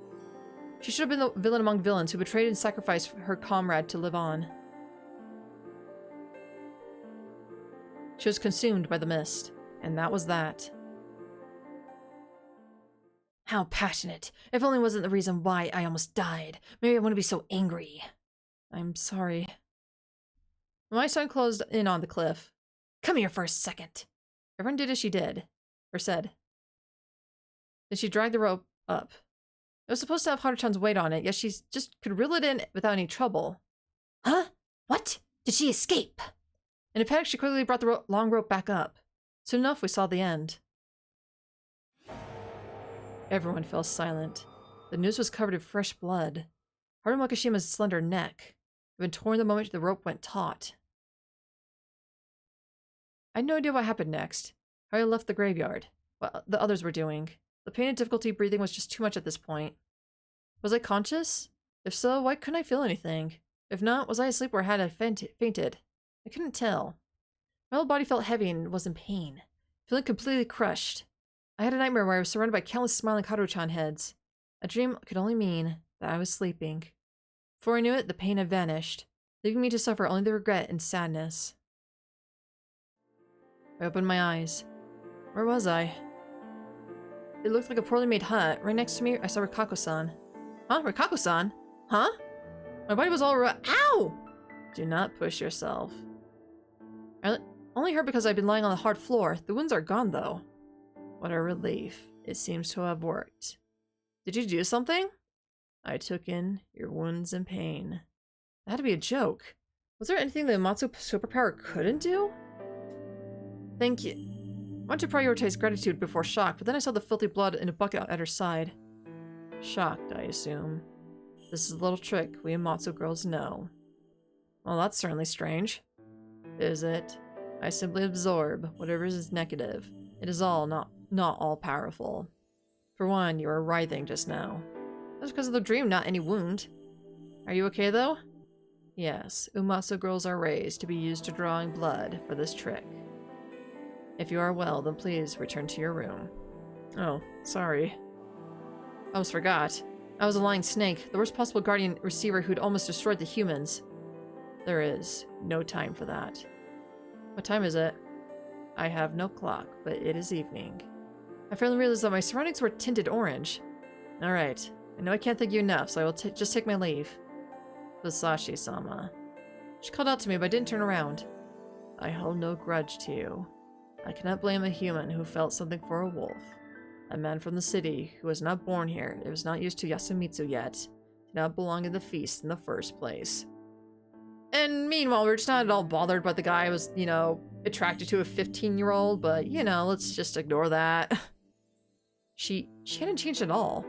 She should have been the villain among villains who betrayed and sacrificed her comrade to live on. She was consumed by the mist, and that was that. How passionate. If only it wasn't the reason why I almost died. Maybe I wouldn't be so angry. I'm sorry. My son closed in on the cliff. Come here for a second. Everyone did as she did. Or said. Then she dragged the rope up. It was supposed to have Haru-chan's weight on it, yet she just could reel it in without any trouble. Huh? What? Did she escape? In a panic, she quickly brought the long rope back up. Soon enough, we saw the end. Everyone fell silent. The noose was covered in fresh blood. Haru Makishima's slender neck had been torn the moment the rope went taut. I had no idea what happened next. How I left the graveyard. What the others were doing. The pain and difficulty breathing was just too much at this point. Was I conscious? If so, why couldn't I feel anything? If not, was I asleep or had I fainted? I couldn't tell. My whole body felt heavy and was in pain, feeling completely crushed. I had a nightmare where I was surrounded by countless smiling Haru-chan heads. A dream could only mean that I was sleeping. Before I knew it, the pain had vanished, leaving me to suffer only the regret and sadness. I opened my eyes. Where was I? It looked like a poorly made hut. Right next to me, I saw Rikako-san. Huh? Rikako-san? Huh? My body was all Ow! Do not push yourself. I only hurt because I've been lying on the hard floor. The wounds are gone, though. What a relief. It seems to have worked. Did you do something? I took in your wounds and pain. That had to be a joke. Was there anything the Amatsu superpower couldn't do? Thank you. I wanted to prioritize gratitude before shock, but then I saw the filthy blood in a bucket at her side. Shocked, I assume. This is a little trick we Amatsu girls know. Well, that's certainly strange. Is it? I simply absorb whatever is negative. It is all not all powerful. For one, you were writhing just now. That's because of the dream, not any wound. Are you okay though? Yes, Umatsu girls are raised to be used to drawing blood for this trick. If you are well, then please return to your room. Oh, sorry. I almost forgot. I was a lying snake, the worst possible guardian receiver who'd almost destroyed the humans. There is no time for that. What time is it? I have no clock, but it is evening. I finally realized that my surroundings were tinted orange. Alright, I know I can't thank you enough, so I will just take my leave. Fusashi-sama. She called out to me, but I didn't turn around. I hold no grudge to you. I cannot blame a human who felt something for a wolf. A man from the city who was not born here, it was not used to Yasumitsu yet, did not belong in the feast in the first place. And meanwhile, we're just not at all bothered by the guy who was, you know, attracted to a 15-year-old, but, you know, let's just ignore that. She hadn't changed at all.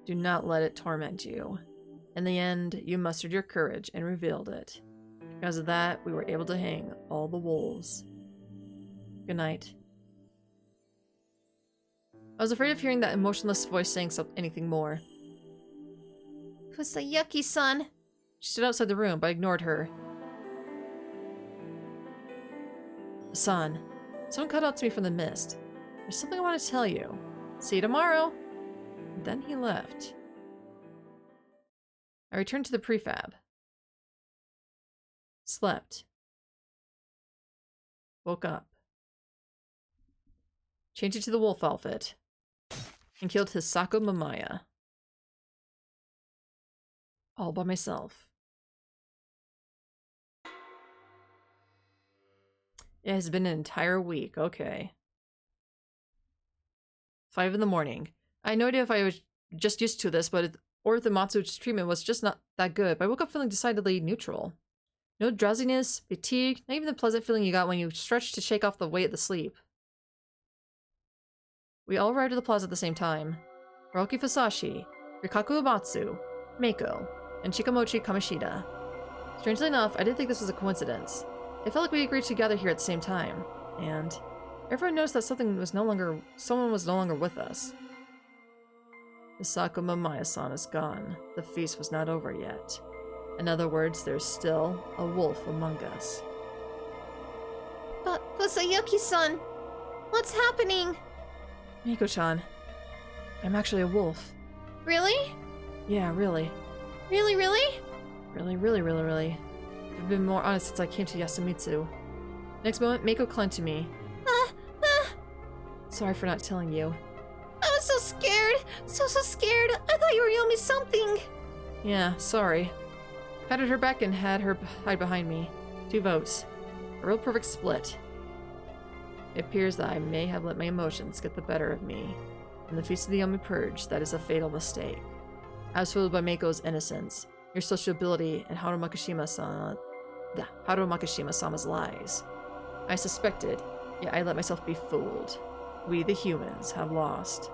Do not let it torment you. In the end, you mustered your courage and revealed it. Because of that, we were able to hang all the wolves. Good night. I was afraid of hearing that emotionless voice saying anything more. Kusayuki-san. She stood outside the room, but I ignored her. Son, someone called out to me from the mist. There's something I want to tell you. See you tomorrow. And then he left. I returned to the prefab. Slept. Woke up. Changed into the wolf outfit. And killed Hisako Mamaya. All by myself. It has been an entire week, okay. 5 in the morning. I had no idea if I was just used to this, but Umatsu's treatment was just not that good. But I woke up feeling decidedly neutral. No drowsiness, fatigue, not even the pleasant feeling you got when you stretched to shake off the weight of the sleep. We all arrived at the plaza at the same time. Naoki Fusashi, Rikaku Umatsu, Meiko, and Chikamochi Kamoshida. Strangely enough, I didn't think this was a coincidence. It felt like we agreed to gather here at the same time, and everyone noticed that someone was no longer with us. Hisako Mamaya-san is gone. The feast was not over yet. In other words, there's still a wolf among us. But Kusayuki-san, what's happening? Miko-chan, I'm actually a wolf. Really? Yeah, really. Really, really? Really. I've been more honest since I came to Yasumitsu. Next moment, Mako clung to me. Sorry for not telling you. I was so scared. So scared. I thought you were yelling me something. Yeah, sorry. Patted her back and had her hide behind me. 2 votes. A real perfect split. It appears that I may have let my emotions get the better of me. In the Feast of the Yomi Purge, that is a fatal mistake. I was fooled by Mako's innocence, your sociability, and Haru Makishima-sama's lies. I suspected, yet I let myself be fooled. We, the humans, have lost.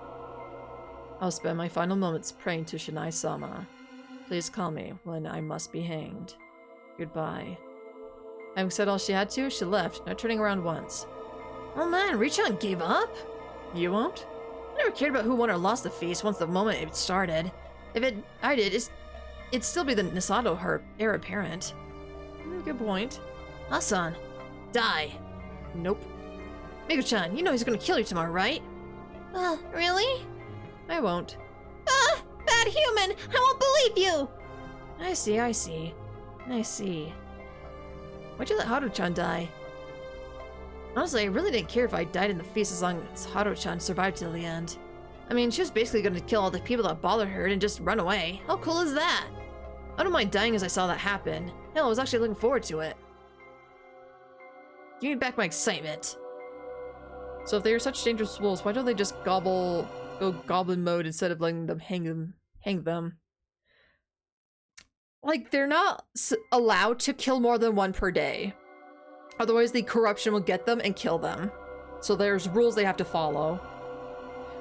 I'll spend my final moments praying to Shinai-sama. Please call me when I must be hanged. Goodbye. Having said all she had to, she left, not turning around once. Oh man, Richan gave up? You won't? I never cared about who won or lost the feast once the moment it started. I did, it'd still be the Nisato, her heir apparent. Good point. Hasan, die. Nope. Miko-chan, you know he's gonna kill you tomorrow, right? Really? I won't. Bad human! I won't believe you! I see. Why'd you let Haru-chan die? Honestly, I really didn't care if I died in the feast as long as Haru-chan survived till the end. I mean, she was basically gonna kill all the people that bothered her and just run away. How cool is that? I don't mind dying as I saw that happen. Hell, I was actually looking forward to it. Give me back my excitement. So if they are such dangerous wolves, why don't they just go goblin mode instead of letting them hang them? Like, they're not allowed to kill more than 1 per day. Otherwise, the corruption will get them and kill them. So there's rules they have to follow.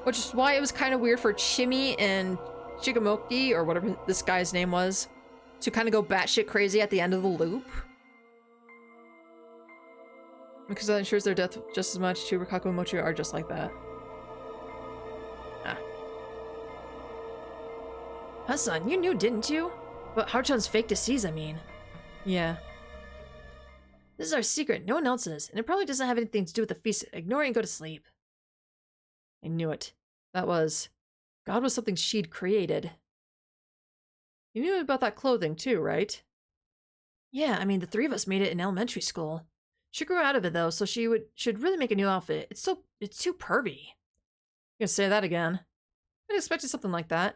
Which is why it was kind of weird for Chimi and Chikamoki, or whatever this guy's name was, to kind of go batshit crazy at the end of the loop. Because that ensures their death just as much. Too, Rikaku and Mochi are just like that. Ah. Hassan, you knew, didn't you? But Haruchan's fake disease, I mean. Yeah. This is our secret, no one else's, and it probably doesn't have anything to do with the feast. Ignore it and go to sleep. I knew it. That was... God was something she'd created. You knew about that clothing too, right? Yeah, I mean, the three of us made it in elementary school. She grew out of it, though, so should really make a new outfit. It's too pervy. You gonna say that again? I expected something like that.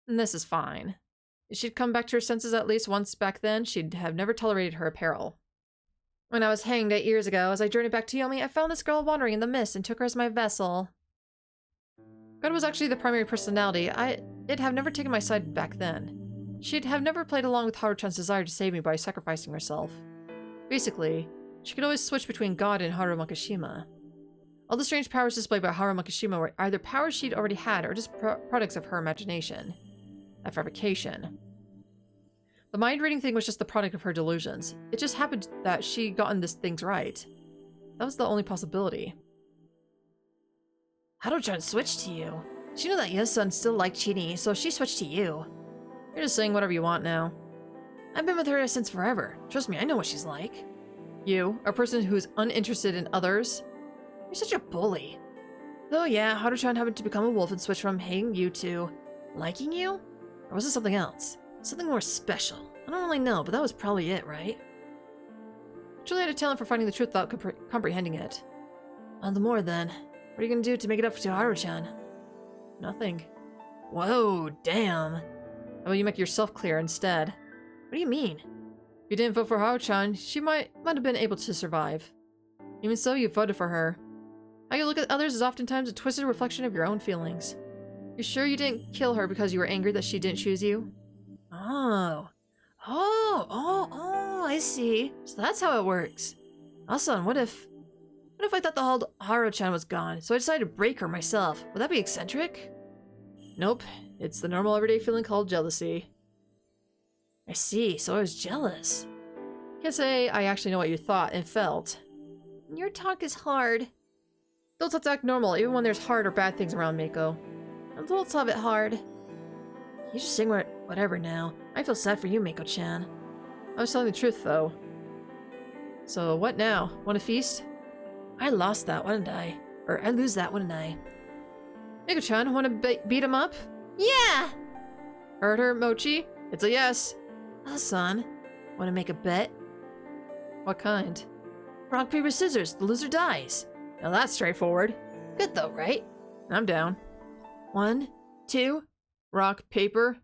And this is fine. If she'd come back to her senses at least once back then, she'd have never tolerated her apparel. When I was hanged 8 years ago, as I journeyed back to Yomi, I found this girl wandering in the mist and took her as my vessel. God was actually the primary personality. It'd have never taken my side back then. She'd have never played along with Haru-chan's desire to save me by sacrificing herself. Basically, she could always switch between God and Haru Makishima. All the strange powers displayed by Haru Makishima were either powers she'd already had or just products of her imagination. A fabrication. The mind-reading thing was just the product of her delusions. It just happened that she'd gotten these things right. That was the only possibility. Haru-chan switched to you. She knew that Yasun still liked Chini, so she switched to you. You're just saying whatever you want now. I've been with her since forever. Trust me, I know what she's like. You, a person who's uninterested in others? You're such a bully. Though yeah, Haru-chan happened to become a wolf and switch from hating you to liking you? Or was it something else? Something more special? I don't really know, but that was probably it, right? Julie had a talent for finding the truth without comprehending it. All the more then. What are you gonna do to make it up to Haru-chan? Nothing. Whoa, damn. How about you make yourself clear instead? What do you mean? If you didn't vote for Haru-chan, she might have been able to survive. Even so, you voted for her. How you look at others is oftentimes a twisted reflection of your own feelings. You sure you didn't kill her because you were angry that she didn't choose you? Oh, I see. So that's how it works. Asan, what if I thought the whole Haru-chan was gone, so I decided to break her myself? Would that be eccentric? Nope. It's the normal everyday feeling called jealousy. I see, so I was jealous. Can't say I actually know what you thought and felt. Your talk is hard. Adults have to act normal, even when there's hard or bad things around Mako. Adults have it hard. You just sing whatever now. I feel sad for you, Mako-chan. I was telling the truth, though. So, what now? Want a feast? I lost that, wouldn't I? Or I lose that, wouldn't I? Mako-chan, want to beat him up? Yeah! Heard her, Mochi? It's a yes. Hasan, want to make a bet? What kind? Rock, paper, scissors. The loser dies. Now that's straightforward. Good though, right? I'm down. 1, 2. Rock, paper.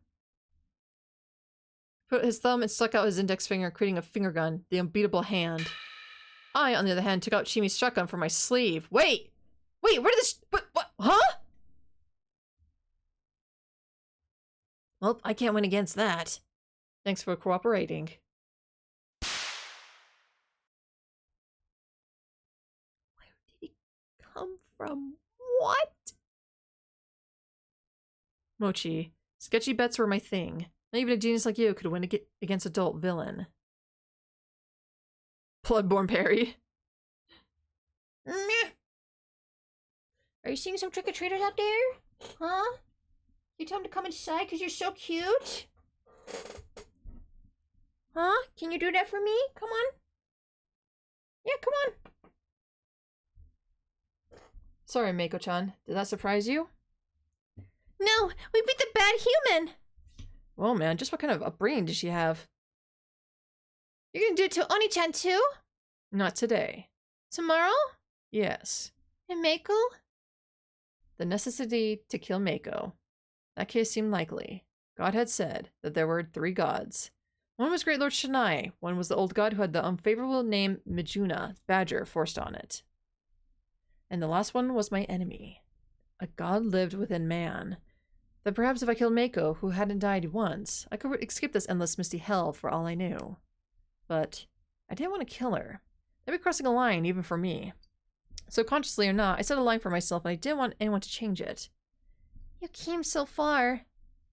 Put his thumb and stuck out his index finger, creating a finger gun, the unbeatable hand. I, on the other hand, took out Chimi's shotgun from my sleeve. Wait, where did this? What? Huh? Well, I can't win against that. Thanks for cooperating. Where did he come from? What? Mochi, sketchy bets were my thing. Not even a genius like you could win against adult villain. Bloodborne parry. Meh. Are you seeing some trick-or-treaters out there? Huh? You tell them to come inside because you're so cute? Huh? Can you do that for me? Come on. Yeah, come on. Sorry, Mako-chan. Did that surprise you? No, we beat the bad human. Well, man, just what kind of upbringing did she have? You're gonna do it to Oni-chan too? Not today. Tomorrow? Yes. And Mako? The necessity to kill Mako. That case seemed likely. God had said that there were 3 gods. One was Great Lord Shinai. One was the old god who had the unfavorable name Mijuna, Badger, forced on it. And the last one was my enemy. A god lived within man. That perhaps if I killed Mako, who hadn't died once, I could escape this endless misty hell for all I knew. But I didn't want to kill her. That'd be crossing a line, even for me. So consciously or not, I set a line for myself and I didn't want anyone to change it. You came so far.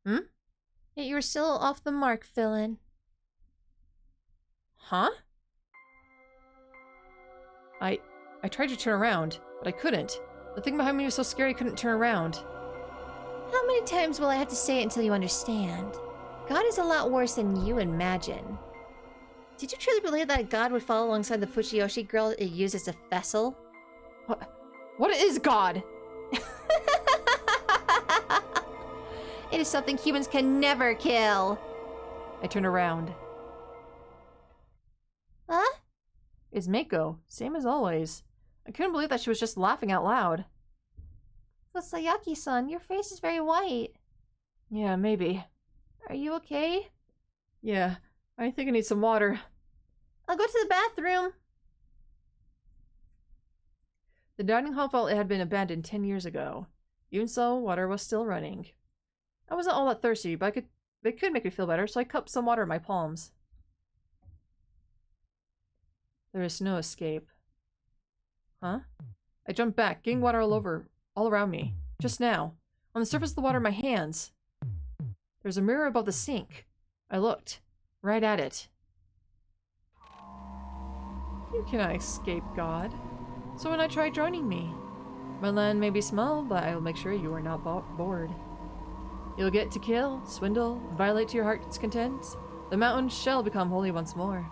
Hmm? Yet you were still off the mark, villain. Huh? I tried to turn around, but I couldn't. The thing behind me was so scary I couldn't turn around. How many times will I have to say it until you understand? God is a lot worse than you imagine. Did you truly believe that God would fall alongside the Fujiyoshi girl it used as a vessel? What is God? It is something humans can never kill. I turned around. Huh? It's Mako, same as always. I couldn't believe that she was just laughing out loud. Sayaki-san, your face is very white. Yeah, maybe. Are you okay? Yeah, I think I need some water. I'll go to the bathroom. The dining hall felt it had been abandoned 10 years ago. Even so, water was still running. I wasn't all that thirsty, but it could make me feel better, so I cupped some water in my palms. There is no escape. Huh? I jumped back, getting water all around me. Just now. On the surface of the water in my hands. There's a mirror above the sink. I looked. Right at it. You cannot escape God. So when I try joining me. My land may be small, but I will make sure you are not bored. You'll get to kill, swindle, violate to your heart's content. The mountain shall become holy once more.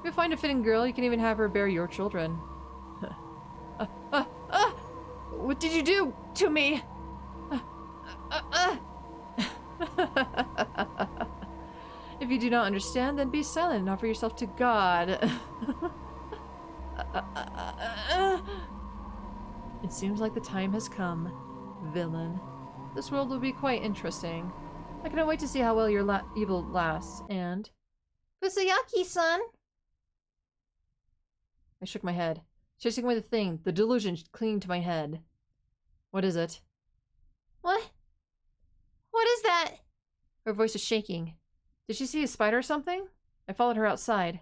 If you find a fitting girl, you can even have her bear your children. What did you do to me? If you do not understand, then be silent and offer yourself to God. It seems like the time has come, villain. This world will be quite interesting. I cannot wait to see how well your evil lasts, and... Fusayaki-san! I shook my head, chasing away the thing, the delusion clinging to my head. What is it? What? What is that? Her voice was shaking. Did she see a spider or something? I followed her outside.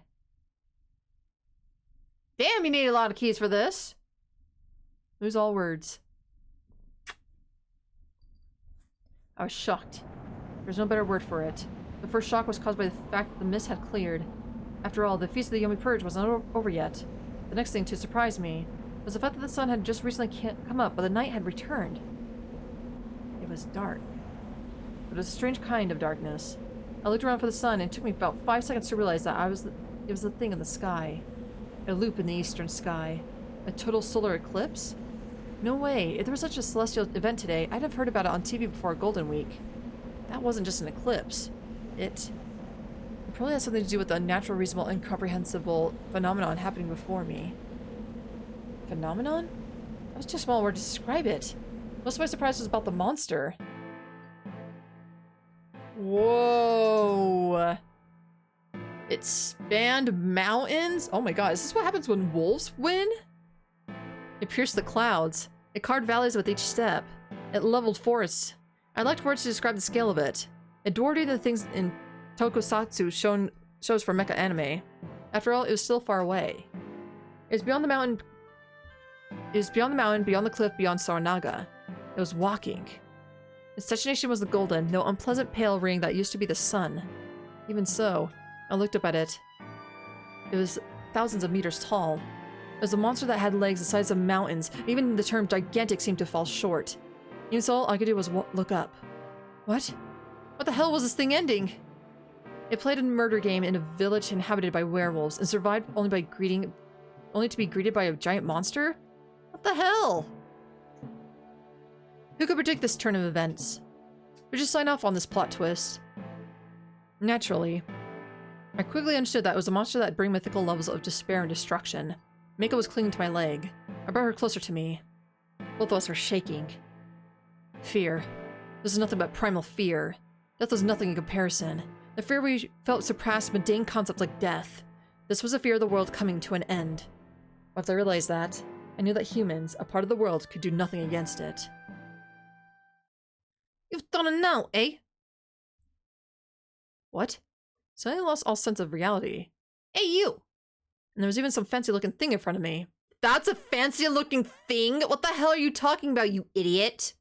Damn, you need a lot of keys for this! It was all words. I was shocked. There's no better word for it. The first shock was caused by the fact that the mist had cleared. After all, the Feast of the Yomi Purge wasn't over yet. The next thing to surprise me was the fact that the sun had just recently come up, but the night had returned. It was dark. But it was a strange kind of darkness. I looked around for the sun, and it took me about 5 seconds to realize that it was the thing in the sky. A loop in the eastern sky. A total solar eclipse? No way. If there was such a celestial event today, I'd have heard about it on TV before Golden Week. That wasn't just an eclipse. It probably has something to do with the unnatural, reasonable, incomprehensible phenomenon happening before me. Phenomenon? That was too small a word to describe it. Most of my surprise was about the monster. Whoa. It spanned mountains? Oh my god, is this what happens when wolves win? It pierced the clouds. It carved valleys with each step. It leveled forests. I lacked words to describe the scale of it. It dwarfed even the things in tokusatsu shows for mecha anime. After all, it was still far away. It was beyond the mountain. It was beyond the mountain, beyond the cliff, beyond Saranaga. It was walking. Its destination was the golden, though unpleasant pale ring that used to be the sun. Even so, I looked up at it. It was thousands of meters tall. It was a monster that had legs the size of mountains. Even the term gigantic seemed to fall short. Even so, all I could do was look up. What? What the hell was this thing ending? It played a murder game in a village inhabited by werewolves and survived only to be greeted by a giant monster? What the hell? Who could predict this turn of events? We just sign off on this plot twist. Naturally. I quickly understood that it was a monster that bring mythical levels of despair and destruction. Mako was clinging to my leg. I brought her closer to me. Both of us were shaking. Fear. This is nothing but primal fear. Death was nothing in comparison. The fear we felt surpassed mundane concepts like death. This was a fear of the world coming to an end. Once I realized that, I knew that humans, a part of the world, could do nothing against it. You've done it now, eh? What? Suddenly lost all sense of reality. Hey, you! And there was even some fancy-looking thing in front of me. That's a fancy-looking thing? What the hell are you talking about, you idiot?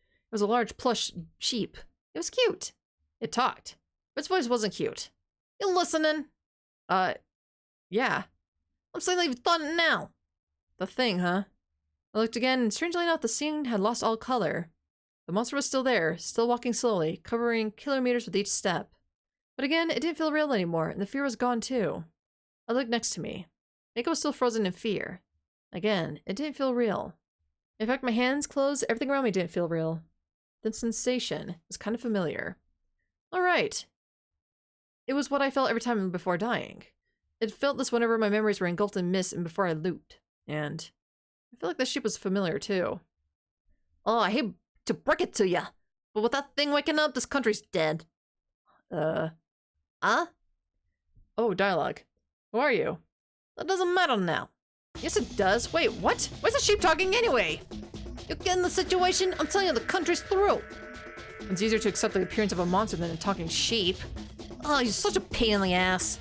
It was a large plush sheep. It was cute. It talked. But its voice wasn't cute. You listening? Yeah. I'm saying that you've thought it now. The thing, huh? I looked again, and strangely enough, the scene had lost all color. The monster was still there, still walking slowly, covering kilometers with each step. But again, it didn't feel real anymore, and the fear was gone too. I looked next to me. Mako was still frozen in fear. Again, it didn't feel real. In fact, my hands closed, everything around me didn't feel real. The sensation was kind of familiar. Alright. It was what I felt every time before dying. It felt this whenever my memories were engulfed in mist and before I looped. And I feel like this sheep was familiar too. Oh, I hate to break it to ya, but with that thing waking up, this country's dead. Huh? Oh, dialogue. Who are you? That doesn't matter now. Yes, it does. Wait, what? Where's the sheep talking anyway? You get in the situation, I'm telling you, the country's through. It's easier to accept the appearance of a monster than a talking sheep. Oh, you're such a pain in the ass.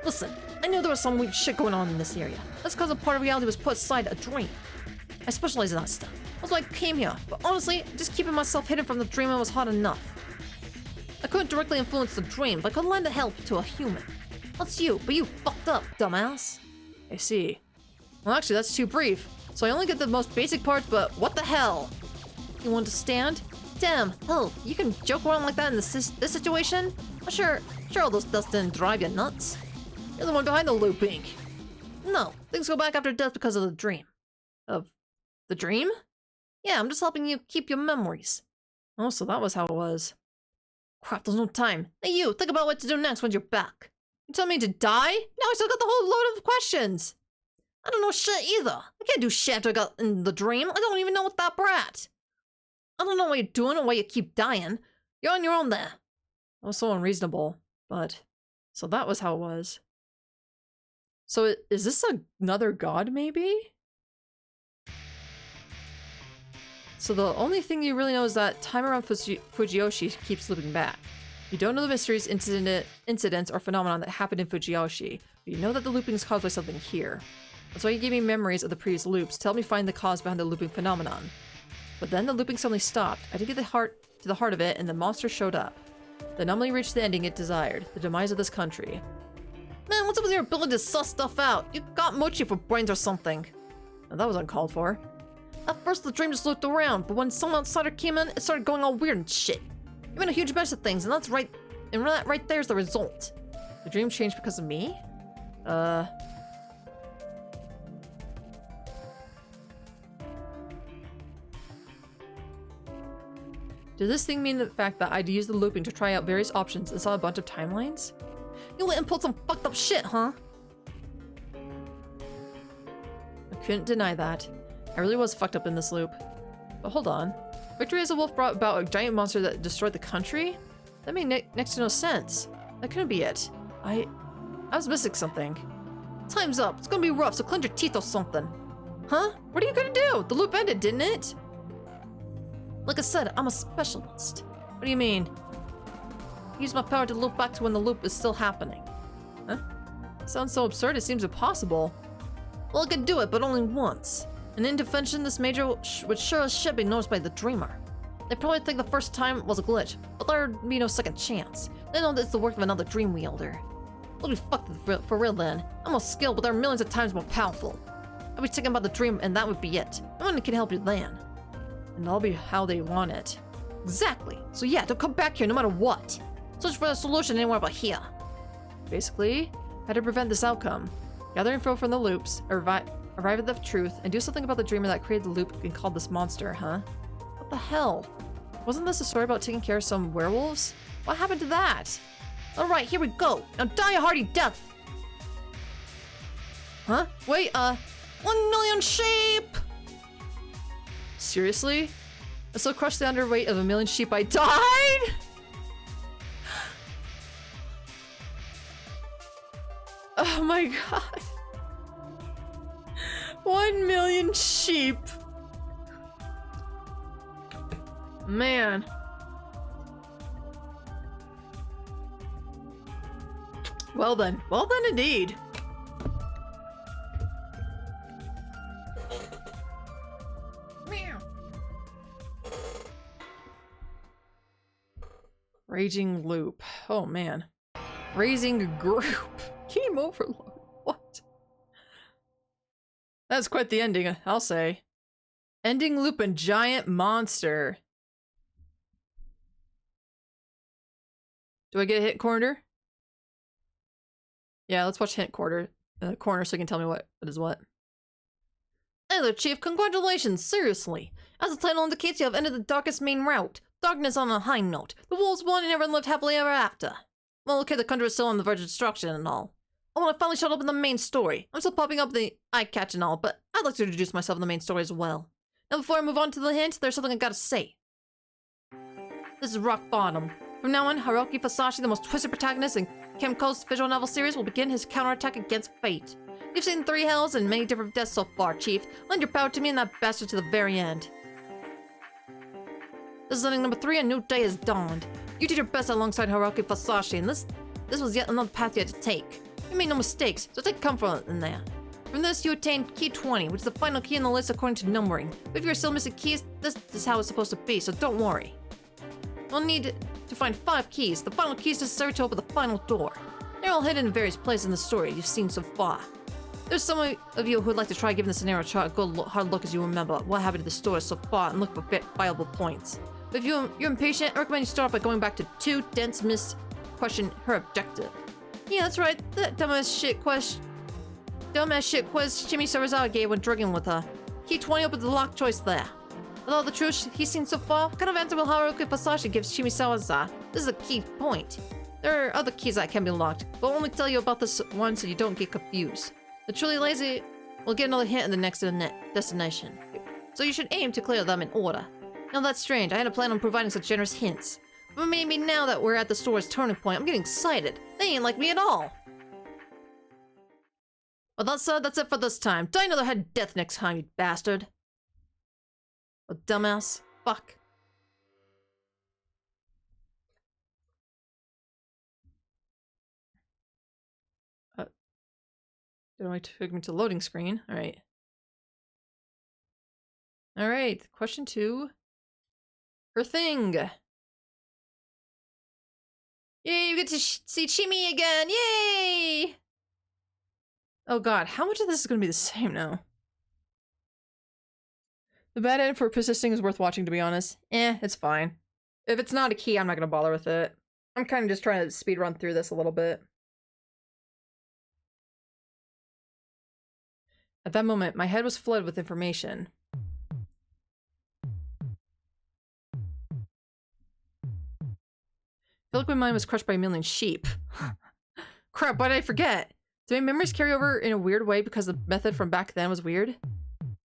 Listen, I knew there was some weird shit going on in this area. That's because a part of reality was put aside a dream. I specialize in that stuff. That's why I came here. But honestly, just keeping myself hidden from the dream was hard enough. I couldn't directly influence the dream, but I could lend a help to a human. That's you, but you fucked up, dumbass. I see. Well, actually, that's too brief. So I only get the most basic parts, but what the hell? You understand? Damn, hell, you can joke around like that in this situation? Well, sure all those deaths didn't drive you nuts. You're the one behind the looping. No, things go back after death because of the dream. Of the dream? Yeah, I'm just helping you keep your memories. Oh, so that was how it was. Crap, there's no time. Hey, you, think about what to do next when you're back. You telling me to die? Now I still got the whole load of questions. I don't know shit either. I can't do shit after I got in the dream. I don't even know what that brat. I don't know what you're doing or why you keep dying. You're on your own there. That was so unreasonable, but... So that was how it was. So is this another god, maybe? So the only thing you really know is that time around Fujiyoshi keeps looping back. You don't know the mysteries, incidents, or phenomenon that happened in Fujiyoshi, but you know that the looping is caused by something here. That's why you gave me memories of the previous loops to help me find the cause behind the looping phenomenon. But then the looping suddenly stopped. I didn't get to the heart of it, and the monster showed up. The anomaly reached the ending it desired, the demise of this country. Man, what's up with your ability to suss stuff out? You got mochi for brains or something. Now, that was uncalled for. At first the dream just looped around, but when some outsider came in, it started going all weird and shit. You made a huge mess of things, and that right there's the result. The dream changed because of me? Did this thing mean the fact that I'd used the looping to try out various options and saw a bunch of timelines? You went and pulled some fucked up shit, huh? I couldn't deny that. I really was fucked up in this loop. But hold on. Victory as a Wolf brought about a giant monster that destroyed the country? That made next to no sense. That couldn't be it. I was missing something. Time's up. It's gonna be rough, so clench your teeth or something. Huh? What are you gonna do? The loop ended, didn't it? Like I said, I'm a specialist. What do you mean? Use my power to loop back to when the loop is still happening. Huh? Sounds so absurd, it seems impossible. Well, I could do it, but only once. An intervention this major would sure as shit be noticed by the dreamer. They probably think the first time was a glitch, but there'd be no second chance. They know that it's the work of another dream wielder. We'll be fucked for real then. I'm more skilled, but they're millions of times more powerful. I'll be thinking about the dream, and that would be it. No one can help you then. And I'll be how they want it. Exactly. So yeah, don't come back here no matter what. Search for a solution anywhere but here. Basically, how to prevent this outcome. Gather info from the loops, arrive at the truth, and do something about the dreamer that created the loop and called this monster, huh? What the hell? Wasn't this a story about taking care of some werewolves? What happened to that? Alright, here we go. Now die a hearty death. Huh? Wait, 1 million sheep! Seriously? I so crushed the underweight of 1 million sheep I died? Oh my god. 1 million sheep. Man. Well then indeed. Raging loop. Oh man. Raising group. Game overload. What? That's quite the ending, I'll say. Ending loop and giant monster. Do I get a hint corner? Yeah, let's watch hint corner so you can tell me what is what. Hey there, Chief. Congratulations, seriously. As the title indicates, you have ended the darkest main route. Darkness on a high note. The wolves won and everyone lived happily ever after. Well, okay, the country is still on the verge of destruction and all. Oh, and I finally showed up in the main story. I'm still popping up the eye catch and all, but I'd like to introduce myself in the main story as well. Now, before I move on to the hint, there's something I gotta say. This is rock bottom. From now on, Haruki Fasashi, the most twisted protagonist in Kemco's visual novel series, will begin his counterattack against fate. You've seen 3 hells and many different deaths so far, Chief. Lend your power to me and that bastard to the very end. This is ending number 3, a new day has dawned. You did your best alongside Haruki Fasashi, and this was yet another path you had to take. You made no mistakes, so take comfort in that. From this, you attained key 20, which is the final key in the list according to numbering. But if you're still missing keys, this is how it's supposed to be, so don't worry. We'll need to find 5 keys, the final keys necessary to open the final door. They're all hidden in various places in the story you've seen so far. There's some of you who'd like to try giving the scenario a good hard look as you remember what happened to the story so far and look for viable points. But if you're impatient, I recommend you start by going back to 2 dense miss question her objective. Yeah, that's right, that dumbass shit quiz Shimi Sarazawa gave when drinking with her. Key 20 opens the locked choice there. With all the truth he's seen so far, what kind of answer will Haruki Fasashi give Shimi Sarazawa? This is a key point. There are other keys that can be locked, but I'll only tell you about this one so you don't get confused. The truly lazy will get another hint in the next destination, so you should aim to clear them in order. Now that's strange, I had a plan on providing such generous hints. But maybe now that we're at the story's turning point, I'm getting excited. They ain't like me at all. Well, that's it for this time. Die another head death next time, you bastard. Oh, dumbass. Fuck. Took me to loading screen. Alright. Alright, question 2. Her thing. Yay, you get to see Chimi again! Yay! Oh god, how much of this is going to be the same now? The bad end for persisting is worth watching, to be honest. It's fine. If it's not a key, I'm not going to bother with it. I'm kind of just trying to speed run through this a little bit. At that moment, my head was flooded with information. I felt like my mind was crushed by a million sheep. Crap, why did I forget? Do my memories carry over in a weird way because the method from back then was weird?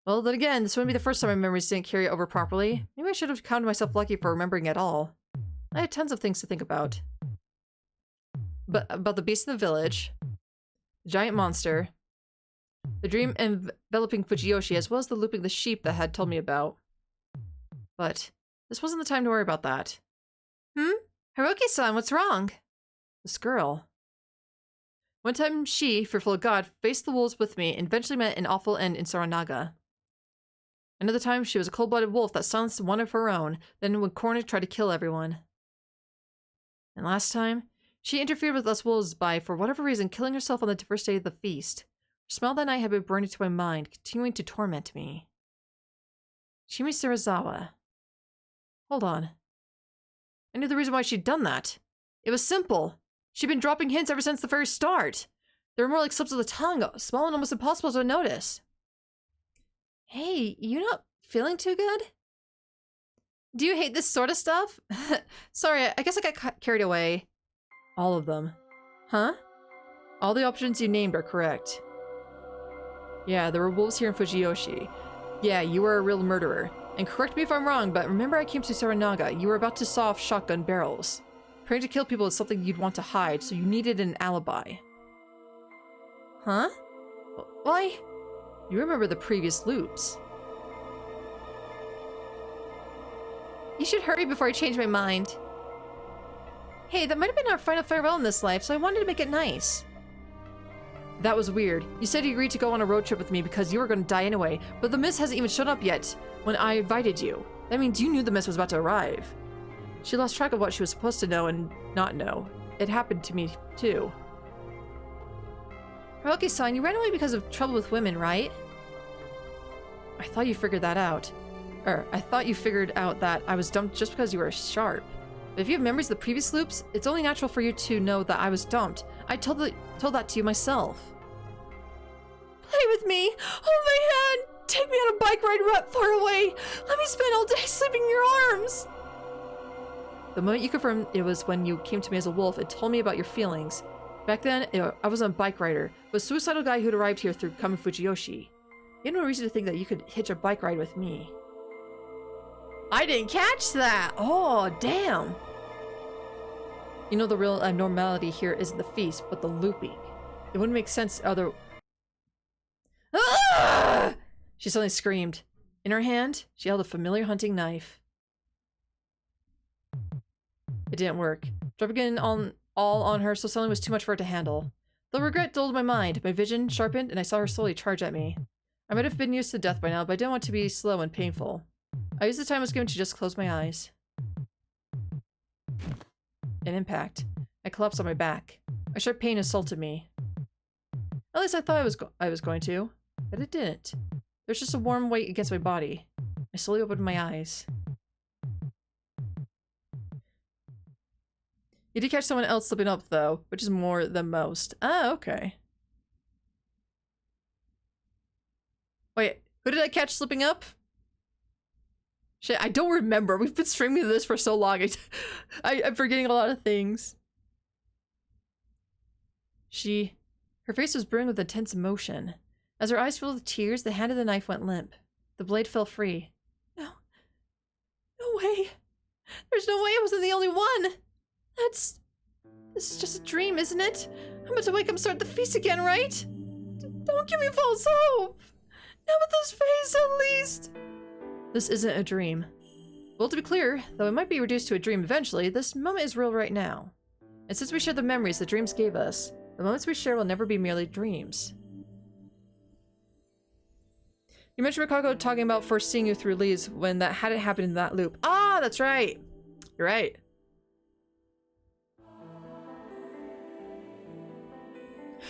Well, then again, this wouldn't be the first time my memories didn't carry over properly. Maybe I should have counted myself lucky for remembering at all. I had tons of things to think about. But about the beast in the village, the giant monster, the dream enveloping Fujiyoshi, as well as the looping the sheep that had told me about. But this wasn't the time to worry about that. Haruki-san, what's wrong? This girl. One time she, fearful of God, faced the wolves with me and eventually met an awful end in Saranaga. Another time she was a cold-blooded wolf that silenced one of her own, then when cornered tried to kill everyone. And last time, she interfered with us wolves by, for whatever reason, killing herself on the first day of the feast. Her smell that night had been burned into my mind, continuing to torment me. Chimi Sarazawa. Hold on. I knew the reason why she'd done that. It was simple. She'd been dropping hints ever since the very start. They were more like slips of the tongue, small and almost impossible to notice. Hey, you not feeling too good? Do you hate this sort of stuff? Sorry, I guess I got carried away. All of them. Huh? All the options you named are correct. Yeah, there were wolves here in Fujiyoshi. Yeah, you were a real murderer. And correct me if I'm wrong, but remember I came to Saranaga, you were about to saw off shotgun barrels. Trying to kill people is something you'd want to hide, so you needed an alibi. Huh? Why? You remember the previous loops. You should hurry before I change my mind. Hey, that might have been our final farewell in this life, so I wanted to make it nice. That was weird. You said you agreed to go on a road trip with me because you were going to die anyway, but the mist hasn't even shown up yet when I invited you. That means you knew the mist was about to arrive. She lost track of what she was supposed to know and not know. It happened to me, too. Haruki-san, you ran away because of trouble with women, right? I thought you figured that out. Or, I thought you figured out that I was dumped just because you were sharp. But if you have memories of the previous loops, it's only natural for you to know that I was dumped. I told that to you myself. Play with me! Hold my hand! Take me on a bike ride far away! Let me spend all day sleeping in your arms! The moment you confirmed it was when you came to me as a wolf and told me about your feelings. Back then, I wasn't a bike rider, but a suicidal guy who'd arrived here through Kami Fujiyoshi. You had no reason to think that you could hitch a bike ride with me. I didn't catch that! Oh, damn! You know the real abnormality here isn't the feast, but the looping. It wouldn't make sense other- Ah! She suddenly screamed. In her hand, she held a familiar hunting knife. It didn't work. Dropping it all on her so suddenly was too much for her to handle. The regret dulled my mind, my vision sharpened, and I saw her slowly charge at me. I might have been used to death by now, but I didn't want to be slow and painful. I used the time I was given to just close my eyes. An impact. I collapsed on my back. A sharp pain assaulted me. At least I thought I was going to, but it didn't. There was just a warm weight against my body. I slowly opened my eyes. You did catch someone else slipping up, though, which is more than most. Ah, okay. Wait, who did I catch slipping up? Shit, I don't remember. We've been streaming this for so long. I'm forgetting a lot of things. Her face was brimming with intense emotion. As her eyes filled with tears, the hand of the knife went limp. The blade fell free. No. No way. There's no way I wasn't the only one. This is just a dream, isn't it? I'm about to wake up and start the feast again, right? Don't give me false hope. Not with this face, at least. This isn't a dream. Well, to be clear, though it might be reduced to a dream eventually, this moment is real right now. And since we share the memories the dreams gave us, the moments we share will never be merely dreams. You mentioned Rikako talking about first seeing you through Lee's when that hadn't happened in that loop. Ah, that's right. You're right.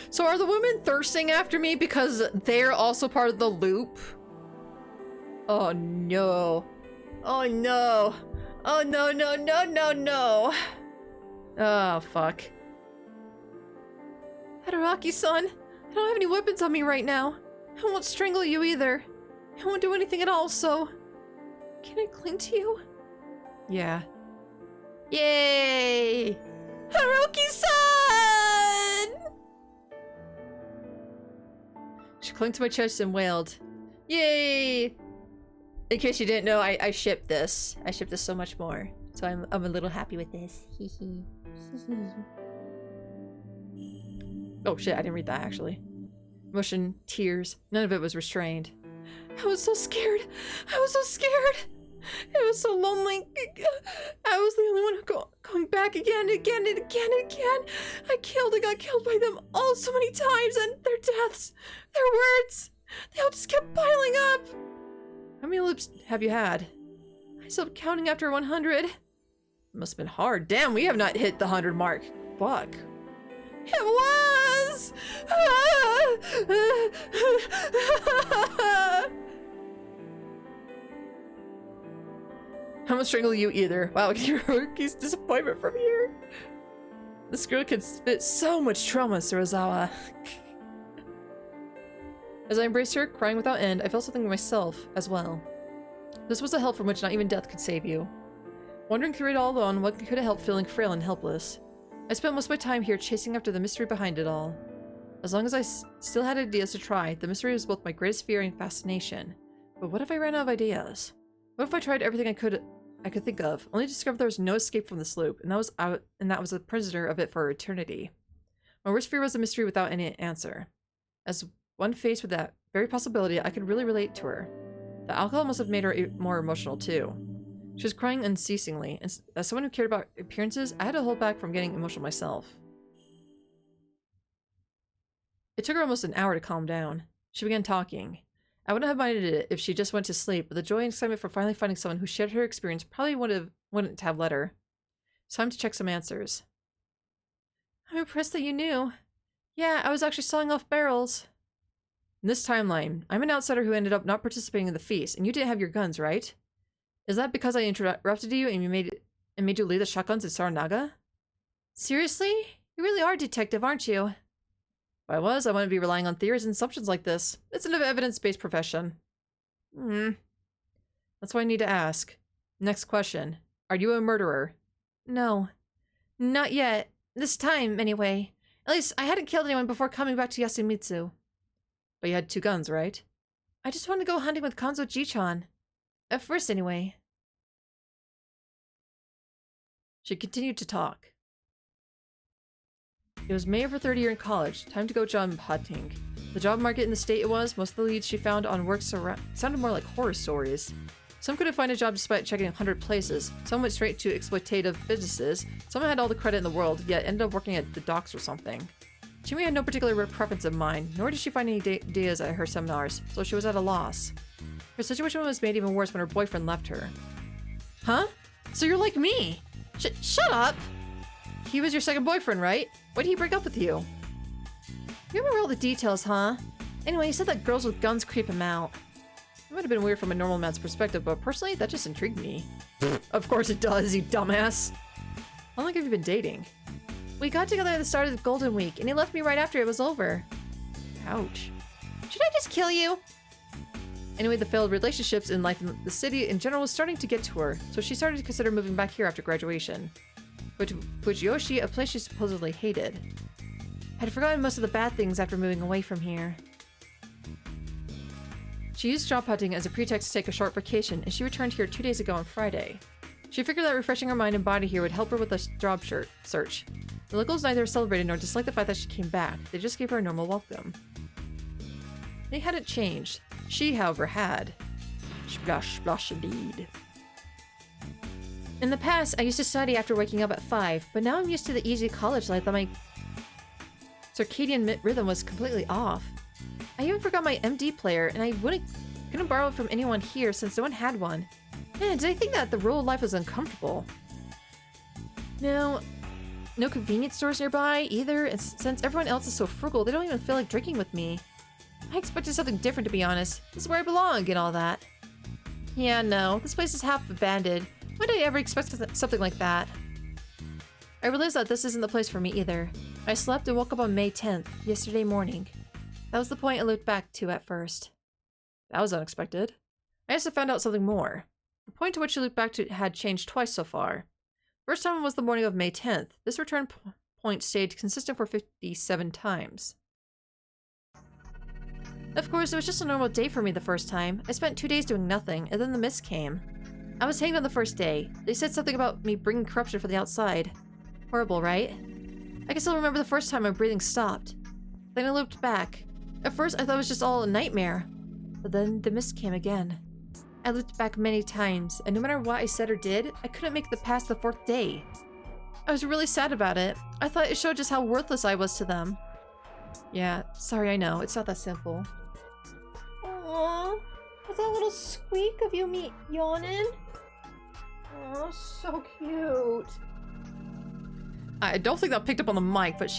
So are the women thirsting after me because they're also part of the loop? Oh no. Oh no. Oh no, no, no, no, no. Oh fuck. Hadaraki-san, I don't have any weapons on me right now. I won't strangle you either. I won't do anything at all, so... Can I cling to you? Yeah. Yay! Haruki-san! She clung to my chest and wailed. Yay! In case you didn't know, I shipped this. I shipped this so much more. So I'm a little happy with this. Oh shit, I didn't read that actually. Emotion, tears, none of it was restrained. I was so scared. I was so scared. It was so lonely. I was the only one who going back again and again and again and again. I killed and got killed by them all so many times, and their deaths, their words, they all just kept piling up. How many loops have you had? I stopped counting after 100. It must have been hard. Damn, we have not hit the 100 mark. Fuck. It was! I won't strangle you either. Wow, Hiroki's disappointment from here. This girl can spit so much trauma, Surazawa. As I embraced her, crying without end, I felt something myself as well. This was a hell from which not even death could save you. Wandering through it all alone, what could have helped feeling frail and helpless? I spent most of my time here chasing after the mystery behind it all. As long as I still had ideas to try, the mystery was both my greatest fear and fascination. But what if I ran out of ideas? What if I tried everything I could think of, only to discover there was no escape from this loop, and that was a prisoner of it for eternity? My worst fear was a mystery without any answer. As one faced with that very possibility, I could really relate to her. The alcohol must have made her more emotional too. She was crying unceasingly, and as someone who cared about appearances, I had to hold back from getting emotional myself. It took her almost an hour to calm down. She began talking. I wouldn't have minded it if she just went to sleep, but the joy and excitement for finally finding someone who shared her experience probably wouldn't have let her. It's time to check some answers. I'm impressed that you knew. Yeah, I was actually sawing off barrels. In this timeline, I'm an outsider who ended up not participating in the feast, and you didn't have your guns, right? Is that because I interrupted you and made you leave the shotguns at Saranaga? Seriously? You really are a detective, aren't you? If I was, I wouldn't be relying on theories and assumptions like this. It's an evidence-based profession. That's why I need to ask. Next question. Are you a murderer? No. Not yet. This time, anyway. At least, I hadn't killed anyone before coming back to Yasumitsu. But you had 2 guns, right? I just wanted to go hunting with Kanzo Ji-chan. At first, anyway. She continued to talk. It was May of her 3rd year in college. Time to go job hunting. The job market in the state it was, most of the leads she found on work sounded more like horror stories. Some couldn't find a job despite checking 100 places. Some went straight to exploitative businesses. Some had all the credit in the world, yet ended up working at the docks or something. Chimi had no particular preference in mind, nor did she find any ideas at her seminars, so she was at a loss. Her situation was made even worse when her boyfriend left her. Huh? So you're like me? Shut up! He was your second boyfriend, right? Why did he break up with you? You remember all the details, huh? Anyway, he said that girls with guns creep him out. It might have been weird from a normal man's perspective, but personally, that just intrigued me. Of course it does, you dumbass. How long have you been dating? We got together at the start of the Golden Week, and he left me right after it was over. Ouch. Should I just kill you? Anyway, the failed relationships in life in the city in general was starting to get to her, so she started to consider moving back here after graduation. But to Fujiyoshi, a place she supposedly hated. I'd forgotten most of the bad things after moving away from here. She used job hunting as a pretext to take a short vacation, and she returned here 2 days ago on Friday. She figured that refreshing her mind and body here would help her with a job search. The locals neither celebrated nor disliked the fact that she came back. They just gave her a normal welcome. They hadn't changed. She, however, had. Splash, splash indeed. In the past, I used to study after waking up at 5, but now I'm used to the easy college life that my circadian rhythm was completely off. I even forgot my MD player, and I couldn't borrow it from anyone here since no one had one. Man, did I think that the rural life was uncomfortable? No convenience stores nearby either, and since everyone else is so frugal, they don't even feel like drinking with me. I expected something different, to be honest. This is where I belong and all that. Yeah, no, this place is half abandoned. Why did I ever expect something like that? I realized that this isn't the place for me either. I slept and woke up on May 10th, yesterday morning. That was the point I looked back to at first. That was unexpected. I also found out something more. The point to which you looked back to had changed twice so far. First time was the morning of May 10th. This return point stayed consistent for 57 times. Of course, it was just a normal day for me the first time. I spent 2 days doing nothing, and then the mist came. I was hanged on the first day. They said something about me bringing corruption from the outside. Horrible, right? I can still remember the first time my breathing stopped. Then I looked back. At first, I thought it was just all a nightmare. But then the mist came again. I looked back many times, and no matter what I said or did, I couldn't make it past the 4th day. I was really sad about it. I thought it showed just how worthless I was to them. Yeah, sorry, I know. It's not that simple. Aww. Was that little squeak of you me yawning? Oh, so cute. I don't think that picked up on the mic, but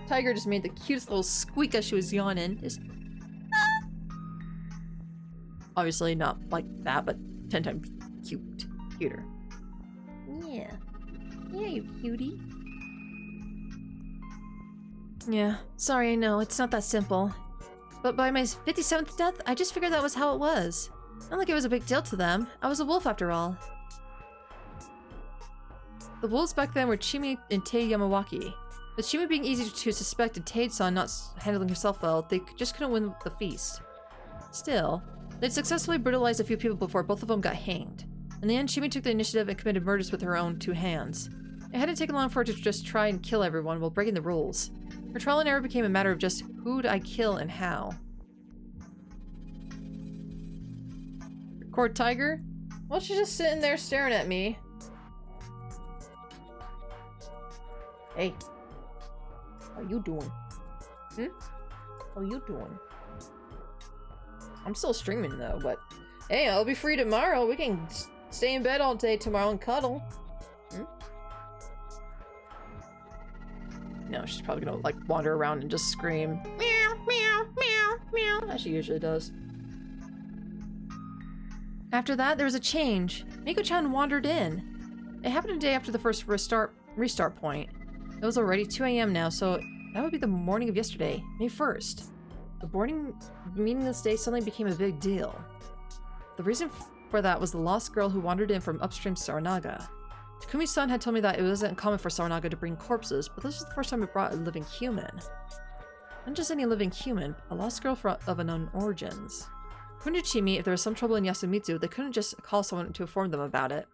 Tiger just made the cutest little squeak as she was yawning. Just, obviously not like that, but 10 times cuter. Yeah. Yeah, you cutie. Yeah, sorry, I know, it's not that simple. But by my 57th death, I just figured that was how it was. Not like it was a big deal to them. I was a wolf after all. The wolves back then were Chimi and Tei Yamawaki. With Chimi being easy to suspect and Tei-san not handling herself well, they just couldn't win the feast. Still, they'd successfully brutalized a few people before both of them got hanged. In the end, Chimi took the initiative and committed murders with her own 2 hands. It hadn't taken long for her to just try and kill everyone while breaking the rules. Her trial and error became a matter of just who'd I kill and how. Record Tiger? Well, she's just sitting there staring at me. Hey. How you doing? How you doing? I'm still streaming though, but hey, I'll be free tomorrow. We can stay in bed all day tomorrow and cuddle. No, she's probably gonna like wander around and just scream. Meow, meow, meow. Meow, as she usually does. After that, there was a change. Miko-chan wandered in. It happened a day after the first restart point. It was already 2 a.m. now, so that would be the morning of yesterday, May 1st. The morning meeting this day suddenly became a big deal. The reason for that was the lost girl who wandered in from upstream Saranaga. Takumi-san had told me that it wasn't common for Saranaga to bring corpses, but this was the first time it brought a living human. Not just any living human, a lost girl of unknown origins. According to Chimi, if there was some trouble in Yasumitsu, they couldn't just call someone to inform them about it.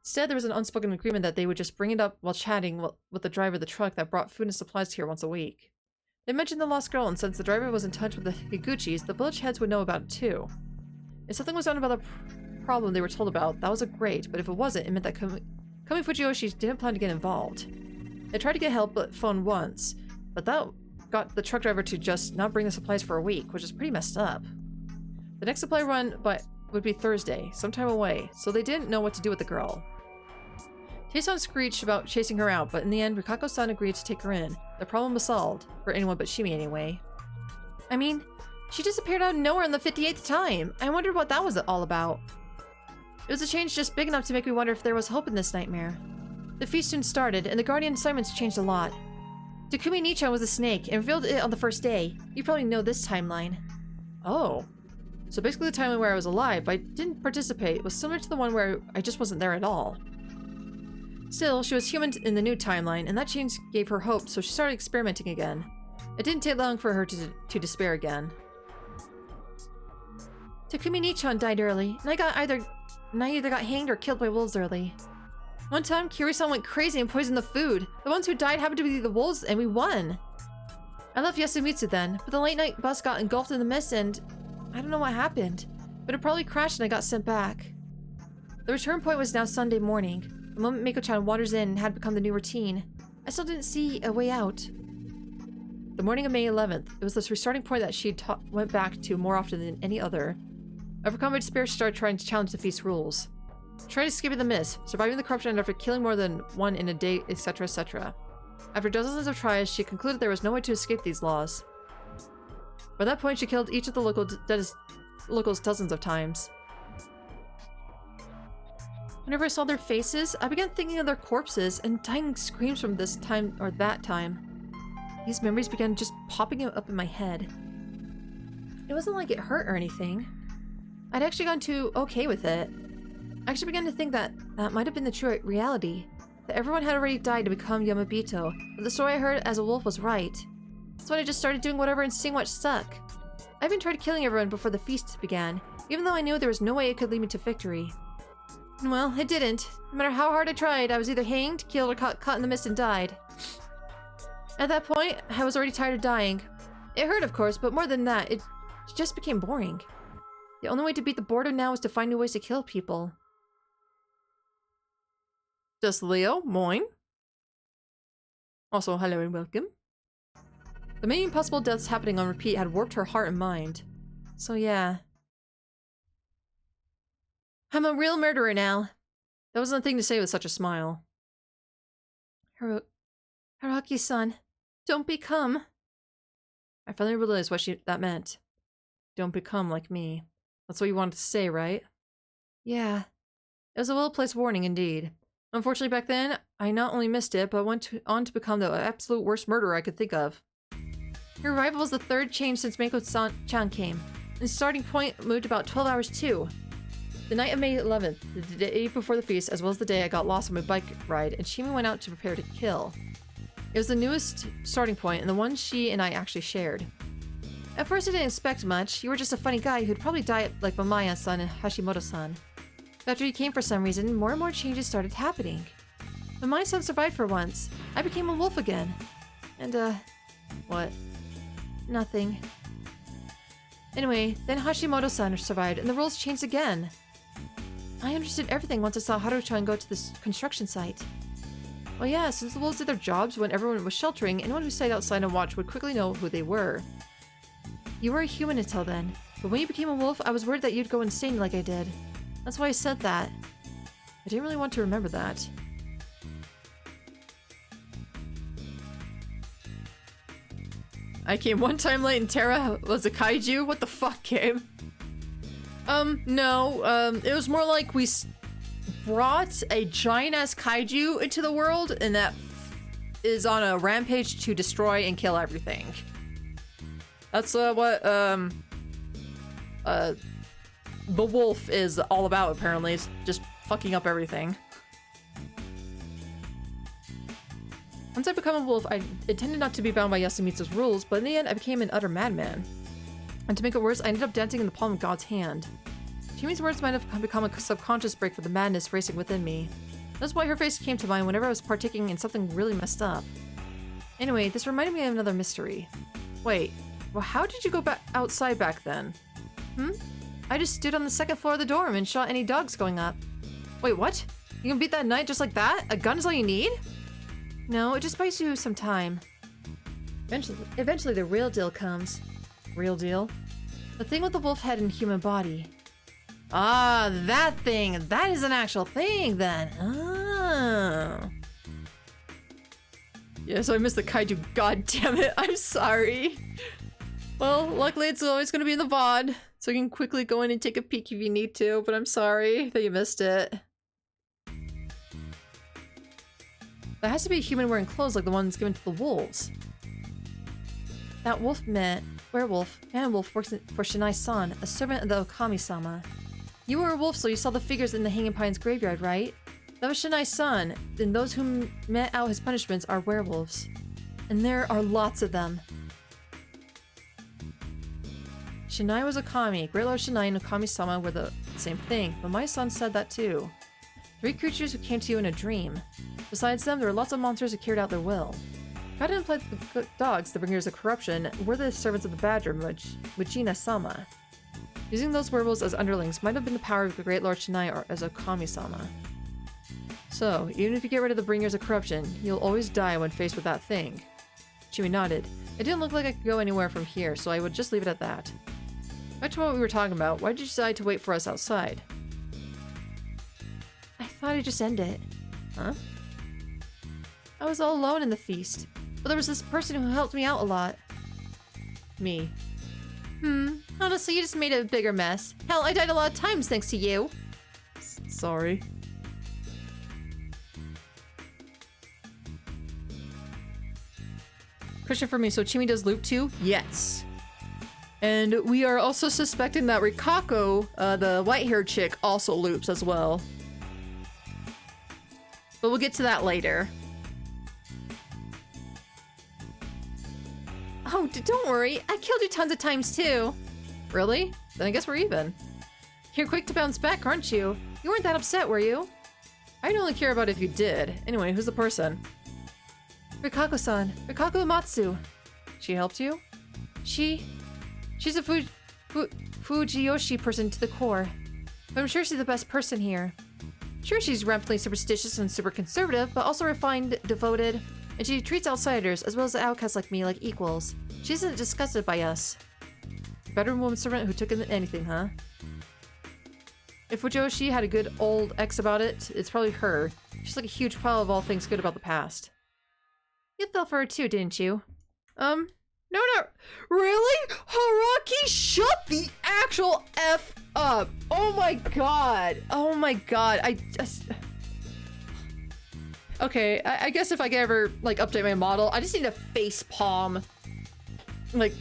Instead, there was an unspoken agreement that they would just bring it up while chatting with the driver of the truck that brought food and supplies here once a week. They mentioned the lost girl, and since the driver was in touch with the Higuchis, the village heads would know about it too. If something was done about the problem they were told about, that was great, but if it wasn't, it meant that Kami Fujiyoshi didn't plan to get involved. They tried to get help but phoned once, but that got the truck driver to just not bring the supplies for a week, which is pretty messed up. The next supply run would be Thursday, sometime away, so they didn't know what to do with the girl. Tae-san screeched about chasing her out, but in the end, Rikako-san agreed to take her in. The problem was solved, for anyone but Shimi anyway. I mean, she disappeared out of nowhere in the 58th time. I wondered what that was all about. It was a change just big enough to make me wonder if there was hope in this nightmare. The feast soon started, and the Guardian assignments changed a lot. Takumi Nichan was a snake, and revealed it on the first day. You probably know this timeline. Oh. So basically the timeline where I was alive, but I didn't participate, was similar to the one where I just wasn't there at all. Still, she was human in the new timeline, and that change gave her hope, so she started experimenting again. It didn't take long for her to despair again. Takumi Nichan died early, and I either got hanged or killed by wolves early. One time, Kiri-san went crazy and poisoned the food. The ones who died happened to be the wolves, and we won. I left Yasumitsu then, but the late-night bus got engulfed in the mist, and I don't know what happened, but it probably crashed and I got sent back. The return point was now Sunday morning. The moment Miko-chan wanders in had become the new routine. I still didn't see a way out. The morning of May 11th, it was this restarting point that she went back to more often than any other. Overcome by despair, she started trying to challenge the feast's rules. Tried escaping the mist, surviving the corruption after killing more than one in a day, etc., etc. After dozens of tries, she concluded there was no way to escape these laws. By that point, she killed each of the locals dozens of times. Whenever I saw their faces, I began thinking of their corpses and dying screams from this time or that time. These memories began just popping up in my head. It wasn't like it hurt or anything. I'd actually gone too okay with it. I actually began to think that that might have been the true reality. That everyone had already died to become Yamabito, but the story I heard as a wolf was right. That's when I just started doing whatever and seeing what stuck. I even tried killing everyone before the feast began, even though I knew there was no way it could lead me to victory. Well, it didn't. No matter how hard I tried, I was either hanged, killed, or caught in the mist and died. At that point, I was already tired of dying. It hurt, of course, but more than that, it just became boring. The only way to beat the boredom now is to find new ways to kill people. Just Leo, moin. Also, hello and welcome. The many impossible deaths happening on repeat had warped her heart and mind. So yeah. I'm a real murderer now. That wasn't a thing to say with such a smile. Araki-san, don't become... I finally realized what that meant. Don't become like me. That's what you wanted to say, right? Yeah. It was a well-placed warning indeed. Unfortunately, back then, I not only missed it, but went on to become the absolute worst murderer I could think of. Your arrival was the third change since Mako-chan came, and the starting point moved about 12 hours too. The night of May 11th, the day before the feast, as well as the day I got lost on my bike ride, and Shimi went out to prepare to kill. It was the newest starting point, and the one she and I actually shared. At first I didn't expect much. You were just a funny guy who'd probably die like Mamaya-san and Hashimoto-san. But after you came for some reason, more and more changes started happening. Mamaya-san survived for once. I became a wolf again. And, what? Nothing. Anyway, then Hashimoto-san survived, and the rules changed again. I understood everything once I saw Haru-chan go to this construction site. Well, yeah, since the wolves did their jobs when everyone was sheltering, anyone who stayed outside and watched would quickly know who they were. You were a human until then, but when you became a wolf, I was worried that you'd go insane like I did. That's why I said that. I didn't really want to remember that. I came one time late and Terra was a kaiju? What the fuck, Gabe? No. It was more like we brought a giant-ass kaiju into the world and that is on a rampage to destroy and kill everything. That's what the wolf is all about, apparently. It's just fucking up everything. Once I become a wolf, I intended not to be bound by Yasumitsu's rules, but in the end, I became an utter madman. And to make it worse, I ended up dancing in the palm of God's hand. Chimi's words might have become a subconscious break for the madness racing within me. That's why her face came to mind whenever I was partaking in something really messed up. Anyway, this reminded me of another mystery. Wait, well, how did you go back outside back then? I just stood on the second floor of the dorm and shot any dogs going up. Wait, what? You can beat that night just like that? A gun is all you need? No, it just buys you some time. Eventually the real deal comes. Real deal? The thing with the wolf head and human body. Ah, that thing! That is an actual thing, then! Oh. Yeah, so I missed the kaiju. God damn it, I'm sorry. Well, luckily it's always gonna be in the VOD, so you can quickly go in and take a peek if you need to, but I'm sorry that you missed it. That has to be a human wearing clothes like the ones given to the wolves. That wolf meant werewolf and wolf works for Shinai-san, a servant of the Okami-sama. You were a wolf, so you saw the figures in the Hanging Pines graveyard, right? That was Shinai-san, and those who met out his punishments are werewolves. And there are lots of them. Shinai was Okami. Great Lord Shinai and Okami-sama were the same thing, but my son said that too. 3 creatures who came to you in a dream. Besides them, there were lots of monsters who carried out their will. God implied that the dogs, the bringers of corruption, were the servants of the Badger, Mujina-sama. Using those werewolves as underlings might have been the power of the Great Lord Shinai or as Okami-sama. So, even if you get rid of the bringers of corruption, you'll always die when faced with that thing. Chimi nodded. It didn't look like I could go anywhere from here, so I would just leave it at that. Back to what we were talking about, why did you decide to wait for us outside? I thought I'd just end it. Huh? I was all alone in the feast, but there was this person who helped me out a lot. Me. Honestly, you just made a bigger mess. Hell, I died a lot of times thanks to you. Sorry. Question for me, so Chimi does loop too? Yes. And we are also suspecting that Rikako, the white-haired chick, also loops as well. But we'll get to that later. Oh, don't worry. I killed you tons of times too. Really? Then I guess we're even. You're quick to bounce back, aren't you? You weren't that upset, were you? I'd only care about if you did. Anyway, who's the person? Rikako-san. Rikako Umatsu. She helped you? She's a Fujiyoshi person to the core. But I'm sure she's the best person here. Sure, she's rampantly superstitious and super conservative, but also refined, devoted, and she treats outsiders, as well as outcasts like me, like equals. She isn't disgusted by us. Bedroom woman servant who took in anything, huh? If Fujiyoshi had a good old ex about it, it's probably her. She's like a huge pile of all things good about the past. You fell for her too, didn't you? No, not really? Haraki, shut the actual F up! Oh my god! Oh my god, I just... Okay, I guess if I can ever, like, update my model, I just need a face palm, like,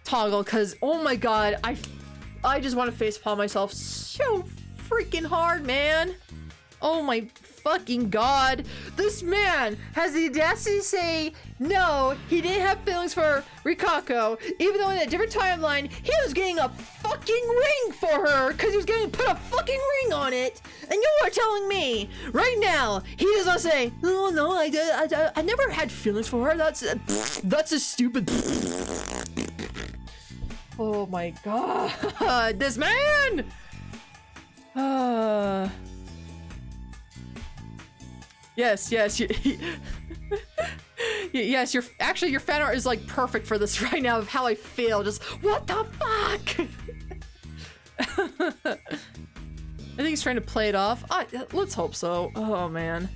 toggle, because, oh my god, I just want to face palm myself so freaking hard, man! Oh my fucking god! This man has the audacity to say, no, he didn't have feelings for Rikako, even though in a different timeline, he was getting a fucking ring for her, because he was getting put a fucking ring on it! And you are telling me, right now, he does not say, oh no, I never had feelings for her, that's a stupid... Oh my god, this man! Yes, yes, yes, your fan art is like perfect for this right now of how I feel. Just, what the fuck? I think he's trying to play it off. Let's hope so. Oh man.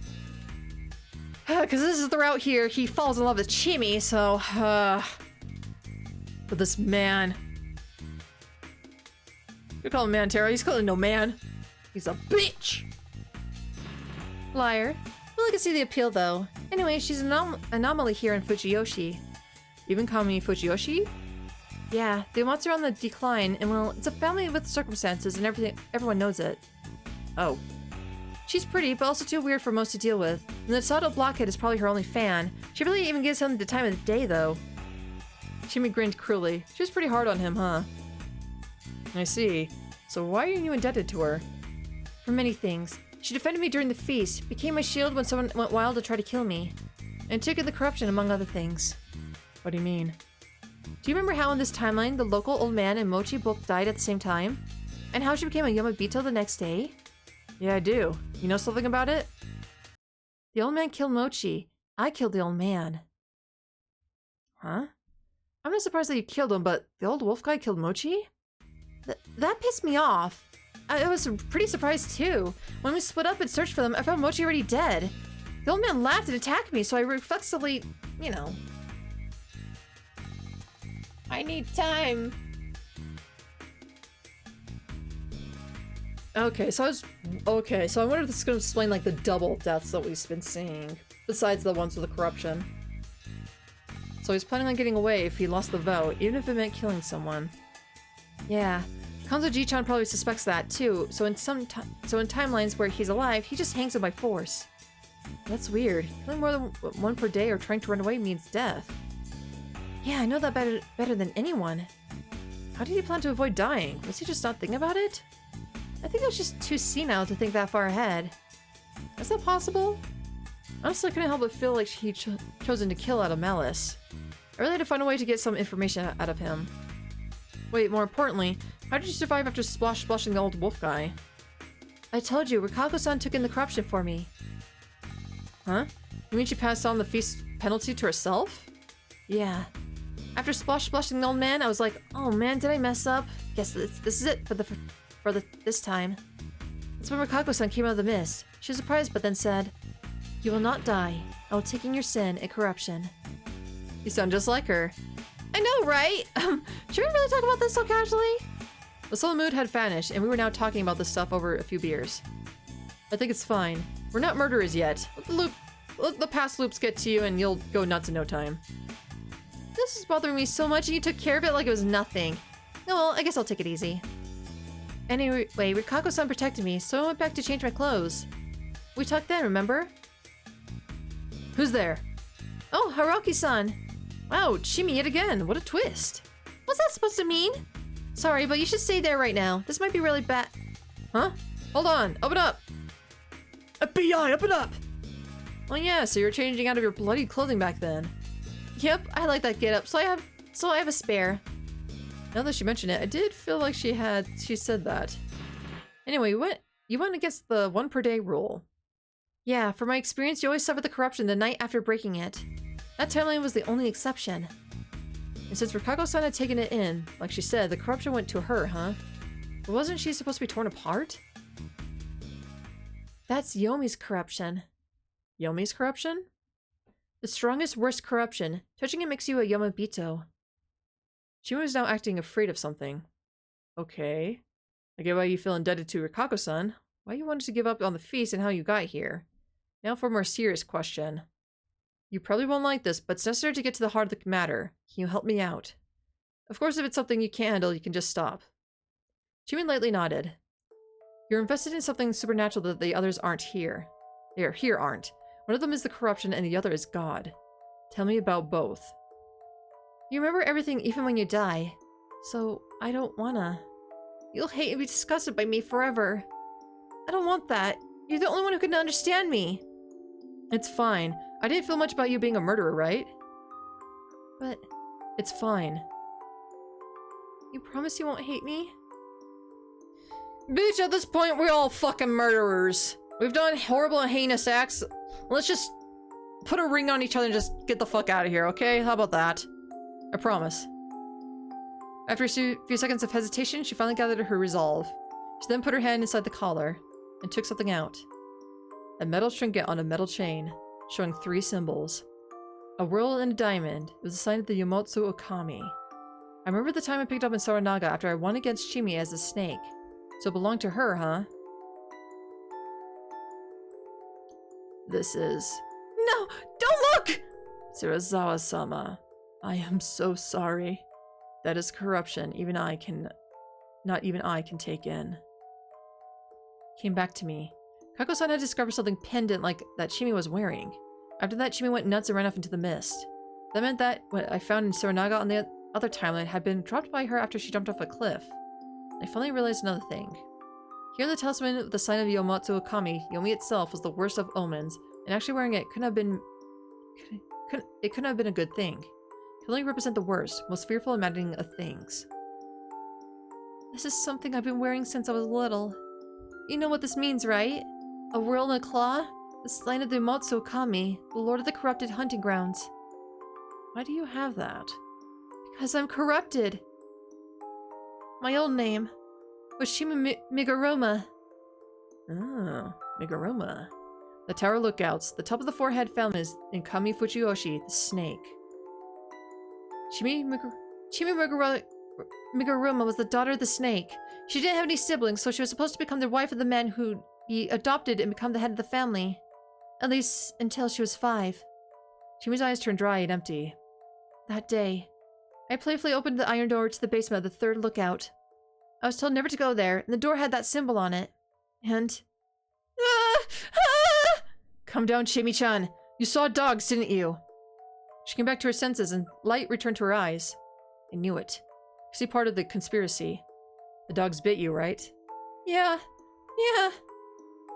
Because this is the route here. He falls in love with Chimi, so, But this man. You call him man, Tara. He's calling no man. He's a bitch. Liar. Well, I can see the appeal, though. Anyway, she's an anomaly here in Fujiyoshi. Even call me Fujiyoshi? Yeah, the amounts are on the decline, and well, it's a family with circumstances and everyone knows it. Oh. She's pretty, but also too weird for most to deal with. And the Sato blockhead is probably her only fan. She really even gives him the time of the day, though. Chimi grinned cruelly. She was pretty hard on him, huh? I see. So why are you indebted to her? For many things. She defended me during the feast, became my shield when someone went wild to try to kill me, and took in the corruption, among other things. What do you mean? Do you remember how in this timeline, the local old man and Mochi both died at the same time? And how she became a Yamabito the next day? Yeah, I do. You know something about it? The old man killed Mochi. I killed the old man. Huh? I'm not surprised that you killed him, but the old wolf guy killed Mochi? That pissed me off. I was pretty surprised too. When we split up and searched for them, I found Mochi already dead. The old man laughed and attacked me, so I reflexively, you know. I need time. Okay, so I wonder if this is going to explain like the double deaths that we've been seeing, besides the ones with the corruption. So he's planning on getting away if he lost the vote, even if it meant killing someone. Yeah, Kanzo Ji-chan probably suspects that too. So in timelines where he's alive, he just hangs him by force. That's weird. Killing more than one per day or trying to run away means death. Yeah, I know that better than anyone. How did he plan to avoid dying? Was he just not thinking about it? I think I was just too senile to think that far ahead. Is that possible? Honestly, I couldn't help but feel like he chosen to kill out of malice. I really had to find a way to get some information out of him. Wait, more importantly, how did you survive after splashing the old wolf guy? I told you, Rikako-san took in the corruption for me. Huh? You mean she passed on the feast penalty to herself? Yeah. After splashing the old man, I was like, oh man, did I mess up? Guess this is it for this time. That's when Rikako-san came out of the mist. She was surprised, but then said, "You will not die. I will take in your sin and corruption." You sound just like her. I know, right? Should we really talk about this so casually? The soul mood had vanished, and we were now talking about this stuff over a few beers. I think it's fine. We're not murderers yet. Let the past loops get to you, and you'll go nuts in no time. This is bothering me so much, and you took care of it like it was nothing. No, well, I guess I'll take it easy. Anyway, Rikako-san protected me, so I went back to change my clothes. We talked then, remember? Who's there? Oh, Haruki-san. Wow, Chimi yet again. What a twist. What's that supposed to mean? Sorry, but you should stay there right now. This might be really bad. Huh? Hold on. Open up. FBI, open up! Oh yeah, so you're changing out of your bloody clothing back then. Yep, I like that getup, so I have a spare. Now that she mentioned it, I did feel like she said that. Anyway, you went against the 1 per day rule. Yeah, from my experience, you always suffer the corruption the night after breaking it. That timeline was the only exception. And since Rikako-san had taken it in, like she said, the corruption went to her, huh? But wasn't she supposed to be torn apart? That's Yomi's corruption. Yomi's corruption? The strongest, worst corruption. Touching it makes you a Yamabito. Chima was now acting afraid of something. Okay. I get why you feel indebted to Rikako-san. Why you wanted to give up on the feast and how you got here. Now for a more serious question. You probably won't like this, but it's necessary to get to the heart of the matter. Can you help me out? Of course, if it's something you can't handle, you can just stop. Chimin lightly nodded. You're invested in something supernatural that the others aren't here. Here aren't. One of them is the corruption and the other is God. Tell me about both. You remember everything even when you die. So, I don't wanna. You'll hate and be disgusted by me forever. I don't want that. You're the only one who can understand me. It's fine. I didn't feel much about you being a murderer, right? But... It's fine. You promise you won't hate me? Bitch, at this point, we're all fucking murderers. We've done horrible and heinous acts. Let's just put a ring on each other and just get the fuck out of here, okay? How about that? I promise. After a few seconds of hesitation, she finally gathered her resolve. She then put her hand inside the collar and took something out. A metal trinket on a metal chain. showing 3 symbols. A whirl and a diamond. It was a sign of the Yomotsu Okami. I remember the time I picked up in Saranaga after I won against Shimi as a snake. So it belonged to her, huh? This is... No! Don't look! Serizawa-sama. I am so sorry. That is corruption not even I can take in. Came back to me. Kako-san had discovered something pendant like that Shimi was wearing. After that, Shimi went nuts and ran off into the mist. That meant that what I found in Saranaga on the other timeline had been dropped by her after she jumped off a cliff. I finally realized another thing. Here in the talisman with the sign of Yomotsu Okami, Yomi itself was the worst of omens, and actually wearing it couldn't have been a good thing. It could only represent the worst, most fearful and maddening of things. This is something I've been wearing since I was little. You know what this means, right? A whirl and a claw? The sign of the Yomotsu Okami, the lord of the corrupted hunting grounds. Why do you have that? Because I'm corrupted. My old name was Shima Miguruma. Oh, Miguruma. The tower lookouts. The top of the forehead found is in Kami Fujiyoshi, the snake. Shima Miguruma was the daughter of the snake. She didn't have any siblings, so she was supposed to become the wife of the man who he adopted and become the head of the family. At least until she was 5. Shimi's eyes turned dry and empty. That day, I playfully opened the iron door to the basement of the 3rd lookout. I was told never to go there, and the door had that symbol on it. And... Come down, Shimi-chan. You saw dogs, didn't you? She came back to her senses and light returned to her eyes. I knew it. You see part of the conspiracy. The dogs bit you, right? Yeah.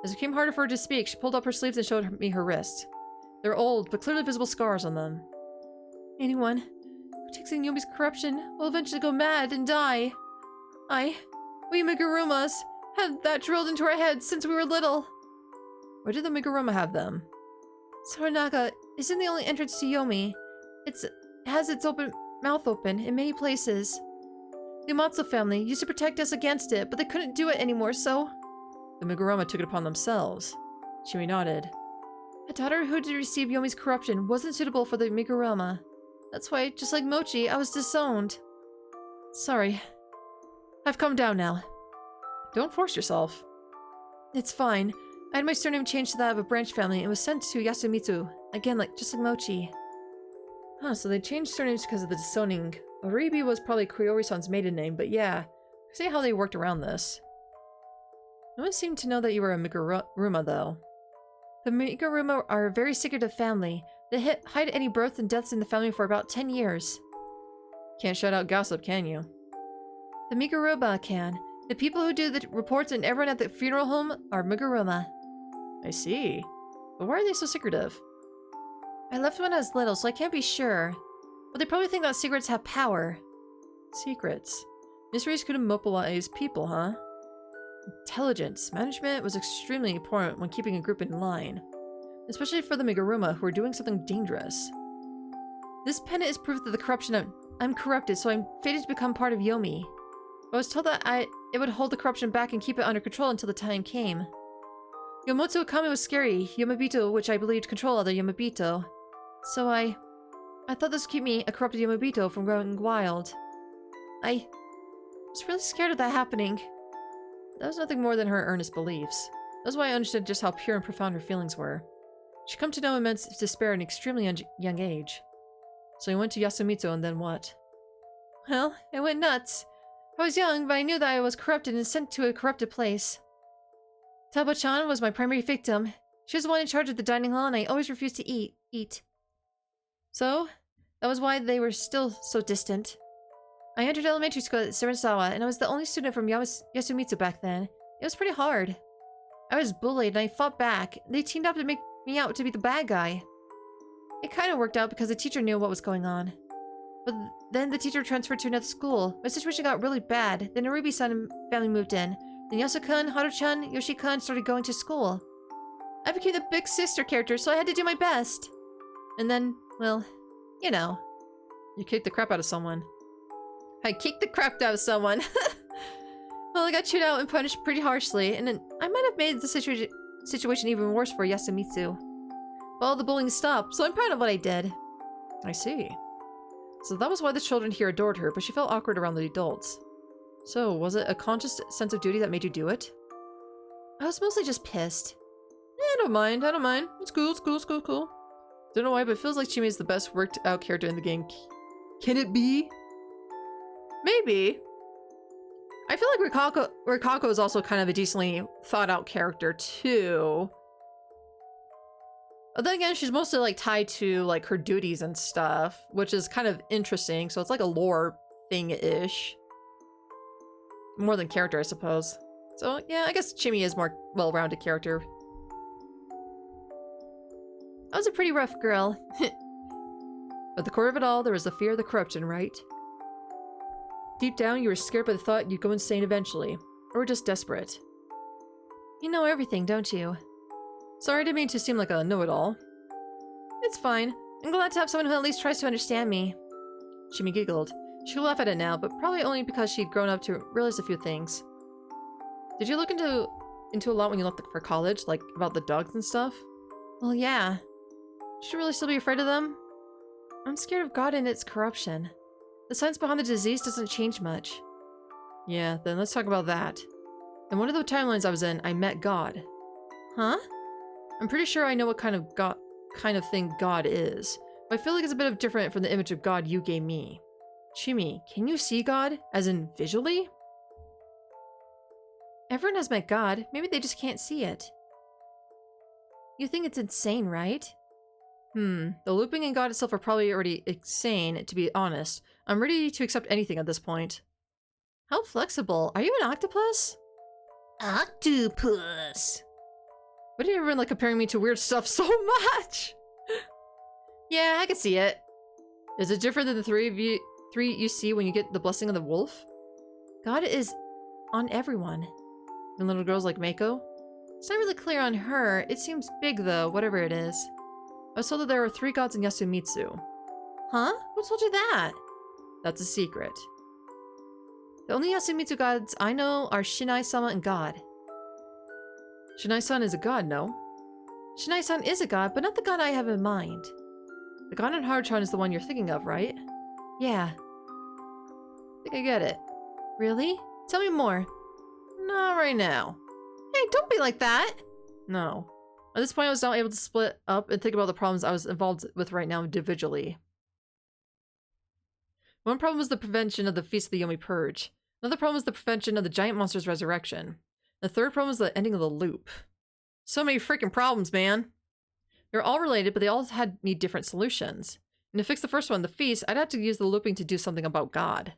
As it became harder for her to speak, she pulled up her sleeves and showed me her wrists. They're old, but clearly visible scars on them. Anyone who takes in Yomi's corruption will eventually go mad and die. We Migurumas, had that drilled into our heads since we were little. Where did the Miguruma have them? Saranaga isn't the only entrance to Yomi. It has its mouth open in many places. The Yomotsu family used to protect us against it, but they couldn't do it anymore, so... The Miguruma took it upon themselves. Shimi nodded. A daughter who did receive Yomi's corruption wasn't suitable for the Miguruma. That's why, just like Mochi, I was disowned. Sorry. I've calmed down now. Don't force yourself. It's fine. I had my surname changed to that of a branch family and was sent to Yasumitsu. Again, just like Mochi. Huh, so they changed surnames because of the disowning. Oribi was probably Koyori-san's maiden name, but yeah. See how they worked around this. No one seemed to know that you were a Miguruma, though. The Miguruma are a very secretive family. They hide any births and deaths in the family for about 10 years. Can't shut out gossip, can you? The Miguruma can. The people who do the reports and everyone at the funeral home are Miguruma. I see. But why are they so secretive? I left when I was little, so I can't be sure. But they probably think that secrets have power. Secrets. Mysteries could immobilize people, huh? Intelligence. Management was extremely important when keeping a group in line. Especially for the Miguruma, who are doing something dangerous. This pendant is proof that the corruption I'm corrupted, so I'm fated to become part of Yomi. I was told that it would hold the corruption back and keep it under control until the time came. Yomotsu Okami was scary, Yomabito, which I believed control other Yomabito. So I thought this would keep me, a corrupted Yomabito, from going wild. I was really scared of that happening. That was nothing more than her earnest beliefs. That's why I understood just how pure and profound her feelings were. She'd come to know immense despair at an extremely young age. So you went to Yasumitsu and then what? Well, I went nuts. I was young, but I knew that I was corrupted and sent to a corrupted place. Tabo-chan was my primary victim. She was the one in charge of the dining hall and I always refused to eat. So, that was why they were still so distant. I entered elementary school at Serizawa and I was the only student from Yasumitsu back then. It was pretty hard. I was bullied and I fought back. They teamed up to make me out to be the bad guy. It kind of worked out because the teacher knew what was going on. But then the teacher transferred to another school. My situation got really bad. Then Oribi-san family moved in. Then Yasu-kun, Haru-chan, Yoshi-kun started going to school. I became the big sister character, so I had to do my best. And then, well, you know. You kicked the crap out of someone. I kicked the crap out of someone. Well, I got chewed out and punished pretty harshly, and then I might have made the situation even worse for Yasumitsu. but all the bullying stopped, so I'm proud of what I did. I see. So that was why the children here adored her, but she felt awkward around the adults. So, was it a conscious sense of duty that made you do it? I was mostly just pissed. I don't mind. It's cool. Don't know why, but it feels like Chimi is the best worked out character in the game. Can it be? Maybe. I feel like Rikako is also kind of a decently thought out character too. But then again, she's mostly like tied to like her duties and stuff, which is kind of interesting. So it's like a lore thing-ish. More than character, I suppose. So yeah, I guess Chimi is more well-rounded character. I was a pretty rough girl. At the core of it all, there was the fear of the corruption, right? Deep down, you were scared by the thought you'd go insane eventually. Or just desperate. You know everything, don't you? Sorry, I didn't mean to seem like a know-it-all. It's fine. I'm glad to have someone who at least tries to understand me. Chimi giggled. She could laugh at it now, but probably only because she'd grown up to realize a few things. Did you look into a lot when you left for college? Like, about the dogs and stuff? Well, yeah. Should you really still be afraid of them? I'm scared of God and its corruption. The science behind the disease doesn't change much. Yeah, then let's talk about that. In one of the timelines I was in, I met God. Huh? I'm pretty sure I know what kind of thing God is, but I feel like it's a bit different from the image of God you gave me. Chimi, can you see God? As in, visually? Everyone has met God. Maybe they just can't see it. You think it's insane, right? The looping and God itself are probably already insane, to be honest. I'm ready to accept anything at this point. How flexible. Are you an octopus? Octopus. Why did everyone like comparing me to weird stuff so much? Yeah, I can see it. Is it different than the three you see when you get the blessing of the wolf? God is on everyone. And little girls like Mako? It's not really clear on her. It seems big though, whatever it is. I was told that there are 3 gods in Yasumitsu. Huh? Who told you that? That's a secret. The only Yasumitsu gods I know are Shinai-sama and God. Shinai-san is a god, no? Shinai-san is a god, but not the god I have in mind. The god in Haruchan is the one you're thinking of, right? Yeah. I think I get it. Really? Tell me more. Not right now. Hey, don't be like that! No. At this point, I was not able to split up and think about the problems I was involved with right now individually. One problem was the prevention of the Feast of the Yomi Purge. Another problem was the prevention of the giant monster's resurrection. The third problem was the ending of the loop. So many freaking problems, man! They're all related, but they all need different solutions. And to fix the first one, the feast, I'd have to use the looping to do something about God.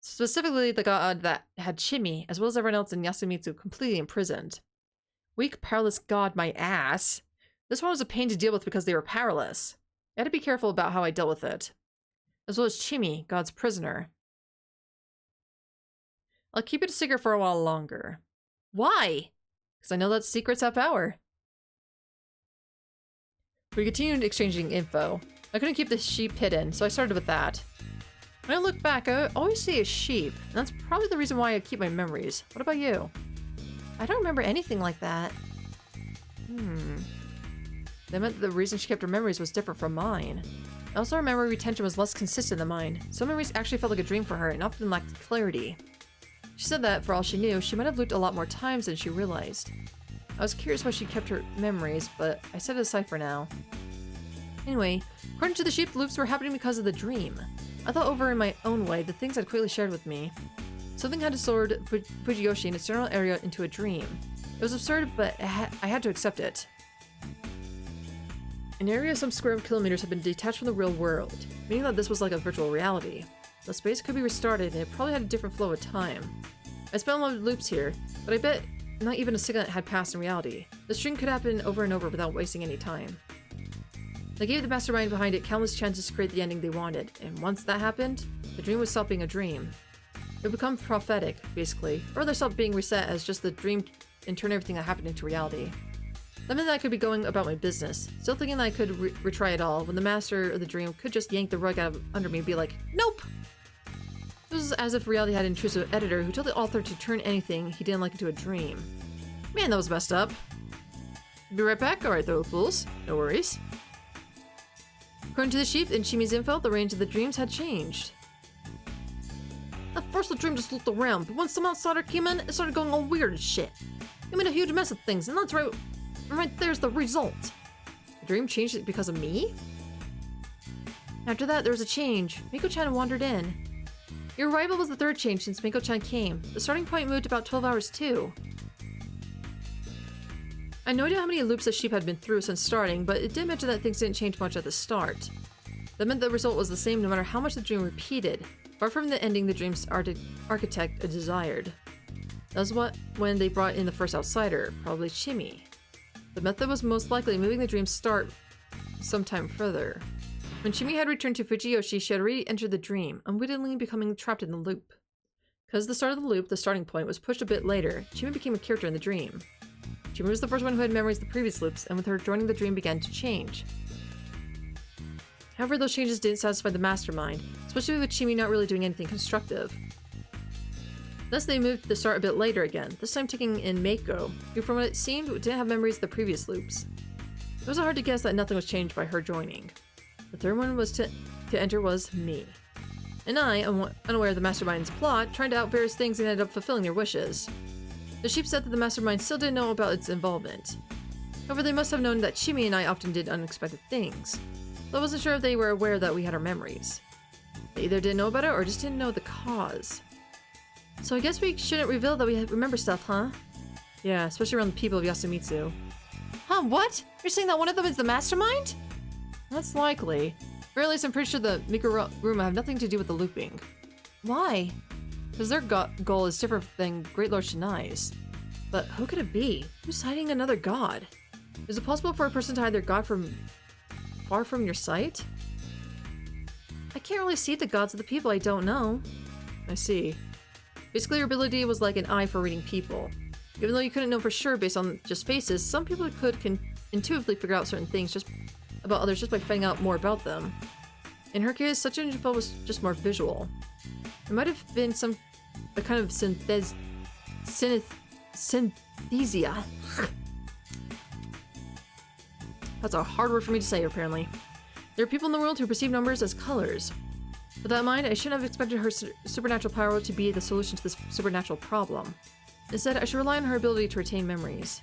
Specifically, the god that had Chimi, as well as everyone else in Yasumitsu, completely imprisoned. Weak, powerless god, my ass. This one was a pain to deal with because they were powerless. I had to be careful about how I dealt with it. As well as Chimi, God's prisoner. I'll keep it a secret for a while longer. Why? Because I know that secrets have power. We continued exchanging info. I couldn't keep the sheep hidden, so I started with that. When I look back, I always see a sheep, and that's probably the reason why I keep my memories. What about you? I don't remember anything like that. That meant the reason she kept her memories was different from mine. I also remember retention was less consistent than mine. Some memories actually felt like a dream for her and often lacked clarity. She said that, for all she knew, she might have looped a lot more times than she realized. I was curious why she kept her memories, but I set it aside for now. Anyway, according to the sheep, the loops were happening because of the dream. I thought over in my own way the things I'd quickly shared with me. Something had stored Fujiyoshi in its general area into a dream. It was absurd, but I had to accept it. An area some square kilometers had been detached from the real world, meaning that this was like a virtual reality. The space could be restarted, and it probably had a different flow of time. I spent a lot of loops here, but I bet not even a second had passed in reality. The string could happen over and over without wasting any time. They gave the mastermind behind it countless chances to create the ending they wanted, and once that happened, the dream would stop being a dream. It would become prophetic, basically, or rather stop being reset as just the dream and turn everything that happened into reality. That meant that I could be going about my business, still thinking that I could retry it all, when the master of the dream could just yank the rug out under me and be like, nope! It was as if reality had an intrusive editor who told the author to turn anything he didn't like into a dream. Man, that was messed up. Be right back. Alright, though, fools. No worries. According to the sheep in Shimi's info, the range of the dreams had changed. At first the dream just looked around, but once some outsider came in, it started going all weird as shit. It made a huge mess of things, and that's right there's the result. The dream changed because of me? After that, there was a change. Miko-chan wandered in. Your arrival was the third change since Miko-chan came. The starting point moved about 12 hours too. I had no idea how many loops the sheep had been through since starting, but it did mention that things didn't change much at the start. That meant the result was the same no matter how much the dream repeated, far from the ending the dream's architect desired. That was when they brought in the first outsider, probably Shimi. The method was most likely moving the dream's start sometime further. When Shimi had returned to Fujiyoshi, she had already entered the dream, unwittingly becoming trapped in the loop. Because the start of the loop, the starting point, was pushed a bit later, Shimi became a character in the dream. Shimi was the first one who had memorized the previous loops, and with her joining the dream began to change. However, those changes didn't satisfy the mastermind, especially with Shimi not really doing anything constructive. Thus they moved the start a bit later again, this time taking in Mako, who from what it seemed didn't have memories of the previous loops. It was hard to guess that nothing was changed by her joining. The third one was to enter was me. And I, unaware of the mastermind's plot, tried out various things and ended up fulfilling their wishes. The sheep said that the mastermind still didn't know about its involvement. However, they must have known that Shimi and I often did unexpected things. So I wasn't sure if they were aware that we had our memories. They either didn't know about it or just didn't know the cause. So I guess we shouldn't reveal that we remember stuff, huh? Yeah, especially around the people of Yasumitsu. Huh, what? You're saying that one of them is the mastermind? That's likely. Or at least I'm pretty sure the Mikuruma have nothing to do with the looping. Why? Because their goal is different than Great Lord Shinai's. But who could it be? Who's hiding another god? Is it possible for a person to hide their god from far from your sight? I can't really see the gods of the people I don't know. I see. Basically, your ability was like an eye for reading people. Even though you couldn't know for sure based on just faces, some people could intuitively figure out certain things about others just by finding out more about them. In her case, such info was just more visual. It might have been a kind of synthesia. That's a hard word for me to say, apparently. There are people in the world who perceive numbers as colors. With that in mind, I shouldn't have expected her supernatural power to be the solution to this supernatural problem. Instead, I should rely on her ability to retain memories.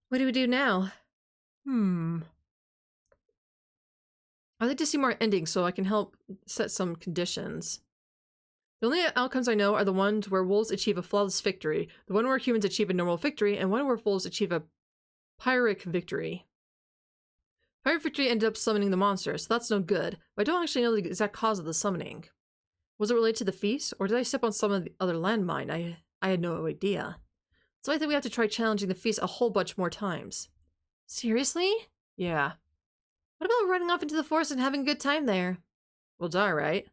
What do we do now? I'd like to see more endings so I can help set some conditions. The only outcomes I know are the ones where wolves achieve a flawless victory, the one where humans achieve a normal victory, and one where wolves achieve a Pyrrhic victory. Pyrrhic victory ended up summoning the monster, so that's no good, but I don't actually know the exact cause of the summoning. Was it related to the feast, or did I step on some of the other landmine? I had no idea. So I think we have to try challenging the feast a whole bunch more times. Seriously? Yeah. What about running off into the forest and having a good time there? We'll die, right?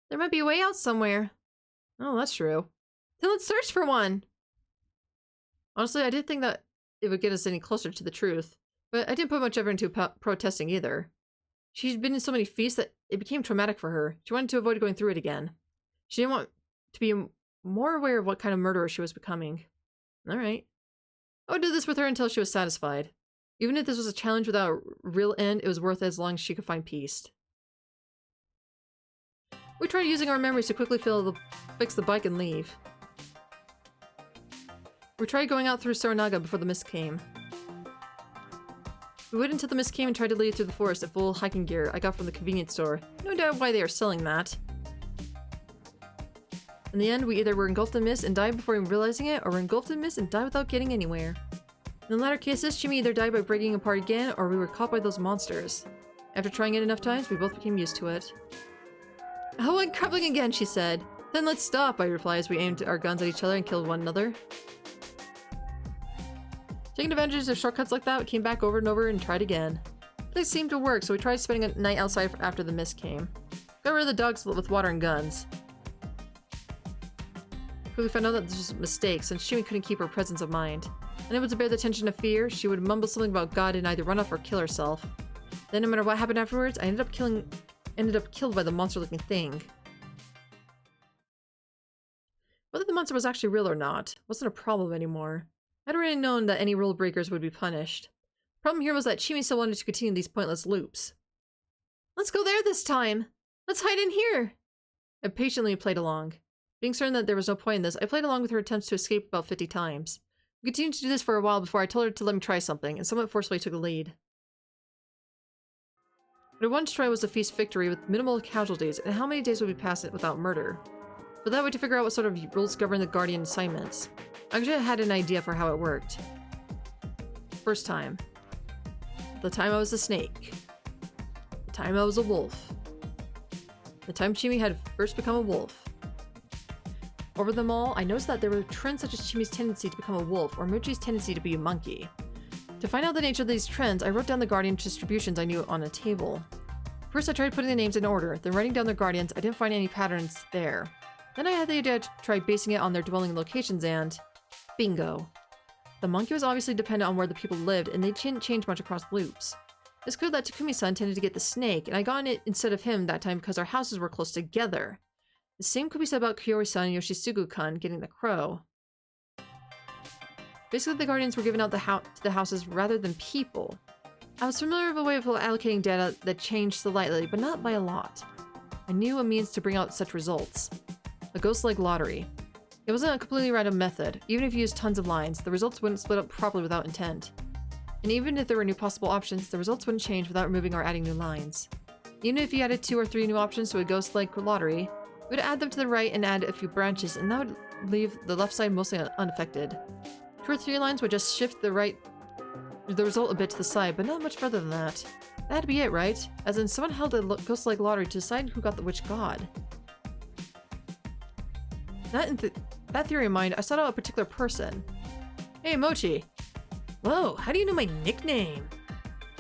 There might be a way out somewhere. Oh, that's true. Then let's search for one! Honestly, I didn't think that it would get us any closer to the truth, but I didn't put much effort into protesting either. She'd been in so many feasts that it became traumatic for her. She wanted to avoid going through it again. She didn't want to be more aware of what kind of murderer she was becoming. Alright. I would do this with her until she was satisfied. Even if this was a challenge without a real end, it was worth it as long as she could find peace. We tried using our memories to quickly fix the bike and leave. We tried going out through Saranaga before the mist came. We waited until the mist came and tried to lead through the forest in full hiking gear I got from the convenience store. No doubt why they are selling that. In the end, we either were engulfed in mist and died before even realizing it, or were engulfed in mist and died without getting anywhere. In the latter cases, Shimi either died by breaking apart again, or we were caught by those monsters. After trying it enough times, we both became used to it. Oh, I'm crumbling again, she said. Then let's stop, I replied as we aimed our guns at each other and killed one another. Taking advantage of shortcuts like that, we came back over and over and tried again. They seemed to work, so we tried spending a night outside after the mist came. Got rid of the dogs with water and guns. Quickly found out that this was a mistake, since Shimi couldn't keep her presence of mind. Unable to bear the tension of fear, she would mumble something about God and either run off or kill herself. Then, no matter what happened afterwards, I ended up killed by the monster-looking thing. Whether the monster was actually real or not wasn't a problem anymore. I'd already known that any rule breakers would be punished. Problem here was that Chimi still wanted to continue these pointless loops. Let's go there this time! Let's hide in here! I patiently played along. Being certain that there was no point in this, I played along with her attempts to escape about 50 times. We continued to do this for a while before I told her to let me try something, and somewhat forcefully took the lead. What I wanted to try was a feast victory with minimal casualties, and how many days would we pass it without murder? For that, we had to figure out what sort of rules govern the Guardian assignments. I actually had an idea for how it worked. First time. The time I was a snake. The time I was a wolf. The time Chimi had first become a wolf. Over them all, I noticed that there were trends such as Chimi's tendency to become a wolf or Mochi's tendency to be a monkey. To find out the nature of these trends, I wrote down the Guardian distributions I knew on a table. First, I tried putting the names in order, then writing down their Guardians. I didn't find any patterns there. Then I had the idea to try basing it on their dwelling locations and... bingo. The monkey was obviously dependent on where the people lived, and they didn't change much across loops. It's clear that Takumi-san tended to get the snake, and I got it instead of him that time because our houses were close together. The same could be said about Kiyori-san and Yoshisugu-kun getting the crow. Basically, the Guardians were given out to the houses rather than people. I was familiar with a way of allocating data that changed slightly, but not by a lot. I knew a means to bring out such results. A ghost-like lottery. It wasn't a completely random method. Even if you used tons of lines, the results wouldn't split up properly without intent. And even if there were new possible options, the results wouldn't change without removing or adding new lines. Even if you added 2 or 3 new options to a ghost-like lottery, we would add them to the right and add a few branches, and that would leave the left side mostly unaffected. 2 or 3 lines would just shift the result a bit to the side, but not much further than that. That'd be it, right? As in, someone held a ghost-like lottery to decide who got which god. That theory of mine, I sought out a particular person. Hey, Mochi! Whoa, how do you know my nickname?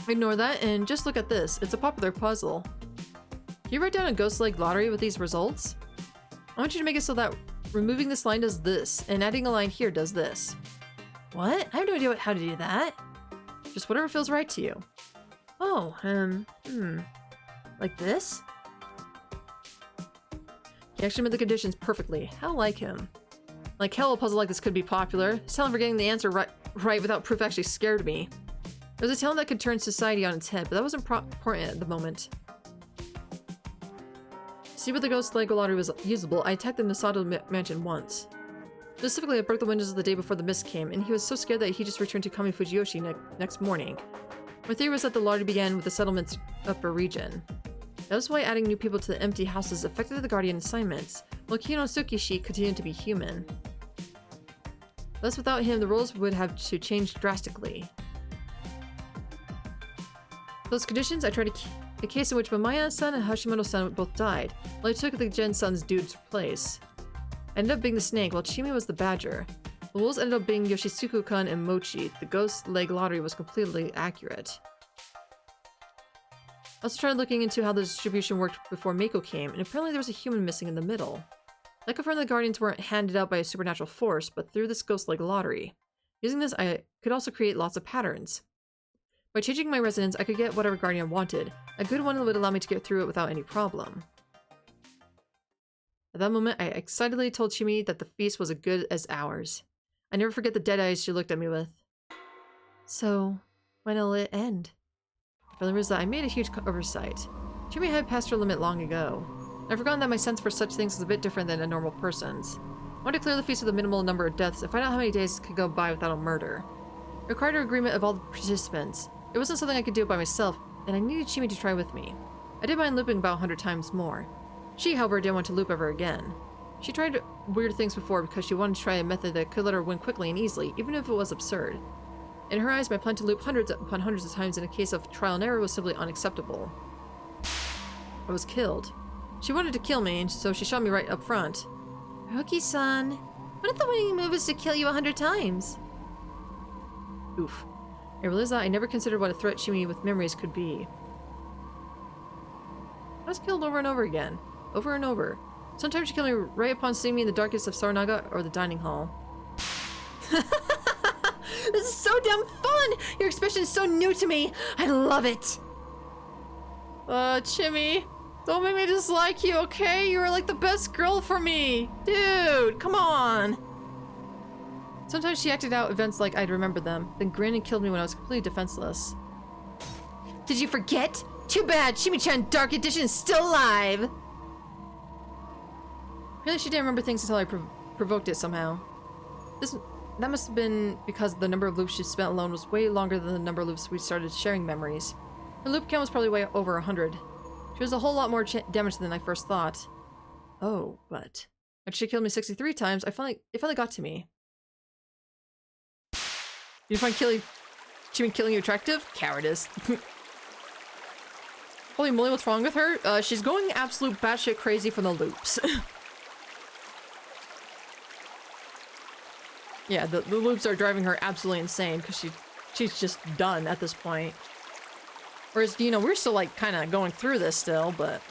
Ignore that and just look at this. It's a popular puzzle. Can you write down a ghost-like lottery with these results? I want you to make it so that removing this line does this, and adding a line here does this. What? I have no idea how to do that. Just whatever feels right to you. Oh, like this? He actually made the conditions perfectly. How like him. Like hell, a puzzle like this could be popular. His talent for getting the answer right without proof actually scared me. There was a talent that could turn society on its head, but that wasn't important at the moment. To see where the ghost Lego lottery was usable, I attacked the Masato mansion once. Specifically, I broke the windows the day before the mist came, and he was so scared that he just returned to Kami Fujiyoshi next morning. My theory was that the lottery began with the settlement's upper region. That was why adding new people to the empty houses affected the Guardian assignments, while Kinosuke continued to be human. Thus, without him, the roles would have to change drastically. For those conditions, I tried a case in which Mamaya-san and Hashimoto-san both died, while I took the Gen-san's dude's place. I ended up being the snake, while Chimi was the badger. The wolves ended up being Yoshisugu-kun and Mochi. The ghost leg lottery was completely accurate. I also tried looking into how the distribution worked before Mako came, and apparently there was a human missing in the middle. That confirmed the Guardians weren't handed out by a supernatural force, but through this ghost-like lottery. Using this, I could also create lots of patterns. By changing my residence, I could get whatever Guardian I wanted. A good one would allow me to get through it without any problem. At that moment, I excitedly told Chimi that the feast was as good as ours. I never forget the dead eyes she looked at me with. So, when will it end? The feeling was that I made a huge oversight. Chimi had passed her limit long ago. I've forgotten that my sense for such things is a bit different than a normal person's. I wanted to clear the feast with a minimal number of deaths and find out how many days could go by without a murder. It required an agreement of all the participants. It wasn't something I could do by myself, and I needed Chimi to try with me. I didn't mind looping about 100 times more. She, however, didn't want to loop ever again. She tried weird things before because she wanted to try a method that could let her win quickly and easily, even if it was absurd. In her eyes, my plan to loop hundreds upon hundreds of times in a case of trial and error was simply unacceptable. I was killed. She wanted to kill me, and so she shot me right up front. Rookie-san, what if the winning move is to kill you 100 times? Oof. I realized that I never considered what a threat Chimi with memories could be. I was killed over and over again. Over and over. Sometimes she killed me right upon seeing me in the darkest of Saranaga or the dining hall. This is so damn fun! Your expression is so new to me! I love it! Chimi, don't make me dislike you, okay? You were like the best girl for me! Dude, come on! Sometimes she acted out events like I'd remember them, then grinned and killed me when I was completely defenseless. Did you forget? Too bad, Shimi-chan Dark Edition is still alive! Really, she didn't remember things until I provoked it somehow. That must have been because the number of loops she spent alone was way longer than the number of loops we started sharing memories. Her loop count was probably way over 100. She was a whole lot more damaged than I first thought. Oh, but after she killed me 63 times, it finally got to me. You find killing you attractive? Cowardice. Holy moly, what's wrong with her? She's going absolute batshit crazy for the loops. Yeah, the loops are driving her absolutely insane because she's just done at this point. Whereas, you know, we're still like kind of going through this still, but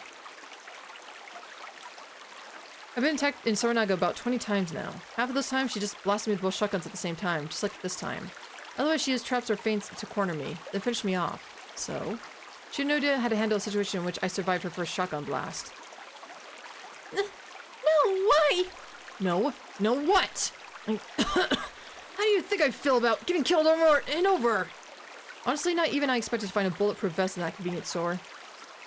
I've been attacked in Soranaga about 20 times now. Half of those times she just blasted me with both shotguns at the same time, just like this time. Otherwise she used traps or feints to corner me, then finish me off. So, she had no idea how to handle a situation in which I survived her first shotgun blast. No, why? No what? How do you think I feel about getting killed over and over? Honestly, not even I expected to find a bulletproof vest in that convenient store.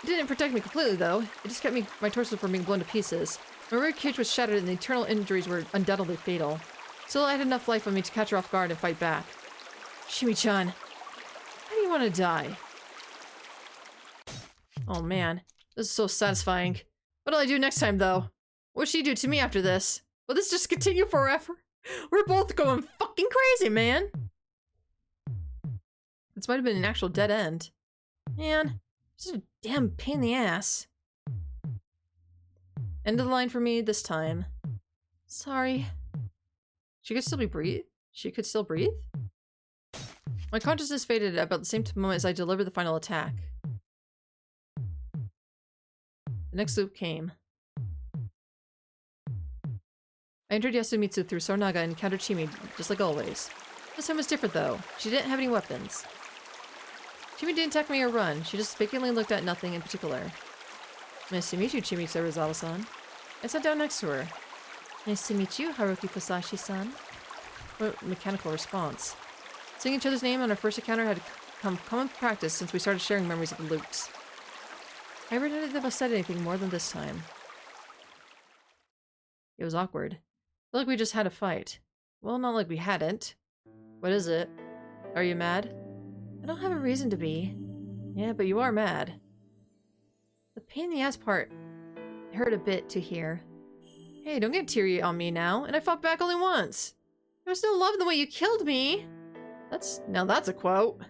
It didn't protect me completely, though. It just kept my torso from being blown to pieces. My rib cage was shattered and the internal injuries were undoubtedly fatal. Still, I had enough life on me to catch her off guard and fight back. Shimi-chan, how do you want to die? Oh man, this is so satisfying. What'll I do next time, though? What'll she do to me after this? Will this just continue forever? We're both going fucking crazy, man! This might have been an actual dead end. Man, this is a damn pain in the ass. End of the line for me this time. Sorry. She could still breathe? She could still breathe? My consciousness faded at about the same moment as I delivered the final attack. The next loop came. I entered Yasumitsu through Soranaga and encountered Chimi, just like always. This time was different, though. She didn't have any weapons. Chimi didn't attack me or run. She just vacantly looked at nothing in particular. Nice to meet you, Chimi Serizawa-san. I sat down next to her. Nice to meet you, Haruki Fusashi-san. What a mechanical response. Saying each other's name on our first encounter had become common practice since we started sharing memories of the loops. I never did have said anything more than this time. It was awkward. I felt like we just had a fight. Well, not like we hadn't. What is it? Are you mad? I don't have a reason to be. Yeah, but you are mad. The pain in the ass part hurt a bit to hear. Hey, don't get teary on me now. And I fought back only once. There was no love in the way you killed me. Now that's a quote.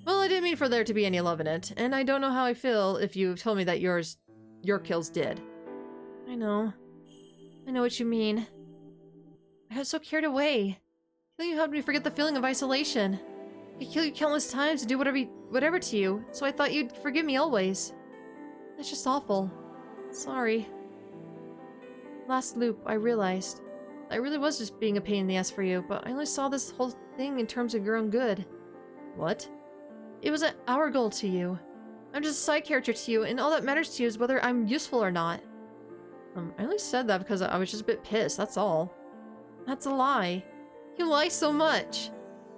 Well, I didn't mean for there to be any love in it, and I don't know how I feel if you told me that your kills did. I know what you mean. I was so carried away. Killing you helped me forget the feeling of isolation. I could kill you countless times and do whatever to you, so I thought you'd forgive me always. That's just awful. Sorry. Last loop, I realized. I really was just being a pain in the ass for you, but I only saw this whole thing in terms of your own good. What? It wasn't our goal to you. I'm just a side character to you, and all that matters to you is whether I'm useful or not. I only said that because I was just a bit pissed, that's all. That's a lie. You lie so much.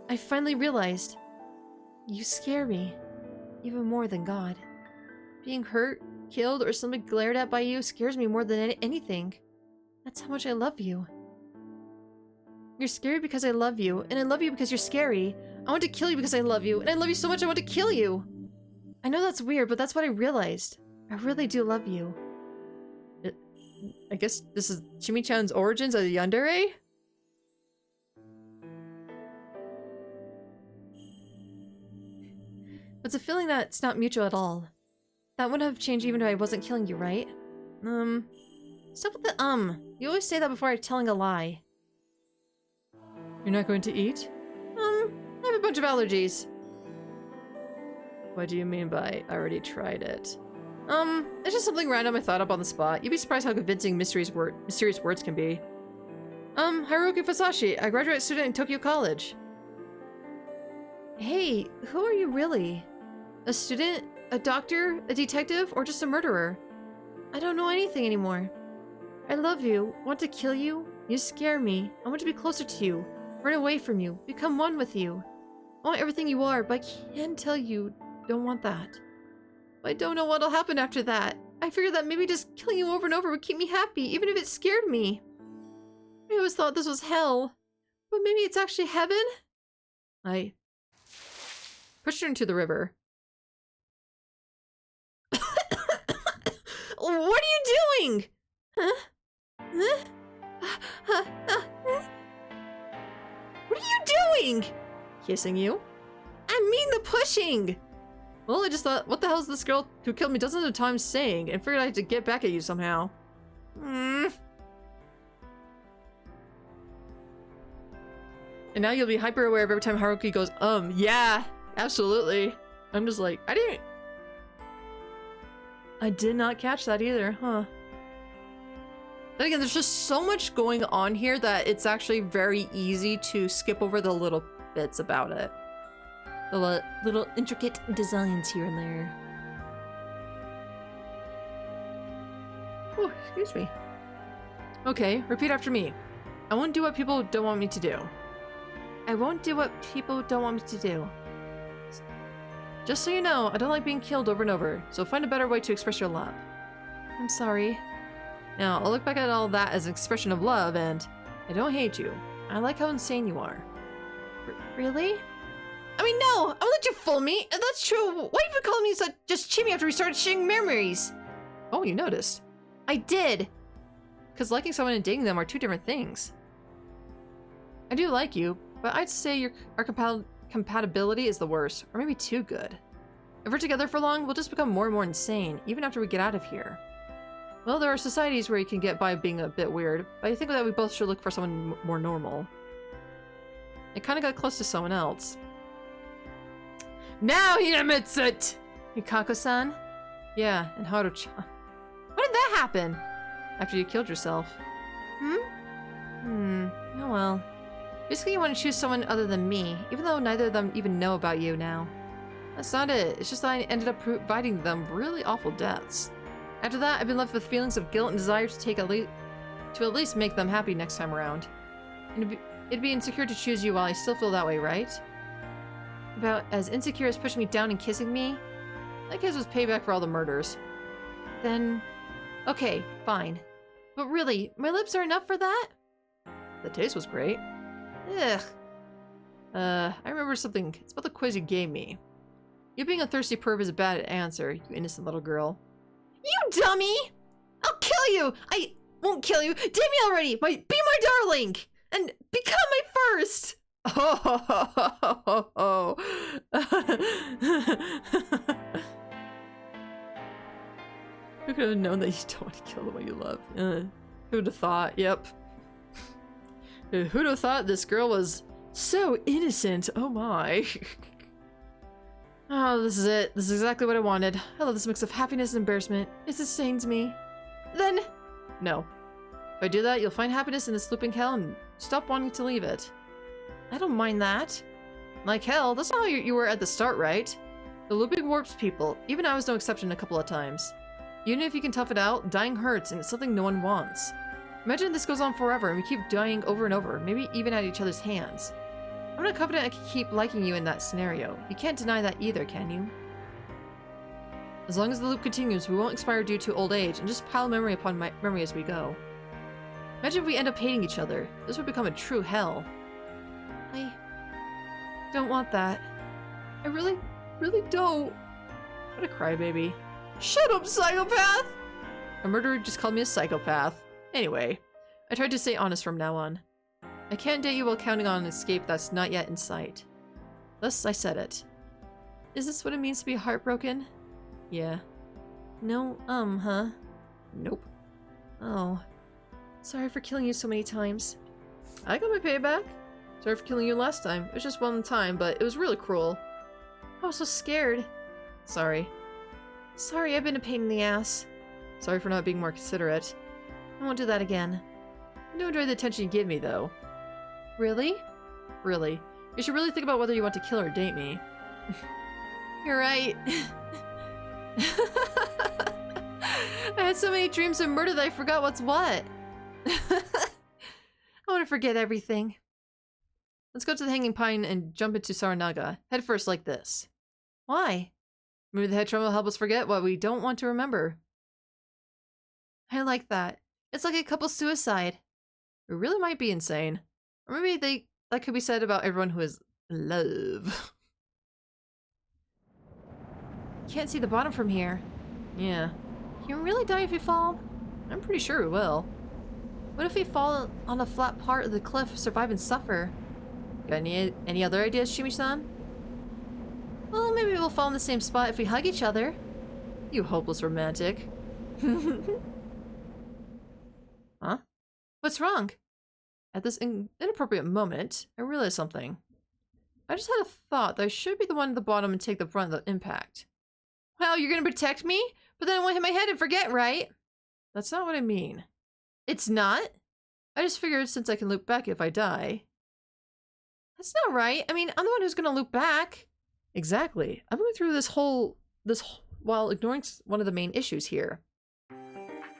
I finally realized. You scare me. Even more than God. Being hurt, killed, or simply glared at by you scares me more than anything. That's how much I love you. You're scary because I love you, and I love you because you're scary. I want to kill you because I love you, and I love you so much I want to kill you. I know that's weird, but that's what I realized. I really do love you. I guess this is Chimi-chan's origins as a yandere? It's a feeling that's not mutual at all. That wouldn't have changed even if I wasn't killing you, right? Stop with the You always say that before telling a lie. You're not going to eat? I have a bunch of allergies. What do you mean by I already tried it? It's just something random I thought up on the spot. You'd be surprised how convincing mysterious words can be. Haruki Fusashi, a graduate student in Tokyo College. Hey, who are you really? A student? A doctor? A detective? Or just a murderer? I don't know anything anymore. I love you. Want to kill you? You scare me. I want to be closer to you. run away from you, become one with you. I want everything you are, but I can't tell you don't want that. I don't know what'll happen after that. I figured that maybe just killing you over and over would keep me happy, even if it scared me. I always thought this was hell, but maybe it's actually heaven? I pushed her into the river. What are you doing? Huh? What are you doing? Kissing you? I mean the pushing! Well, I just thought, what the hell is this girl who killed me dozens of times saying? And figured I had to get back at you somehow. And now you'll be hyper aware of every time Haruki goes, yeah, absolutely. I'm just like, I did not catch that either, huh? Then again, there's just so much going on here that it's actually very easy to skip over the little bits about it. The little intricate designs here and there. Oh, excuse me. Okay, repeat after me. I won't do what people don't want me to do. I won't do what people don't want me to do. Just so you know, I don't like being killed over and over, so find a better way to express your love. I'm sorry. Now, I'll look back at all that as an expression of love, and I don't hate you. I like how insane you are. Really? I mean, no! I won't let you fool me! If that's true, why have you been calling me such just chimmy after we started sharing memories? Oh, you noticed. I did! Because liking someone and dating them are two different things. I do like you, but I'd say our compatibility is the worst, or maybe too good. If we're together for long, we'll just become more and more insane, even after we get out of here. Well, there are societies where you can get by being a bit weird, but I think that we both should look for someone more normal. I kind of got close to someone else. Now he admits it! Mikako-san? Yeah, and Haru-chan. When did that happen? After you killed yourself. Oh well. Basically, you want to choose someone other than me, even though neither of them even know about you now. That's not it. It's just that I ended up providing them really awful deaths. After that, I've been left with feelings of guilt and desire to at least make them happy next time around. And it'd be insecure to choose you while I still feel that way, right? About as insecure as pushing me down and kissing me? That kiss was payback for all the murders. Then, okay, fine. But really, my lips are enough for that? The taste was great. Ugh. I remember something. It's about the quiz you gave me. You being a thirsty perv is a bad answer, you innocent little girl. You dummy! I'll kill you! I won't kill you! Date me already! Be my darling! And become my first! Oh. Who could have known that you don't want to kill the one you love? Who'd have thought? Yep. Who'd have thought this girl was so innocent? Oh my. Oh, this is it. This is exactly what I wanted. I love this mix of happiness and embarrassment. It sustains me. Then... No. If I do that, you'll find happiness in this looping hell and stop wanting to leave it. I don't mind that. Like hell, that's not how you were at the start, right? The looping warps people. Even I was no exception a couple of times. Even if you can tough it out, dying hurts and it's something no one wants. Imagine this goes on forever and we keep dying over and over, maybe even at each other's hands. I'm not confident I can keep liking you in that scenario. You can't deny that either, can you? As long as the loop continues, we won't expire due to old age and just pile memory upon memory as we go. Imagine if we end up hating each other. This would become a true hell. I don't want that. I really don't. What a crybaby. Shut up, psychopath! A murderer just called me a psychopath. Anyway, I tried to stay honest from now on. I can't date you while counting on an escape that's not yet in sight. Thus, I said it. Is this what it means to be heartbroken? Yeah. No, huh? Nope. Oh. Sorry for killing you so many times. I got my payback. Sorry for killing you last time. It was just one time, but it was really cruel. I was so scared. Sorry. Sorry, I've been a pain in the ass. Sorry for not being more considerate. I won't do that again. I do enjoy the attention you give me, though. Really? Really. You should really think about whether you want to kill or date me. You're right. I had so many dreams of murder that I forgot what's what. I want to forget everything. Let's go to the Hanging Pine and jump into Saranaga. Head first like this. Why? Maybe the head trauma will help us forget what we don't want to remember. I like that. It's like a couple suicide. We really might be insane. Or maybe that could be said about everyone who is in love. Can't see the bottom from here. Yeah. Can we really die if we fall? I'm pretty sure we will. What if we fall on a flat part of the cliff, survive and suffer? Got any other ideas, Shimi-san? Well, maybe we'll fall in the same spot if we hug each other. You hopeless romantic. Huh? What's wrong? At this inappropriate moment, I realized something. I just had a thought that I should be the one at the bottom and take the brunt of the impact. Well, you're gonna protect me? But then I won't hit my head and forget, right? That's not what I mean. It's not? I just figured since I can loop back if I die. That's not right. I mean, I'm the one who's gonna loop back. Exactly. I'm going through this while ignoring one of the main issues here.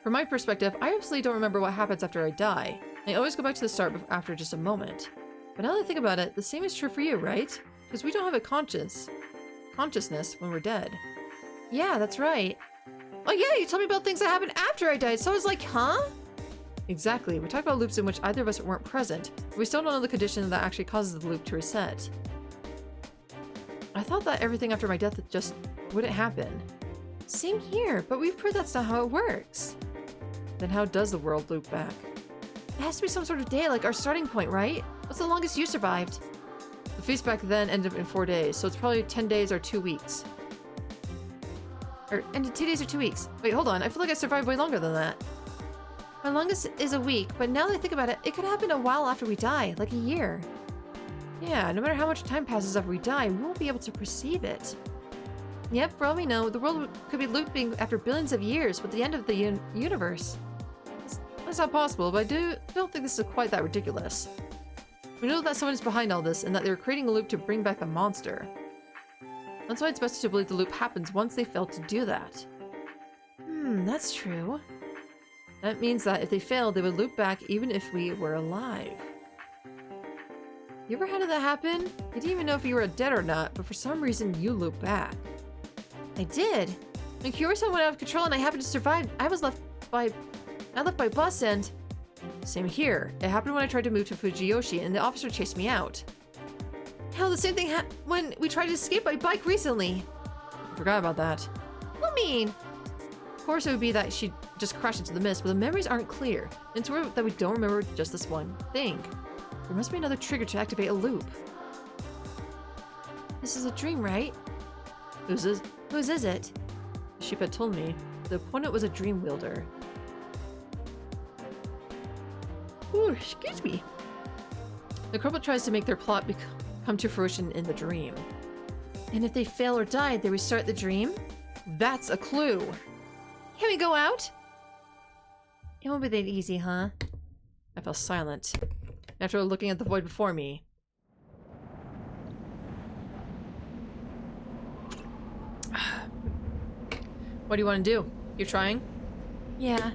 From my perspective, I absolutely don't remember what happens after I die. I always go back to the start after just a moment. But now that I think about it, the same is true for you, right? Because we don't have a consciousness when we're dead. Yeah, that's right. Oh yeah, you told me about things that happened after I died, so I was like, huh? Exactly. We talked about loops in which either of us weren't present, but we still don't know the condition that actually causes the loop to reset. I thought that everything after my death just wouldn't happen. Same here, but we've proved that's not how it works. Then how does the world loop back? It has to be some sort of day, like our starting point, right? What's the longest you survived? The feast back then ended in 4 days, so it's probably 10 days or 2 weeks. Or ended 2 days or 2 weeks. Wait, hold on. I feel like I survived way longer than that. My longest is a week, but now that I think about it, it could happen a while after we die, like a year. Yeah, no matter how much time passes after we die, we won't be able to perceive it. Yep, for all we know, the world could be looping after billions of years with the end of the universe. That's not possible, but I don't think this is quite that ridiculous. We know that someone is behind all this and that they're creating a loop to bring back the monster. That's why it's best to believe the loop happens once they fail to do that. That's true. That means that if they fail, they would loop back even if we were alive. You ever had that happen? You didn't even know if you were dead or not, but for some reason you loop back. I did. When Kyoto went out of control and I happened to survive, I left by bus and... Same here. It happened when I tried to move to Fujiyoshi and the officer chased me out. Hell, the same thing when we tried to escape by bike recently. I forgot about that. What do you mean? Of course it would be that she just crashed into the mist, but the memories aren't clear. And it's weird that we don't remember just this one thing. There must be another trigger to activate a loop. This is a dream, right? Whose is it? The sheep had told me. The opponent was a dream wielder. Ooh, excuse me. The Crobot tries to make their plot come to fruition in the dream. And if they fail or die, they restart the dream? That's a clue. Can we go out? It won't be that easy, huh? I fell silent, after looking at the void before me. What do you want to do? You're trying? Yeah.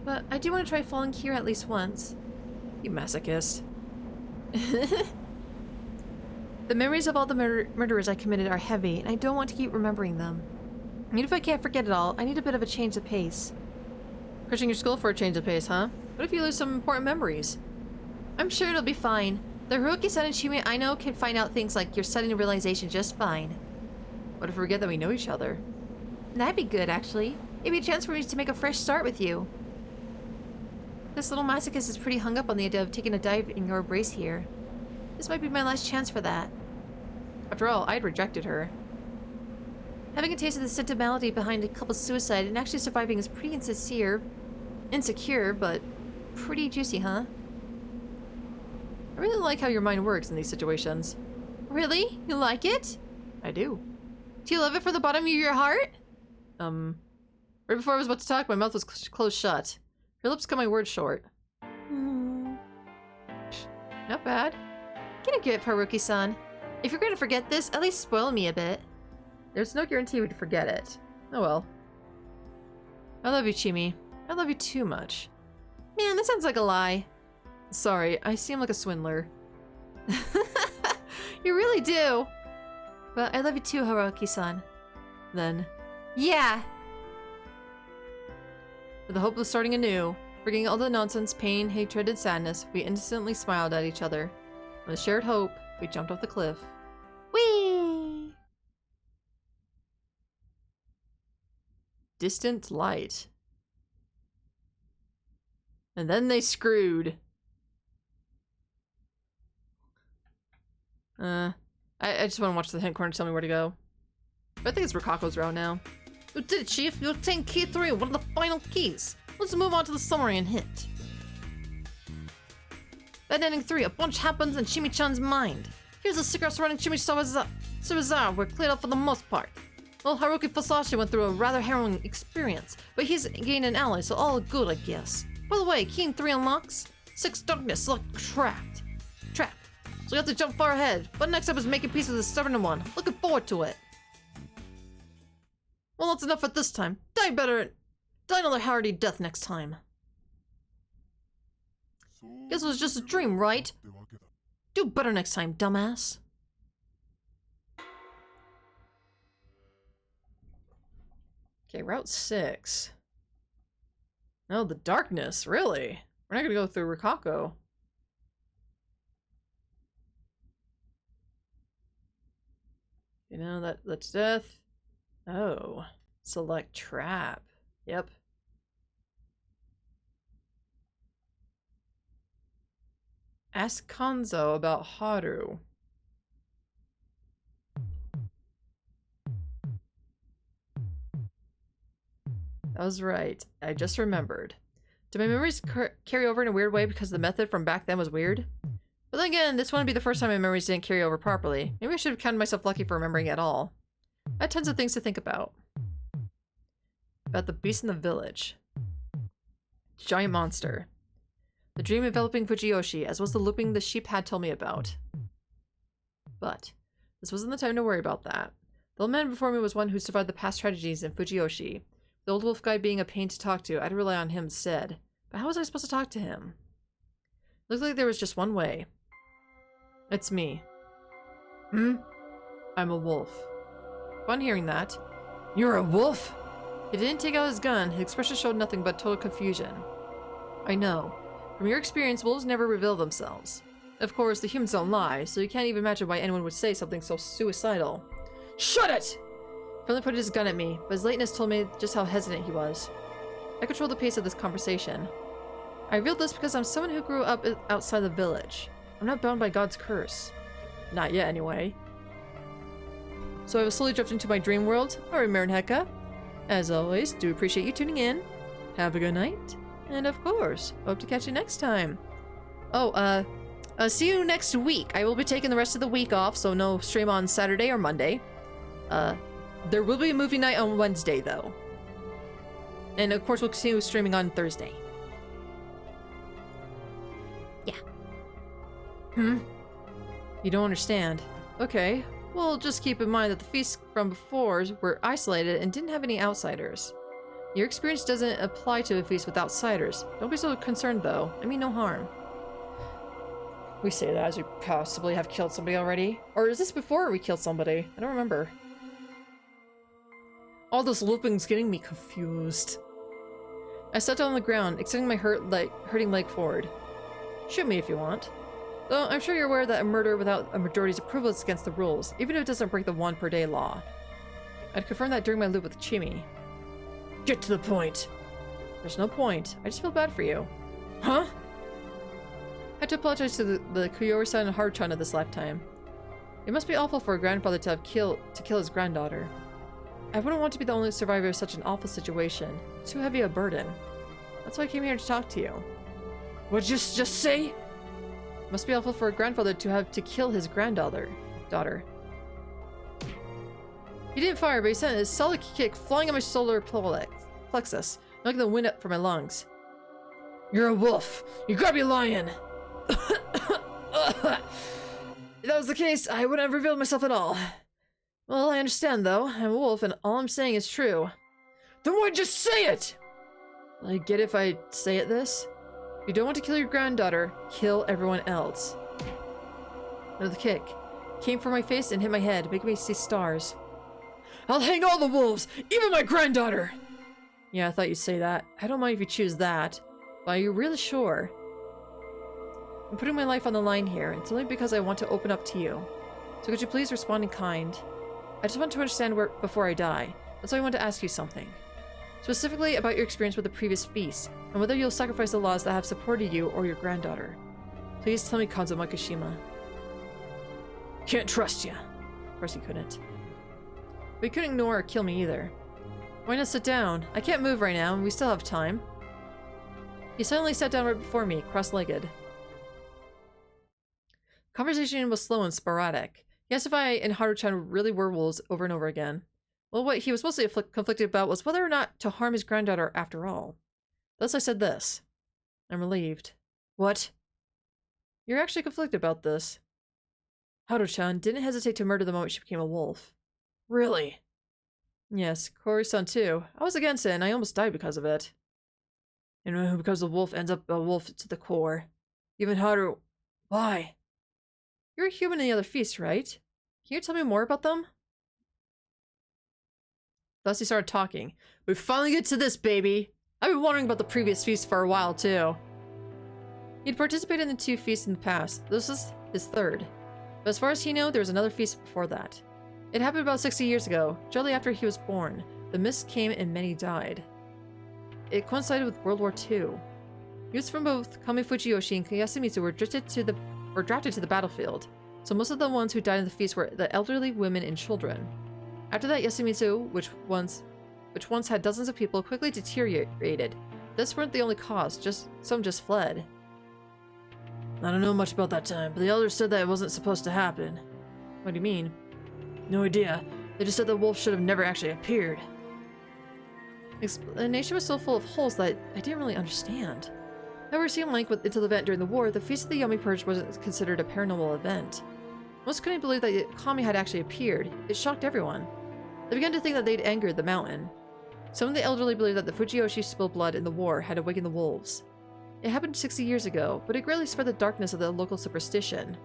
But I do want to try falling here at least once. You masochist. The memories of all the murders I committed are heavy, and I don't want to keep remembering them. Even if I can't forget it all, I need a bit of a change of pace. Pushing your school for a change of pace, huh? What if you lose some important memories? I'm sure it'll be fine. The Haruki-san and Shimi I know can find out things like your sudden realization just fine. What if we forget that we know each other? That'd be good, actually. It'd be a chance for me to make a fresh start with you. This little masochist is pretty hung up on the idea of taking a dive in your embrace here. This might be my last chance for that. After all, I'd rejected her. Having a taste of the sentimentality behind a couple's suicide and actually surviving is pretty insecure, but pretty juicy, huh? I really like how your mind works in these situations. Really? You like it? I do. Do you love it from the bottom of your heart? Right before I was about to talk, my mouth was closed shut. Your lips cut my words short. Not bad. Get a grip, Haruki-san. If you're gonna forget this, at least spoil me a bit. There's no guarantee we'd forget it. Oh well. I love you, Chimi. I love you too much. Man, that sounds like a lie. Sorry, I seem like a swindler. You really do. But I love you too, Haruki-san. Then, yeah. With the hope of starting anew, forgetting all the nonsense, pain, hatred, and sadness, we instantly smiled at each other. With shared hope, we jumped off the cliff. Whee! Distant light. And then they screwed. I just want to watch the hint corner tell me where to go. But I think it's Rikako's route now. You did it, Chief. You obtained key 3, one of the final keys. Let's move on to the summary and hint. At ending 3, a bunch happens in Shimi-chan's mind. Here's the secret surrounding Shimizawa were cleared up for the most part. Well, Haruki Fusashi went through a rather harrowing experience, but he's gained an ally, so all good, I guess. By the way, key 3 unlocks 6 darkness, select trapped. So you have to jump far ahead, but next up is making peace with the stubborn one. Looking forward to it. Well, that's enough for this time. Die another hardy death next time. Guess it was just a dream, right? Do better next time, dumbass. Okay, Route 6. Oh, the darkness, really? We're not gonna go through Rikako. You know, that's death. Oh. Select trap. Yep. Ask Konzo about Haru. That was right. I just remembered. Do my memories carry over in a weird way because the method from back then was weird? But then again, this wouldn't be the first time my memories didn't carry over properly. Maybe I should have counted myself lucky for remembering at all. I had tons of things to think about. About the beast in the village. Giant monster. The dream enveloping Fujiyoshi, as was the looping the sheep had told me about. But this wasn't the time to worry about that. The old man before me was one who survived the past tragedies in Fujiyoshi. The old wolf guy being a pain to talk to, I'd rely on him instead. But how was I supposed to talk to him? Looked like there was just one way. It's me. I'm a wolf. Upon hearing that, you're a wolf? He didn't take out his gun. His expression showed nothing but total confusion. I know. From your experience, wolves never reveal themselves. Of course, the humans don't lie, so you can't even imagine why anyone would say something so suicidal. Shut it! Friendly put his gun at me, but his lateness told me just how hesitant he was. I controlled the pace of this conversation. I revealed this because I'm someone who grew up outside the village. I'm not bound by God's curse. Not yet, anyway. So I will slowly drift into my dream world. Alright, Marin Heka. As always, do appreciate you tuning in. Have a good night. And of course, hope to catch you next time. Oh, see you next week. I will be taking the rest of the week off, so no stream on Saturday or Monday. There will be a movie night on Wednesday, though. And of course, we'll continue streaming on Thursday. You don't understand. Okay, well, just keep in mind that the feasts from before were isolated and didn't have any outsiders. Your experience doesn't apply to a feast with outsiders. Don't be so concerned, though. I mean no harm. We say that as we possibly have killed somebody already. Or is this before we killed somebody? I don't remember. All this looping's getting me confused. I sat down on the ground, extending my hurting leg forward. Shoot me if you want. Though I'm sure you're aware that a murder without a majority's approval is against the rules, even if it doesn't break the 1 per day law. I'd confirmed that during my loop with Chimi. Get to the point! There's no point. I just feel bad for you. Huh? I had to apologize to the Kuyori-san and Haruchan of this lifetime. It must be awful for a grandfather to kill his granddaughter. I wouldn't want to be the only survivor of such an awful situation. It's too heavy a burden. That's why I came here to talk to you. What'd you just say? Must be awful for a grandfather to have to kill his daughter. He didn't fire, but he sent a solid kick flying at my solar plexus, knocking the wind up from my lungs. You're a wolf! You gotta be lying! If that was the case, I wouldn't have revealed myself at all. Well, I understand, though. I'm a wolf, and all I'm saying is true. Then why'd you say it? Will I get it if I say it this? If you don't want to kill your granddaughter, kill everyone else. Another kick. Came for my face and hit my head, making me see stars. I'll hang all the wolves, even my granddaughter! Yeah, I thought you'd say that. I don't mind if you choose that. But are you really sure? I'm putting my life on the line here. It's only because I want to open up to you. So could you please respond in kind? I just want to understand where before I die. That's why I want to ask you something. Specifically about your experience with the previous feast, and whether you'll sacrifice the laws that have supported you or your granddaughter. Please tell me, Kanzo Makishima. Can't trust you. Of course he couldn't. But he couldn't ignore or kill me either. Why not sit down? I can't move right now, and we still have time. He suddenly sat down right before me, cross-legged. Conversation was slow and sporadic. He asked if I and Haru-chan really were wolves over and over again. Well, what he was mostly conflicted about was whether or not to harm his granddaughter after all. Thus I said this. I'm relieved. What? You're actually conflicted about this. Haru-chan didn't hesitate to murder the moment she became a wolf. Really? Yes, Kori-san too. I was against it and I almost died because of it. And who becomes a wolf ends up a wolf to the core. Even Haru... Why? You're a human in the other feast, right? Can you tell me more about them? Thus he started talking. We finally get to this, baby! I've been wondering about the previous feast for a while, too. He'd participated in the 2 feasts in the past. This was his 3rd. But as far as he knew, there was another feast before that. It happened about 60 years ago, shortly after he was born. The mist came and many died. It coincided with World War II. Youths from both Kami Fujiyoshi and Yasumitsu were drafted to the battlefield, so most of the ones who died in the feast were the elderly, women, and children. After that, Yasumitsu, which once had dozens of people, quickly deteriorated. This weren't the only cause, some just fled. I don't know much about that time, but the elders said that it wasn't supposed to happen. What do you mean? No idea. They just said the wolf should have never actually appeared. The explanation was so full of holes that I didn't really understand. However, it seemed like until the event during the war, the Feast of the Yomi Purge wasn't considered a paranormal event. Most couldn't believe that Kami had actually appeared. It shocked everyone. They began to think that they'd angered the mountain. Some of the elderly believed that the Fujiyoshi spilled blood in the war had awakened the wolves. It happened 60 years ago, but it greatly spread the darkness of the local superstition.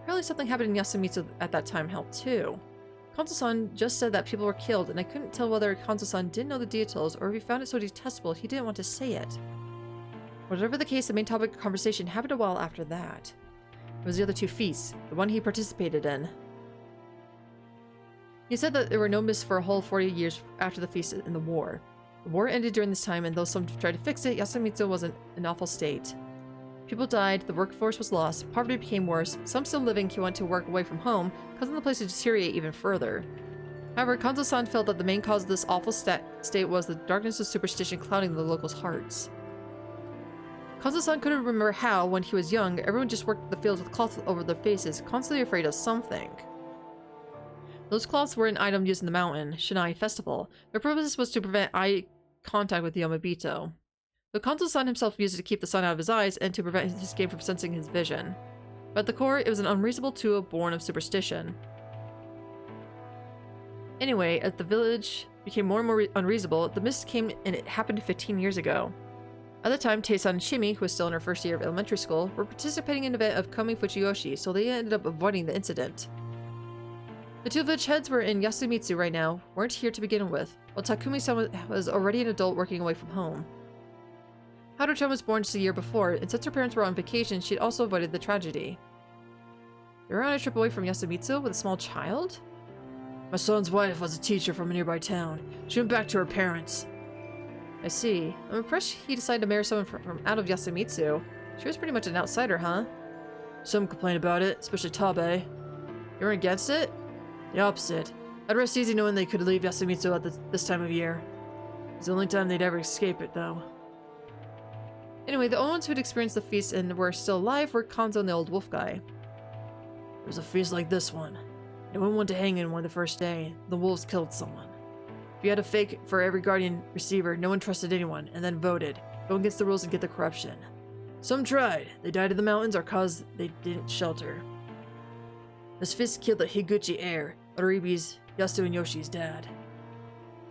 Apparently something happened in Yasumitsu at that time helped too. Kanzo-san just said that people were killed, and I couldn't tell whether Kanzo-san didn't know the details or if he found it so detestable he didn't want to say it. Whatever the case, the main topic of conversation happened a while after that. It was the other 2 feasts, the one he participated in. He said that there were no myths for a whole 40 years after the feast in the war. The war ended during this time, and though some tried to fix it, Yasumitsu was in an awful state. People died, the workforce was lost, poverty became worse, some still living went to work away from home, causing the place to deteriorate even further. However, Kanzo-san felt that the main cause of this awful state was the darkness of superstition clouding the locals' hearts. Kanzo-san couldn't remember how, when he was young, everyone just worked the fields with cloths over their faces, constantly afraid of something. Those cloths were an item used in the mountain, Shinai Festival. Their purpose was to prevent eye contact with the Yomobito. The Kanzo-san himself used it to keep the sun out of his eyes and to prevent his game from sensing his vision. But at the core, it was an unreasonable tool born of superstition. Anyway, as the village became more and more unreasonable, the mist came, and it happened 15 years ago. At the time, Tei-san and Shimi, who was still in her first year of elementary school, were participating in an event of Kami Fujiyoshi, so they ended up avoiding the incident. The 2 village heads were in Yasumitsu right now, weren't here to begin with, while Takumi-san was already an adult working away from home. Haru-chan was born just a year before, and since her parents were on vacation, she'd also avoided the tragedy. They were on a trip away from Yasumitsu with a small child? My son's wife was a teacher from a nearby town. She went back to her parents. I see. I'm impressed he decided to marry someone from out of Yasumitsu. She was pretty much an outsider, huh? Some complain about it, especially Tabe. You were against it? The opposite. I'd rest easy knowing they could leave Yasumitsu at this time of year. It's the only time they'd ever escape it, though. Anyway, the only ones who'd experienced the feast and were still alive were Kanzo and the old wolf guy. There was a feast like this one. No one went to hang in one the first day. The wolves killed someone. If you had a fake for every guardian receiver, no one trusted anyone, and then voted. Go against the rules and get the corruption. Some tried. They died in the mountains or cause they didn't shelter. This feast killed the Higuchi heir, Oribi's, Yasu and Yoshi's dad.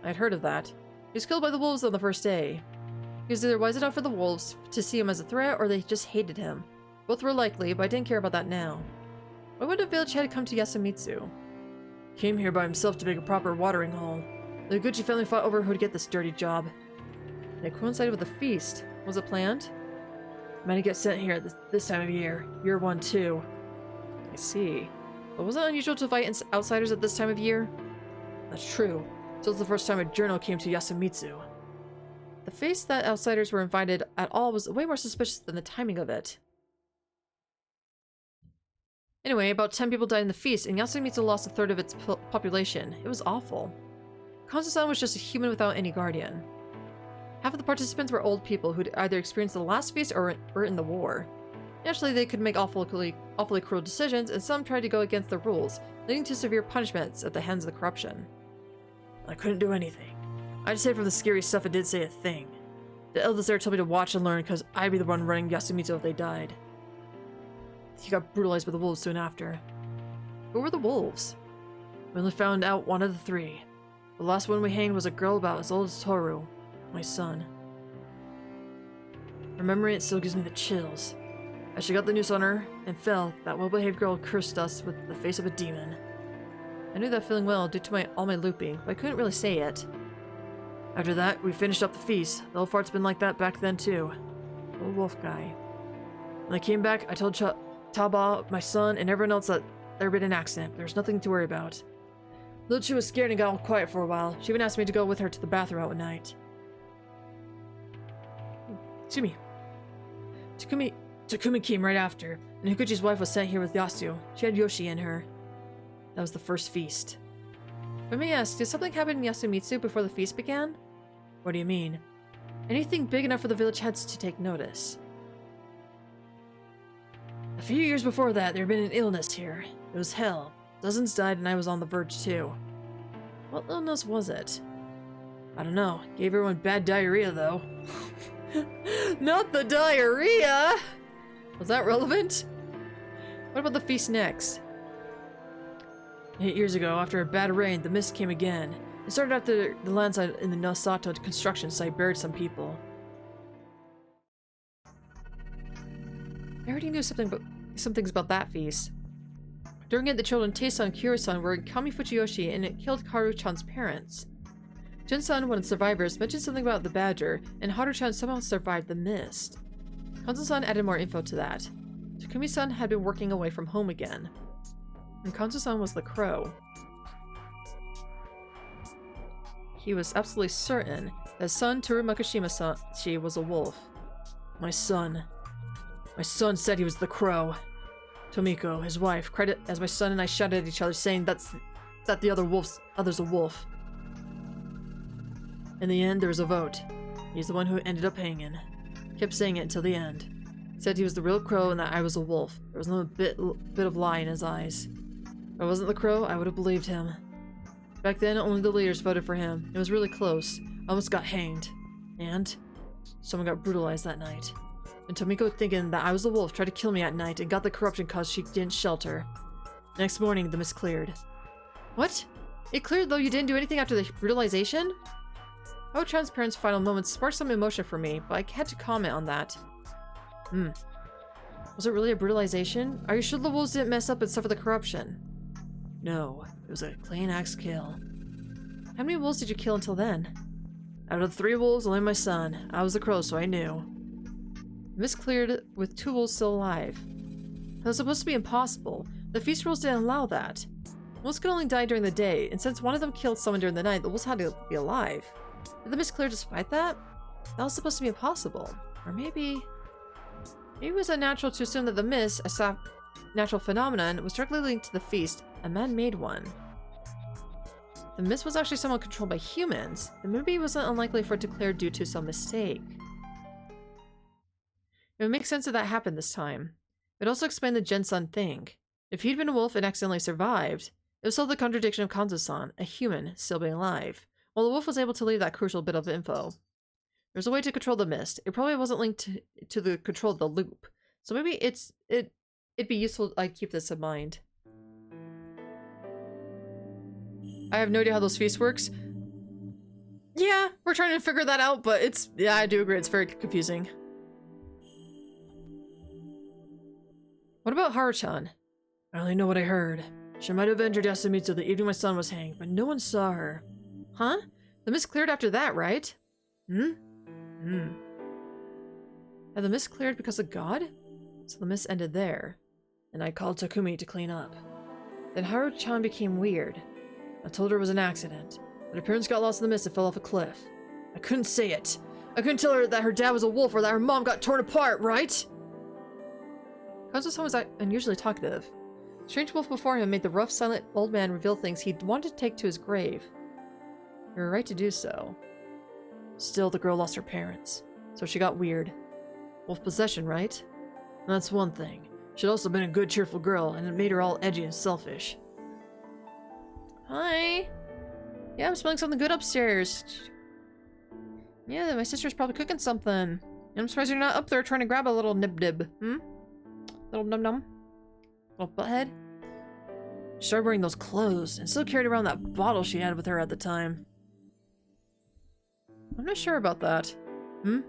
I'd heard of that. He was killed by the wolves on the first day. He was either wise enough for the wolves to see him as a threat, or they just hated him. Both were likely, but I didn't care about that now. Why would a village head come to Yasumitsu? Came here by himself to make a proper watering hole. The Gucci family fought over who would get this dirty job. It coincided with the feast. Was it planned? Many get sent here at this time of year. Year 1 too. I see. But was it unusual to fight outsiders at this time of year? That's true. So it's the first time a journal came to Yasumitsu. The feast that outsiders were invited at all was way more suspicious than the timing of it. Anyway, about 10 people died in the feast, and Yasumitsu lost a third of its population. It was awful. Kanzo-san was just a human without any guardian. Half of the participants were old people who'd either experienced the last feast or were in the war. Naturally, they could make awfully cruel decisions, and some tried to go against the rules, leading to severe punishments at the hands of the corruption. I couldn't do anything. I just hid from the scary stuff and didn't say a thing. The elders there told me to watch and learn because I'd be the one running Yasumitsu if they died. He got brutalized by the wolves soon after. Who were the wolves? We only found out one of the 3. The last one we hanged was a girl about as old as Toru, my son. Remembering it still gives me the chills. As she got the noose on her and fell, that well-behaved girl cursed us with the face of a demon. I knew that feeling well due to all my looping, but I couldn't really say it. After that, we finished up the feast. The old fart's been like that back then too. Old wolf guy. When I came back, I told Taba, my son, and everyone else that there had been an accident. There's nothing to worry about. Luchi was scared and got all quiet for a while. She even asked me to go with her to the bathroom at night. Excuse me. Takumi came right after, and Hikuchi's wife was sent here with Yasu. She had Yoshi in her. That was the first feast. Let me ask, did something happen in Yasumitsu before the feast began? What do you mean? Anything big enough for the village heads to take notice. A few years before that, there had been an illness here. It was hell. Dozens died and I was on the verge too. What illness was it? I don't know. Gave everyone bad diarrhea though. Not the diarrhea! Was that relevant? What about the feast next? 8 years ago, after a bad rain, the mist came again. It started after the landslide in the Nosato construction site buried some people. I already knew some things about that feast. During it, the children Tae-san and Kira-san were in Kami Fujiyoshi and it killed Haru-chan's parents. Jin-san, one of the survivors, mentioned something about the badger, and Haru-chan somehow survived the mist. Kanzo-san added more info to that. Takumi-san had been working away from home again. And Kanzo-san was the crow. He was absolutely certain that his son Toru Makishima-san was a wolf. My son said he was the crow. Tomiko, his wife, cried as my son and I shouted at each other, saying that the other's a wolf. In the end, there was a vote. He's the one who ended up hanging. Kept saying it until the end. Said he was the real crow and that I was a wolf. There was no bit of lie in his eyes. If I wasn't the crow, I would have believed him. Back then, only the leaders voted for him. It was really close. I almost got hanged. And someone got brutalized that night. And Tomiko, thinking that I was the wolf, tried to kill me at night and got the corruption cause she didn't shelter. Next morning, the mist cleared. What? It cleared though you didn't do anything after the brutalization? Haru-chan's parents' final moments sparked some emotion for me, but I had to comment on that. Was it really a brutalization? Are you sure the wolves didn't mess up and suffer the corruption? No, it was a clean axe kill. How many wolves did you kill until then? Out of the 3 wolves, only my son. I was the crow, so I knew. The mist cleared with 2 wolves still alive. That was supposed to be impossible. The feast rules didn't allow that. Wolves could only die during the day, and since one of them killed someone during the night, the wolves had to be alive. Did the mist clear despite that? That was supposed to be impossible. Or maybe it was unnatural to assume that the mist, a natural phenomenon, was directly linked to the feast, a man-made one. The mist was actually somewhat controlled by humans, then maybe it wasn't unlikely for it to clear due to some mistake. It would make sense that happened this time. It would also explain the Jin-san thing. If he'd been a wolf and accidentally survived, it would solve the contradiction of Kanzo-san, a human, still being alive, while the wolf was able to leave that crucial bit of info. There's a way to control the mist. It probably wasn't linked to the control of the loop, so maybe it'd be useful I keep this in mind. I have no idea how those feasts works. Yeah, we're trying to figure that out, but yeah, I do agree, it's very confusing. What about Haru-chan? I only know what I heard. She might have entered Yasumitsu the evening my son was hanged, but no one saw her. Huh? The mist cleared after that, right? Had the mist cleared because of God? So the mist ended there. And I called Takumi to clean up. Then Haru-chan became weird. I told her it was an accident. But her parents got lost in the mist and fell off a cliff. I couldn't say it. I couldn't tell her that her dad was a wolf or that her mom got torn apart, right? Kanzo-san was unusually talkative. The strange wolf before him made the rough, silent old man reveal things he'd wanted to take to his grave. You were right to do so. Still, the girl lost her parents, so she got weird. Wolf possession, right? And that's one thing. She'd also been a good, cheerful girl, and it made her all edgy and selfish. Hi. Yeah, I'm smelling something good upstairs. Yeah, my sister's probably cooking something. I'm surprised you're not up there trying to grab a little nib-nib. Little num-num? Little butthead? She started wearing those clothes and still carried around that bottle she had with her at the time. I'm not sure about that. I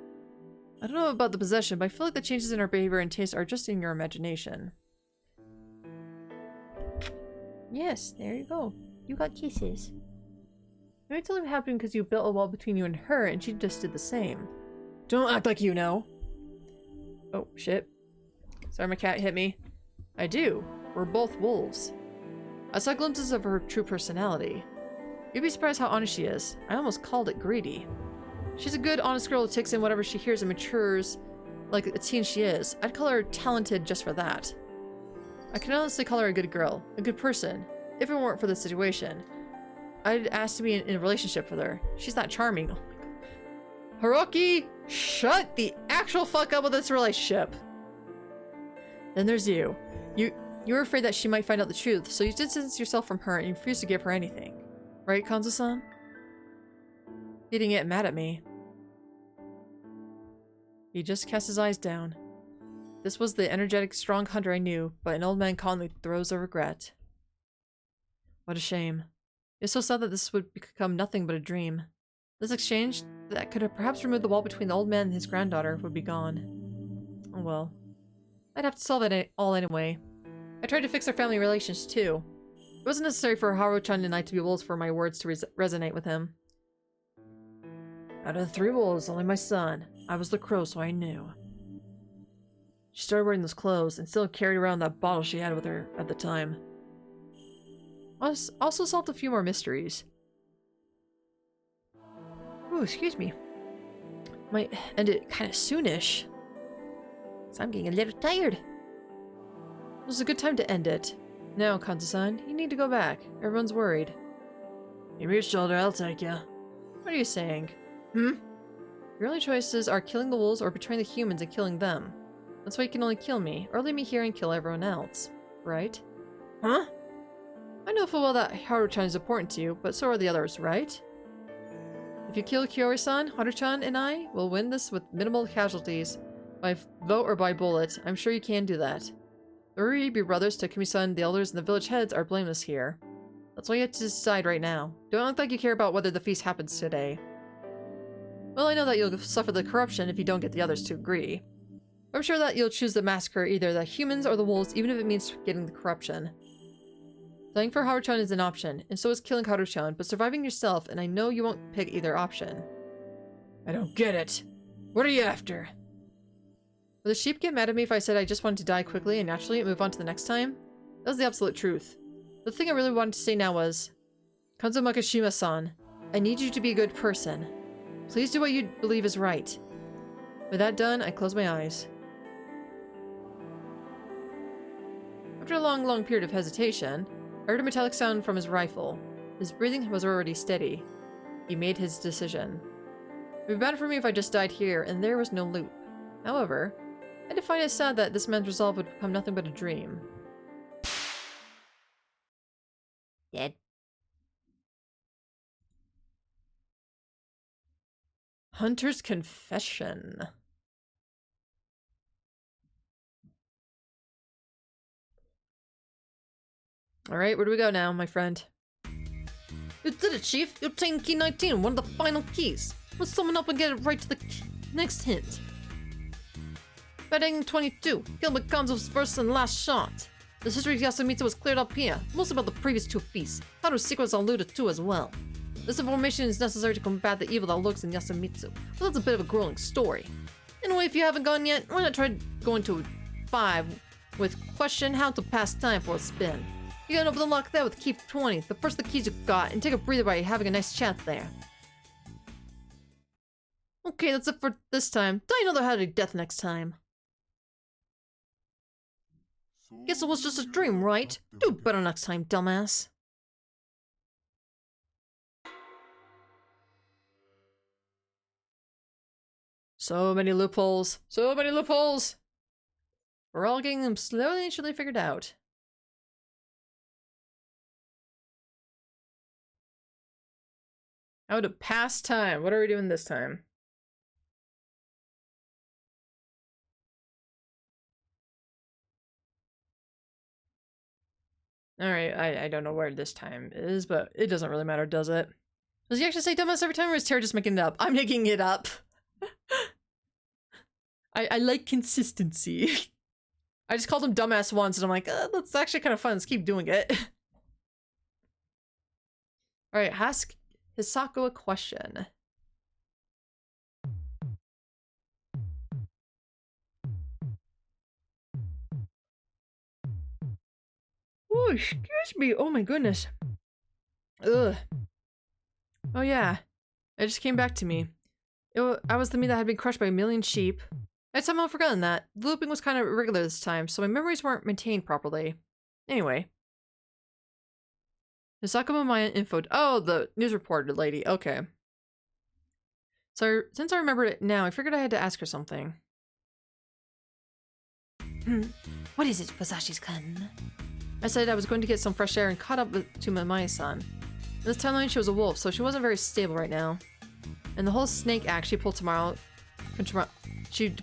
don't know about the possession, but I feel like the changes in her behavior and taste are just in your imagination. Yes, there you go. You got kisses. Maybe it's only happening because you built a wall between you and her, and she just did the same. Don't act like you know. Oh, shit. Sorry, my cat hit me. I do. We're both wolves. I saw glimpses of her true personality. You'd be surprised how honest she is. I almost called it greedy. She's a good, honest girl who takes in whatever she hears and matures like a teen she is. I'd call her talented just for that. I can honestly call her a good girl, a good person, if it weren't for the situation. I'd ask to be in a relationship with her. She's that charming. Oh my god. Hiroki, shut the actual fuck up with this relationship. Then there's you. You were afraid that she might find out the truth, so you distanced yourself from her and you refused to give her anything. Right, Kanzo-san? He didn't get mad at me. He just cast his eyes down. This was the energetic, strong hunter I knew, but an old man caught in the throes of regret. What a shame. It's so sad that this would become nothing but a dream. This exchange, that could have perhaps removed the wall between the old man and his granddaughter, would be gone. Oh well. I'd have to solve it all anyway. I tried to fix our family relations too. It wasn't necessary for Haru-chan and I to be wolves for my words to resonate with him. Out of the 3 wolves, only my son. I was the crow, so I knew. She started wearing those clothes and still carried around that bottle she had with her at the time. Also solved a few more mysteries. Ooh, excuse me. Might end it kind of soonish. So I'm getting a little tired. It was a good time to end it. Now, Kanzo-san, you need to go back. Everyone's worried. Give me your shoulder, I'll take ya. What are you saying? Your only choices are killing the wolves or betraying the humans and killing them. That's why you can only kill me, or leave me here and kill everyone else. Right? Huh? I know full well that Haru-chan is important to you, but so are the others, right? If you kill Kiori-san, Haru-chan and I will win this with minimal casualties. By vote or by bullet, I'm sure you can do that. The Uribe brothers, Takumi-san, the elders, and the village heads are blameless here. That's all you have to decide right now. Don't act like you care about whether the feast happens today. Well, I know that you'll suffer the corruption if you don't get the others to agree. I'm sure that you'll choose to massacre either the humans or the wolves, even if it means getting the corruption. Dying for Haru-chan is an option, and so is killing Haru-chan, but surviving yourself, and I know you won't pick either option. I don't get it. What are you after? Will the sheep get mad at me if I said I just wanted to die quickly and naturally and move on to the next time? That was the absolute truth. The thing I really wanted to say now was, Kanzo Makishima-san, I need you to be a good person. Please do what you believe is right. With that done, I close my eyes. After a long period of hesitation, I heard a metallic sound from his rifle. His breathing was already steady. He made his decision. It would be bad for me if I just died here, and there was no loop. However, I did find it sad that this man's resolve would become nothing but a dream. Dead. Hunter's Confession. Alright, where do we go now, my friend? You did it, Chief! You obtained key 19, one of the final keys! Let's summon up and get it right to the next hint. Betting 22. Gilbert Gonzo's first and last shot. The history of Yasumitsu was cleared up here, most about the previous 2 feasts. Haru's secrets are alluded to as well. This information is necessary to combat the evil that lurks in Yasumitsu, but that's a bit of a grueling story. Anyway, if you haven't gone yet, why not try going to 5 with question how to pass time for a spin. You can open the lock there with key 20, the first of the keys you got, and take a breather by having a nice chat there. Okay, that's it for this time. Die another how to death next time. Guess it was just a dream, right? Do better next time, dumbass. So many loopholes. So many loopholes! We're all getting them slowly and surely figured out. How to pass time. What are we doing this time? Alright, I don't know where this time is, but it doesn't really matter, does it? Does he actually say dumbass every time, or is Tara just making it up? I'm making it up. I like consistency. I just called him dumbass once, and I'm like, that's actually kind of fun. Let's keep doing it. Alright, ask Hisako a question. Oh, excuse me. Oh my goodness. Ugh. Oh yeah. It just came back to me. I was the me that had been crushed by a million sheep. I'd somehow forgotten that. The looping was kind of irregular this time, so my memories weren't maintained properly. Anyway. Hisako Maya info. Oh, the news reporter lady. Okay. So, since I remembered it now, I figured I had to ask her something. What is it, Fasashi's-kun? I said I was going to get some fresh air and caught up to Maya-san. In this timeline, she was a wolf, so she wasn't very stable right now. And the whole snake act she'd pull tomorrow, she'd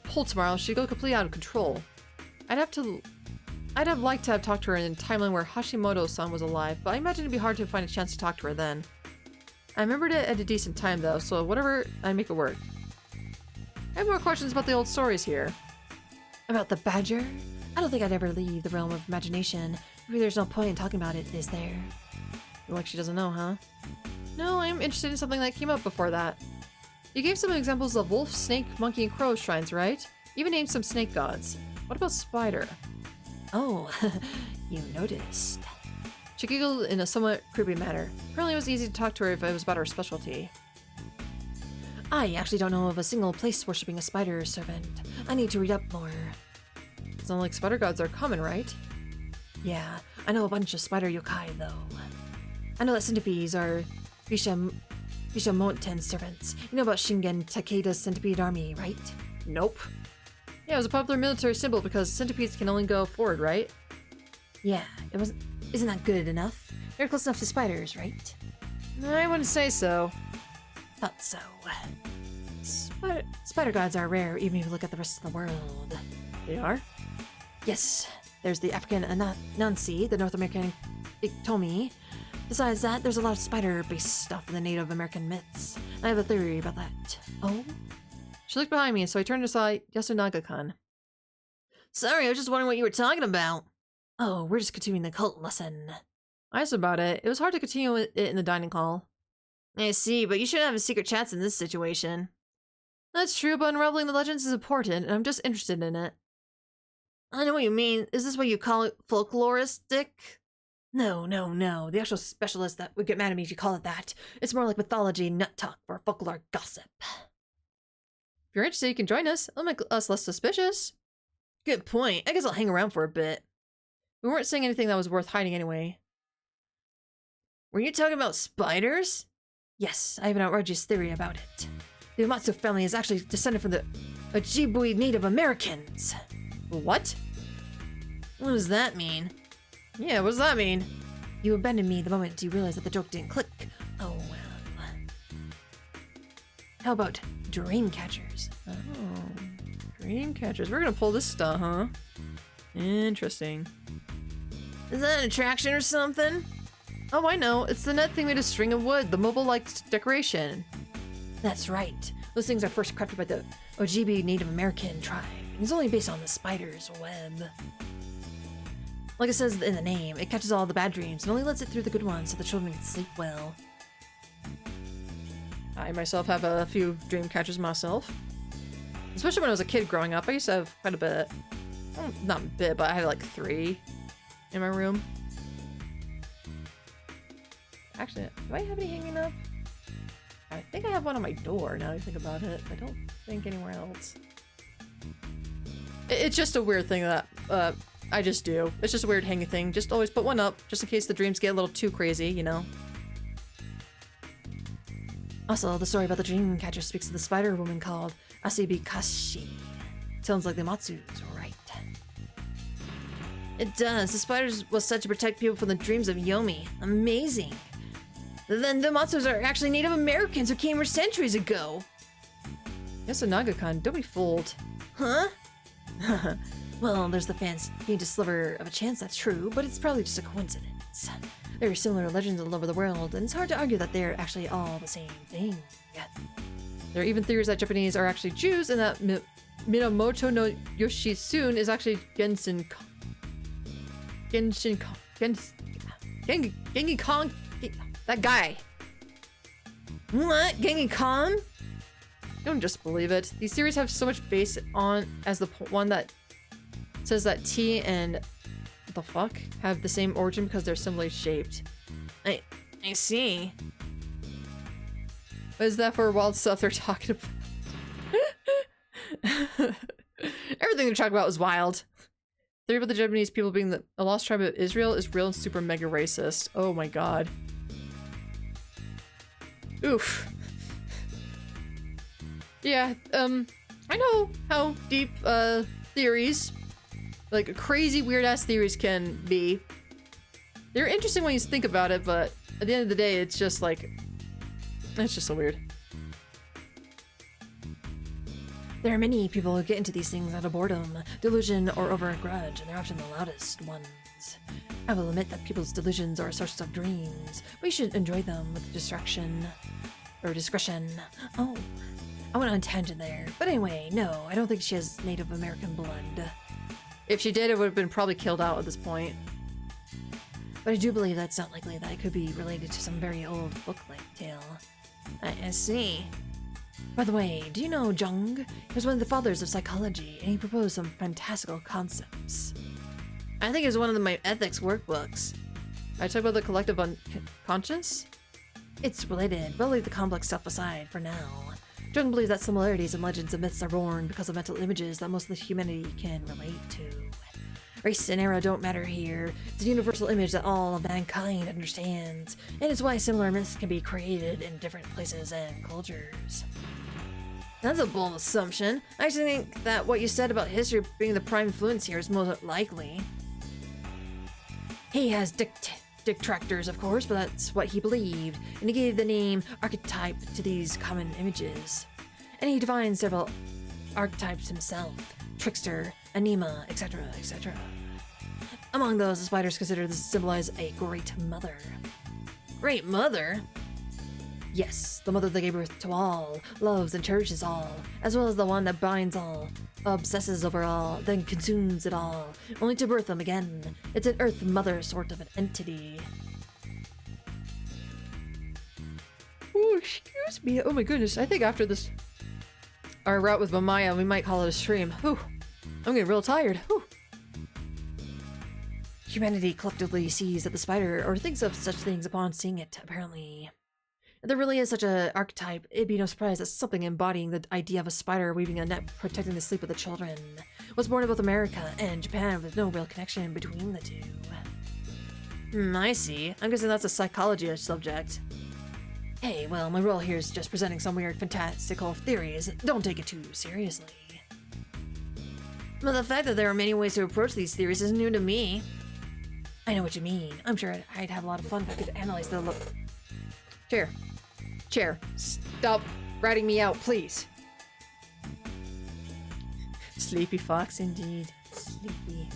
go completely out of control. I'd have liked to have talked to her in a timeline where Hashimoto-san was alive, but I imagine it'd be hard to find a chance to talk to her then. I remembered it at a decent time though, so whatever, I'd make it work. I have more questions about the old stories here. About the badger? I don't think I'd ever leave the realm of imagination. Maybe there's no point in talking about it, is there? Like she doesn't know, huh? No, I'm interested in something that came up before that. You gave some examples of wolf, snake, monkey, and crow shrines, right? You even named some snake gods. What about spider? Oh, you noticed. She giggled in a somewhat creepy manner. Apparently it was easy to talk to her if it was about her specialty. I actually don't know of a single place worshipping a spider servant. I need to read up more. It's not like spider gods are common, right? Yeah, I know a bunch of spider yokai though. I know that centipedes are Bishamonten servants. You know about Shingen Takeda's centipede army, right? Nope. Yeah, it was a popular military symbol because centipedes can only go forward, right? Yeah, isn't that good enough? They're close enough to spiders, right? I wouldn't say so. Thought so. Spider gods are rare even if you look at the rest of the world. They are? Yes. There's the African Anansi, the North American Iktomi. Besides that, there's a lot of spider-based stuff in the Native American myths. I have a theory about that. Oh? She looked behind me, so I turned to saw Yasunaga-kun. Sorry, I was just wondering what you were talking about. Oh, we're just continuing the cult lesson. That's about it. It was hard to continue it in the dining hall. I see, but you shouldn't have secret chats in this situation. That's true, but unraveling the legends is important, and I'm just interested in it. I know what you mean. Is this what you call it folkloristic? No. The actual specialist that would get mad at me if you call it that. It's more like mythology nut talk for folklore gossip. If you're interested, you can join us. It'll make us less suspicious. Good point. I guess I'll hang around for a bit. We weren't saying anything that was worth hiding anyway. Were you talking about spiders? Yes, I have an outrageous theory about it. The Umatsu family is actually descended from the Ojibwe Native Americans. What? What does that mean? Yeah, what does that mean? You abandoned me the moment you realized that the joke didn't click. Oh well. How about dream catchers? Oh, dream catchers. We're gonna pull this stuff, huh? Interesting. Is that an attraction or something? Oh, I know. It's the net thing made of string of wood, the mobile-like decoration. That's right. Those things are first crafted by the Ojibwe Native American tribe. It's only based on the spider's web. Like it says in the name, it catches all the bad dreams and only lets it through the good ones so the children can sleep well. I myself have a few dream catchers myself. Especially when I was a kid growing up, I used to have quite a bit. Well, not a bit, but I had like 3 in my room. Actually, do I have any hanging up? I think I have one on my door now that I think about it. I don't think anywhere else. It's just a weird thing that I just do. It's just a weird hanging thing. Just always put one up, just in case the dreams get a little too crazy, you know? Also, the story about the dream catcher speaks of the spider woman called Asibikashi. Sounds like the Matsu's right. It does. The spiders was said to protect people from the dreams of Yomi. Amazing. Then the Matsus are actually Native Americans who came here centuries ago. Yes, a Naga-kun, don't be fooled. Huh? Well, there's the faint sliver of a chance that's true, but it's probably just a coincidence. There are similar legends all over the world, and it's hard to argue that they're actually all the same thing. There are even theories that Japanese are actually Jews and that Minamoto no Yoshisun is actually Genji Kong. That guy. What? Genghis Khan? Don't just believe it. These theories have so much base on as the one that says that T and what the fuck have the same origin because they're similarly shaped. I see. What is that for wild stuff they're talking about? Everything they're talking about is wild. Theory about the Japanese people being a lost tribe of Israel is real and super mega racist. Oh my god. Oof. Yeah, I know how deep, theories, like crazy weird-ass theories can be. They're interesting when you think about it, but at the end of the day, it's just like, it's just so weird. There are many people who get into these things out of boredom, delusion, or over a grudge, and they're often the loudest ones. I will admit that people's delusions are a source of dreams, but you should enjoy them with distraction. Or discretion. Oh, I went on a tangent there. But anyway, no, I don't think she has Native American blood. If she did, it would have been probably killed out at this point. But I do believe that's not likely that it could be related to some very old folk-like tale. I see. By the way, do you know Jung? He was one of the fathers of psychology, and he proposed some fantastical concepts. I think it was one of my ethics workbooks. I talk about the collective unconscious? It's related, but I'll leave the complex stuff aside for now. Jung believes that similarities in legends and myths are born because of mental images that most of the humanity can relate to. Race and era don't matter here. It's a universal image that all of mankind understands, and it's why similar myths can be created in different places and cultures. That's a bold assumption. I actually think that what you said about history being the prime influence here is most likely. He has detractors, of course, but that's what he believed, and he gave the name archetype to these common images. And he defines several archetypes himself: trickster, anima, etc., etc. Among those, the spiders consider this to symbolize a great mother. Great mother? Yes, the mother that gave birth to all, loves and cherishes all, as well as the one that binds all, obsesses over all, then consumes it all, only to birth them again. It's an Earth Mother sort of an entity. Oh, excuse me. Oh my goodness. I think after this, our route with Mamaya, we might call it a stream. Whew. I'm getting real tired. Whew. Humanity collectively sees that the spider, or thinks of such things upon seeing it, apparently. If there really is such an archetype, it'd be no surprise that something embodying the idea of a spider weaving a net protecting the sleep of the children was born in both America and Japan with no real connection between the two. I see. I'm guessing that's a psychology subject. Hey, well, my role here is just presenting some weird, fantastical theories. Don't take it too seriously. But the fact that there are many ways to approach these theories is new to me. I know what you mean. I'm sure I'd have a lot of fun if I could analyze the Chair, stop ratting me out, please. Sleepy fox, indeed. Sleepy.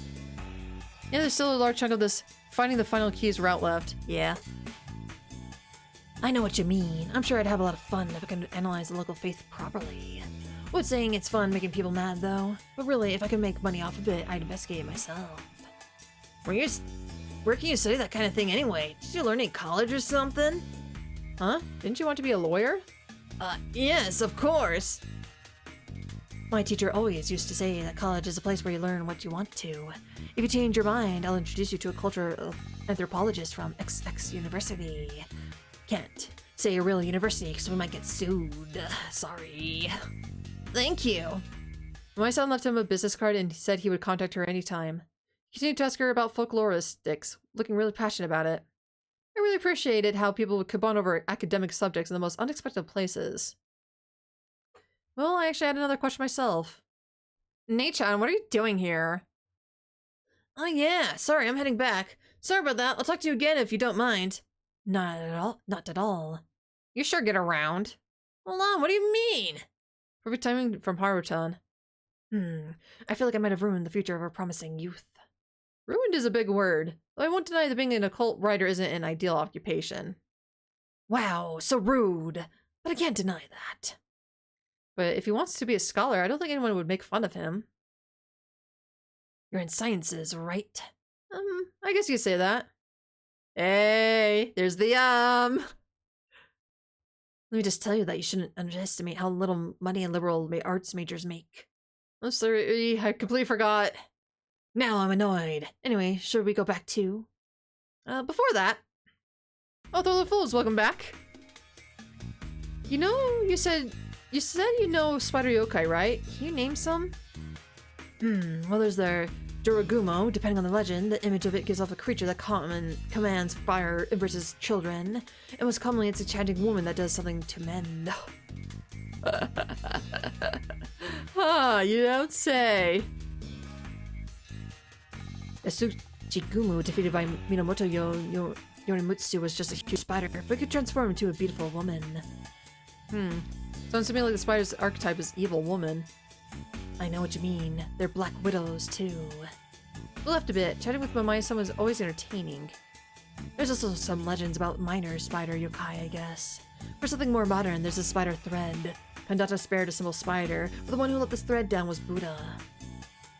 Yeah, there's still a large chunk of this finding the final keys route left. Yeah. I know what you mean. I'm sure I'd have a lot of fun if I could analyze the local faith properly. Would saying it's fun making people mad, though. But really, if I could make money off of it, I'd investigate it myself. Where can you study that kind of thing anyway? Did you learn in college or something? Huh? Didn't you want to be a lawyer? Yes, of course. My teacher always used to say that college is a place where you learn what you want to. If you change your mind, I'll introduce you to a cultural anthropologist from XX University. Can't say a real university because we might get sued. Sorry. Thank you. My son left him a business card and he said he would contact her anytime. He continued to ask her about folkloristics, looking really passionate about it. I really appreciated how people could bond over academic subjects in the most unexpected places. Well, I actually had another question myself. Nei-chan, what are you doing here? Oh yeah, sorry, I'm heading back. Sorry about that. I'll talk to you again if you don't mind. Not at all. Not at all. You sure get around. Hold on, what do you mean? Perfect timing from Harutan. I feel like I might have ruined the future of our promising youth. Ruined is a big word, though I won't deny that being an occult writer isn't an ideal occupation. Wow, so rude. But I can't deny that. But if he wants to be a scholar, I don't think anyone would make fun of him. You're in sciences, right? I guess you could say that. Hey, there's the Let me just tell you that you shouldn't underestimate how little money liberal arts majors make. I'm sorry, I completely forgot. Now I'm annoyed. Anyway, should we go back too? Before that... Oh, Thorlo Fools, welcome back. You know, you said you know spider yokai, right? Can you name some? Well, there's the Duragumo. Depending on the legend, the image of it gives off a creature that commands fire versus children. And most commonly, it's a chanting woman that does something to men. You don't say. Tsuchigumu, defeated by Minamoto Yorimutsu, was just a huge spider, but could transform into a beautiful woman. Sounds to me like the spider's archetype is evil woman. I know what you mean. They're black widows, too. We left a bit. Chatting with Mamai-san was always entertaining. There's also some legends about minor spider yokai, I guess. For something more modern, there's a spider thread. Kandata spared a simple spider, but the one who let this thread down was Buddha.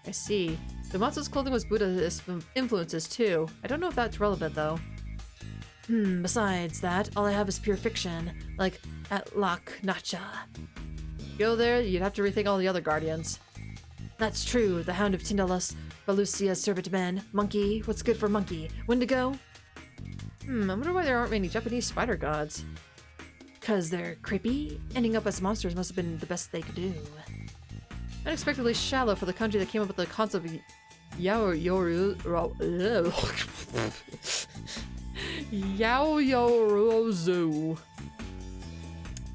I see. The Matsu's clothing was Buddhist influences too. I don't know if that's relevant though. Besides that, all I have is pure fiction, like Atlak Nacha. Go there, you'd have to rethink all the other guardians. That's true. The Hound of Tyndalos, Valusia, Servant Men, Monkey. What's good for Monkey? Wendigo? I wonder why there aren't many Japanese spider gods. 'Cause they're creepy? Ending up as monsters must have been the best they could do. Unexpectedly shallow for the country that came up with the concept of Yaoyorozu.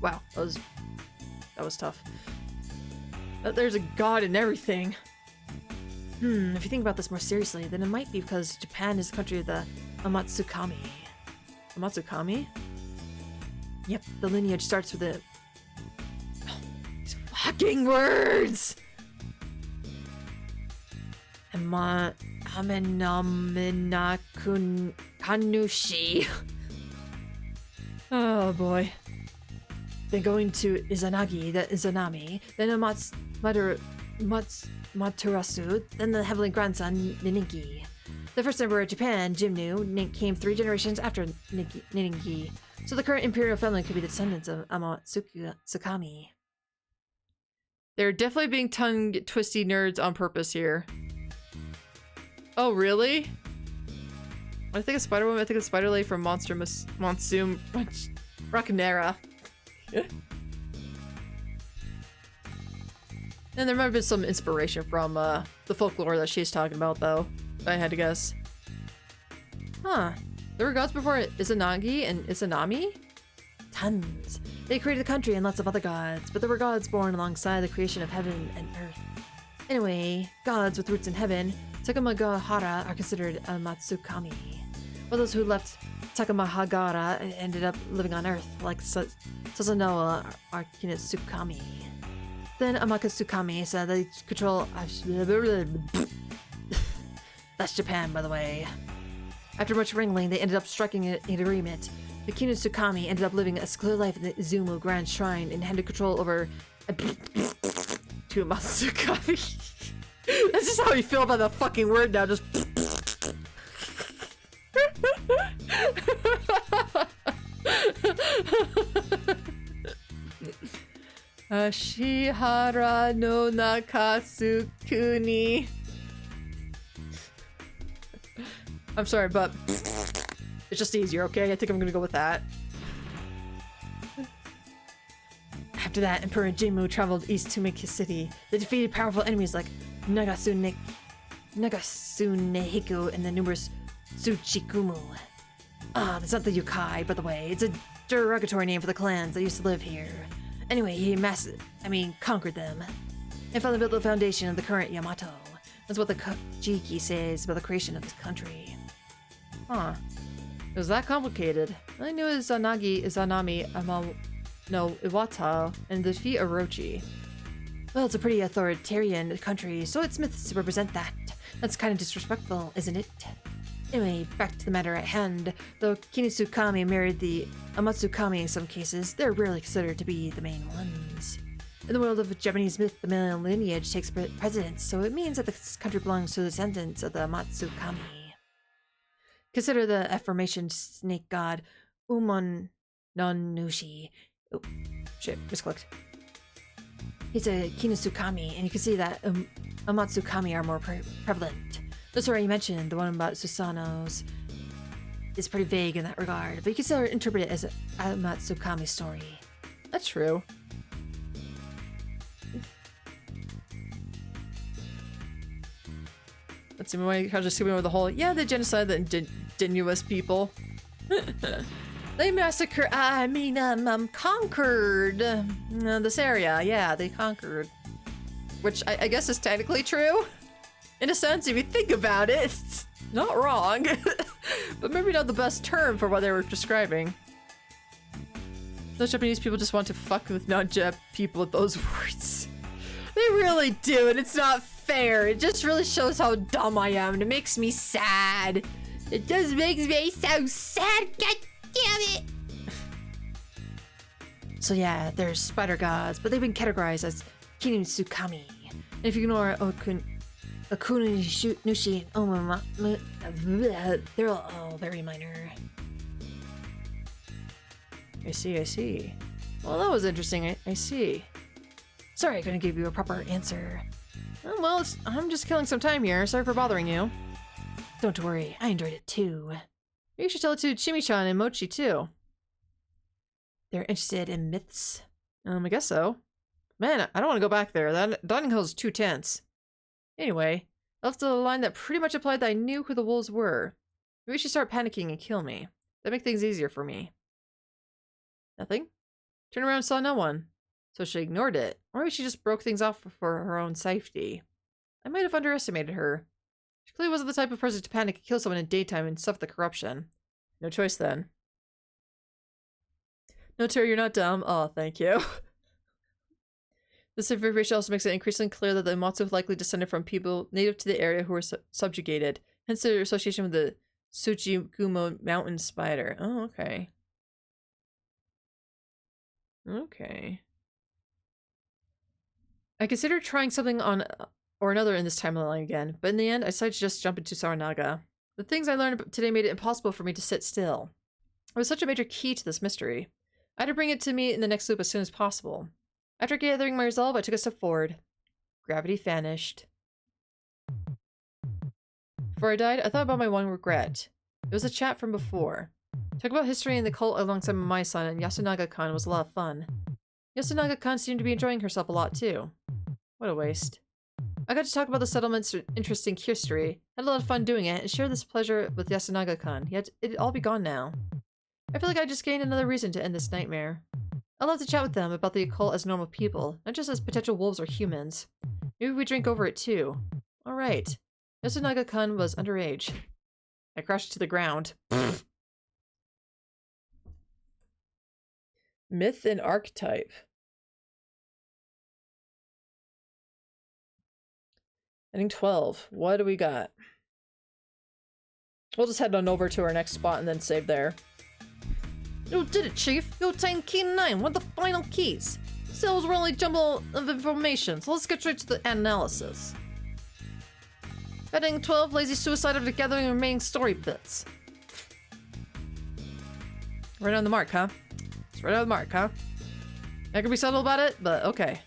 Wow, that was tough. There's a god in everything. If you think about this more seriously, then it might be because Japan is the country of the Amatsukami. Amatsukami? Yep, the lineage starts with the... These fucking words! Kanushi. Oh boy. Then going to Izanagi, the Izanami, then Maturasu, then the heavenly grandson, Ninigi. The first emperor of Japan, Jimmu, came 3 generations after Ninigi, so the current imperial family could be the descendants of Amatsukami. They're definitely being tongue-twisty nerds on purpose here. Oh, really? When I think of Spider-Woman, I think of Spider Lady from Monster Monsoon Rakanera. And there might have been some inspiration from the folklore that she's talking about, though. If I had to guess. Huh. There were gods before Izanagi and Izanami? Tons. They created the country and lots of other gods, but there were gods born alongside the creation of heaven and earth. Anyway, gods with roots in heaven, Takamagahara are considered a Matsukami, while those who left Takamahagara ended up living on earth, like Sasanoa are Kinetsukami. Then Amakasukami said they control... That's Japan, by the way. After much wrangling, they ended up striking an agreement. The Kinusukami ended up living a secluded life in the Izumo Grand Shrine and handed control over To Matsukami. That's just how you feel about the fucking word now, just Ashihara no Nakasukuni. I'm sorry, but it's just easier, okay? I think I'm gonna go with that. After that, Emperor Jinmu traveled east to make his city. They defeated powerful enemies like Nagasunehiko and the numerous Tsuchikumu. Ah, that's not the yokai, by the way. It's a derogatory name for the clans that used to live here. Anyway, he conquered them and finally built the foundation of the current Yamato. That's what the Jiki says about the creation of this country. Huh. It was that complicated. I knew Izanami, Iwata, and defeat Orochi. Well, it's a pretty authoritarian country, so its myths represent that. That's kind of disrespectful, isn't it? Anyway, back to the matter at hand. Though Kinusukami married the Amatsukami in some cases, they're rarely considered to be the main ones. In the world of Japanese myth, the male lineage takes precedence, so it means that this country belongs to the descendants of the Amatsukami. Consider the aforementioned snake god Umon Nonnushi. Oh, shit, misclicked. He's a Kinusukami, and you can see that Amatsukami are more prevalent. The story you mentioned, the one about Susanoo's, is pretty vague in that regard, but you can still interpret it as a Amatsukami story. That's true. Let's see, I just skipping over the whole, yeah, they genocide the indigenous people. They conquered this area. Yeah, they conquered. Which I guess is technically true. In a sense, if you think about it, it's not wrong. But maybe not the best term for what they were describing. Those Japanese people just want to fuck with non-Jap people with those words. They really do, and it's not fair. It just really shows how dumb I am, and it makes me sad. It just makes me so sad. God damn it! So yeah, there's spider gods, but they've been categorized as Kinusukami. And if you ignore Okunushi and Omama, they're all very minor. I see. Well, that was interesting. I see. Sorry, I couldn't give you a proper answer. Oh, well, I'm just killing some time here. Sorry for bothering you. Don't worry, I enjoyed it too. You should tell it to Chimi-chan and Mochi too. They're interested in myths. I guess so. Man, I don't want to go back there. That Dining Hall is too tense. Anyway, I left a line that pretty much implied that I knew who the wolves were. Maybe we should start panicking and kill me. That'd make things easier for me. Nothing? Turned around and saw no one. So she ignored it. Or maybe she just broke things off for her own safety. I might have underestimated her. She clearly wasn't the type of person to panic and kill someone in daytime and stuff the corruption. No choice then. No, Terry, you're not dumb. Oh, thank you. This information also makes it increasingly clear that the Amatsu likely descended from people native to the area who were subjugated, hence their association with the Tsuchigumo mountain spider. Oh, okay. Okay. I considered trying something on or another in this timeline again, but in the end, I decided to just jump into Saranaga. The things I learned today made it impossible for me to sit still. It was such a major key to this mystery. I had to bring it to me in the next loop as soon as possible. After gathering my resolve, I took a step forward. Gravity vanished. Before I died, I thought about my one regret. It was a chat from before. Talk about history and the cult alongside my-san and Yasunaga-kan was a lot of fun. Yasunaga-kan seemed to be enjoying herself a lot too. What a waste. I got to talk about the settlement's interesting history, had a lot of fun doing it, and shared this pleasure with Yasunaga-kan, yet it'd all be gone now. I feel like I just gained another reason to end this nightmare. I'd love to chat with them about the occult as normal people, not just as potential wolves or humans. Maybe we drink over it too. Alright. Yasunaga-kan was underage. I crashed to the ground. Myth and archetype. Ending 12. What do we got? We'll just head on over to our next spot and then save there. You did it, Chief. You obtained key 9, one of the final keys. Still, it was really jumble of information, so let's get straight to the analysis. Heading 12, lazy suicide after gathering remaining story bits. Right on the mark, huh? It's right on the mark, huh? Not gonna be subtle about it, but okay.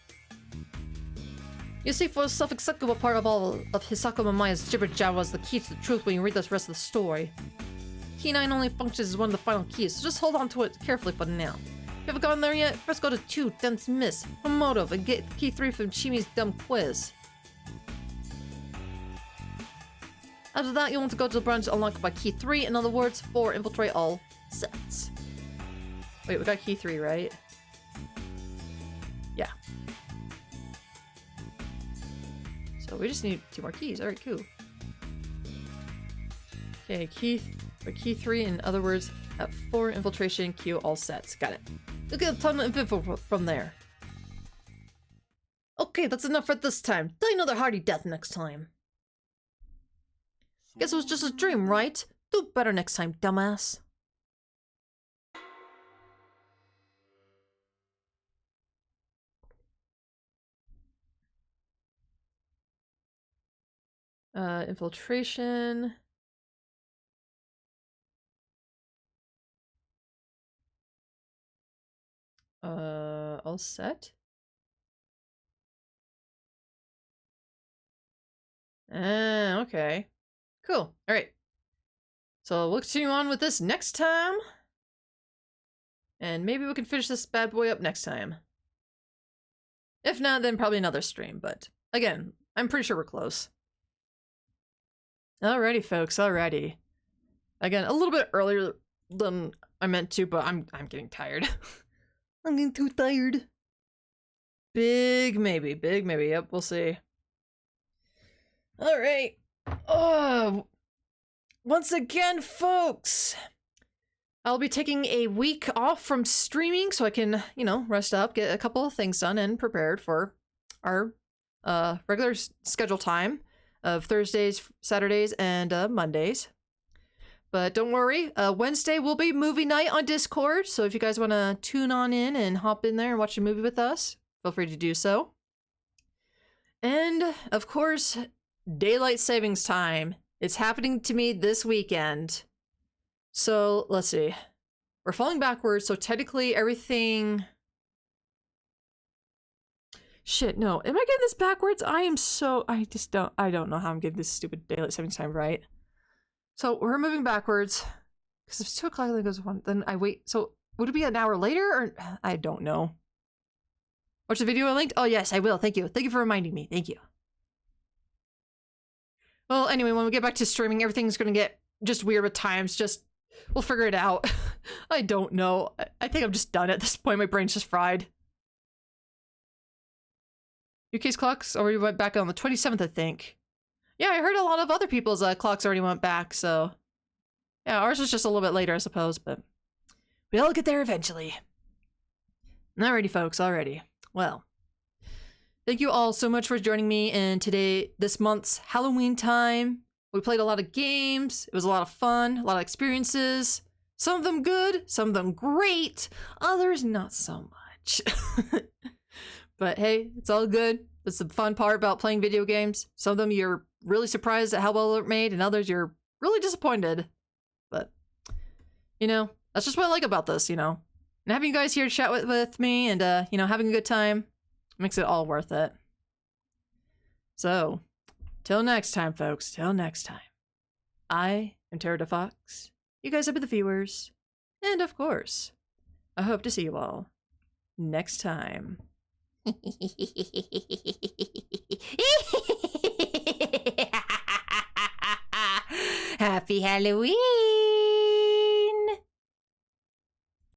You see, for the self-executable part of all of Hisako Mamaya's jibber-jabber is the key to the truth when you read the rest of the story. Key 9 only functions as one of the final keys, so just hold on to it carefully for now. If you haven't gotten there yet, first go to 2, then Miss, Homoto, and get key 3 from Chimi's dumb quiz. After that, you want to go to the branch unlocked by key 3, in other words, 4, infiltrate all sets. Wait, we got key 3, right? Yeah. So we just need 2 more keys. Alright, cool. Okay, key 3, in other words, at 4 infiltration, queue all sets. Got it. You'll get a ton of info from there. Okay, that's enough for this time. Die another hearty death next time. Guess it was just a dream, right? Do better next time, dumbass. Infiltration. All set? Okay. Cool. Alright. So we'll continue on with this next time. And maybe we can finish this bad boy up next time. If not, then probably another stream, but again, I'm pretty sure we're close. Alrighty, folks, alrighty. Again, a little bit earlier than I meant to, but I'm getting tired. I'm getting too tired. Big maybe, yep, we'll see. Alright. Oh, once again, folks, I'll be taking a week off from streaming so I can, you know, rest up, get a couple of things done, and prepared for our regular schedule time of Thursdays, Saturdays, and Mondays. But don't worry, Wednesday will be movie night on Discord, so if you guys want to tune on in and hop in there and watch a movie with us, feel free to do so. And, of course, Daylight Savings Time. It's happening to me this weekend. So, let's see. We're falling backwards, so technically everything... Shit, no. Am I getting this backwards? I don't know how I'm getting this stupid Daylight Savings Time right. So, we're moving backwards. Because if it's 2 o'clock, then it goes 1, then I wait. So, would it be an hour later, or... I don't know. Watch the video I linked? Oh, yes, I will. Thank you. Thank you for reminding me. Thank you. Well, anyway, when we get back to streaming, everything's gonna get just weird with times. Just, we'll figure it out. I don't know. I think I'm just done at this point. My brain's just fried. UK's clocks already went back on the 27th, I think. Yeah, I heard a lot of other people's clocks already went back, so... Yeah, ours was just a little bit later, I suppose, but... We'll all get there eventually. Alrighty, folks, alrighty. Well... Thank you all so much for joining me in this month's Halloween time. We played a lot of games. It was a lot of fun, a lot of experiences. Some of them good, some of them great, others not so much. But hey, it's all good. That's the fun part about playing video games. Some of them you're really surprised at how well they're made, and others you're really disappointed. But, you know, that's just what I like about this, you know. And having you guys here to chat with me and, you know, having a good time makes it all worth it. So, till next time, folks. Till next time. I am Terra Fox. You guys have been the viewers. And of course, I hope to see you all next time. Happy Halloween!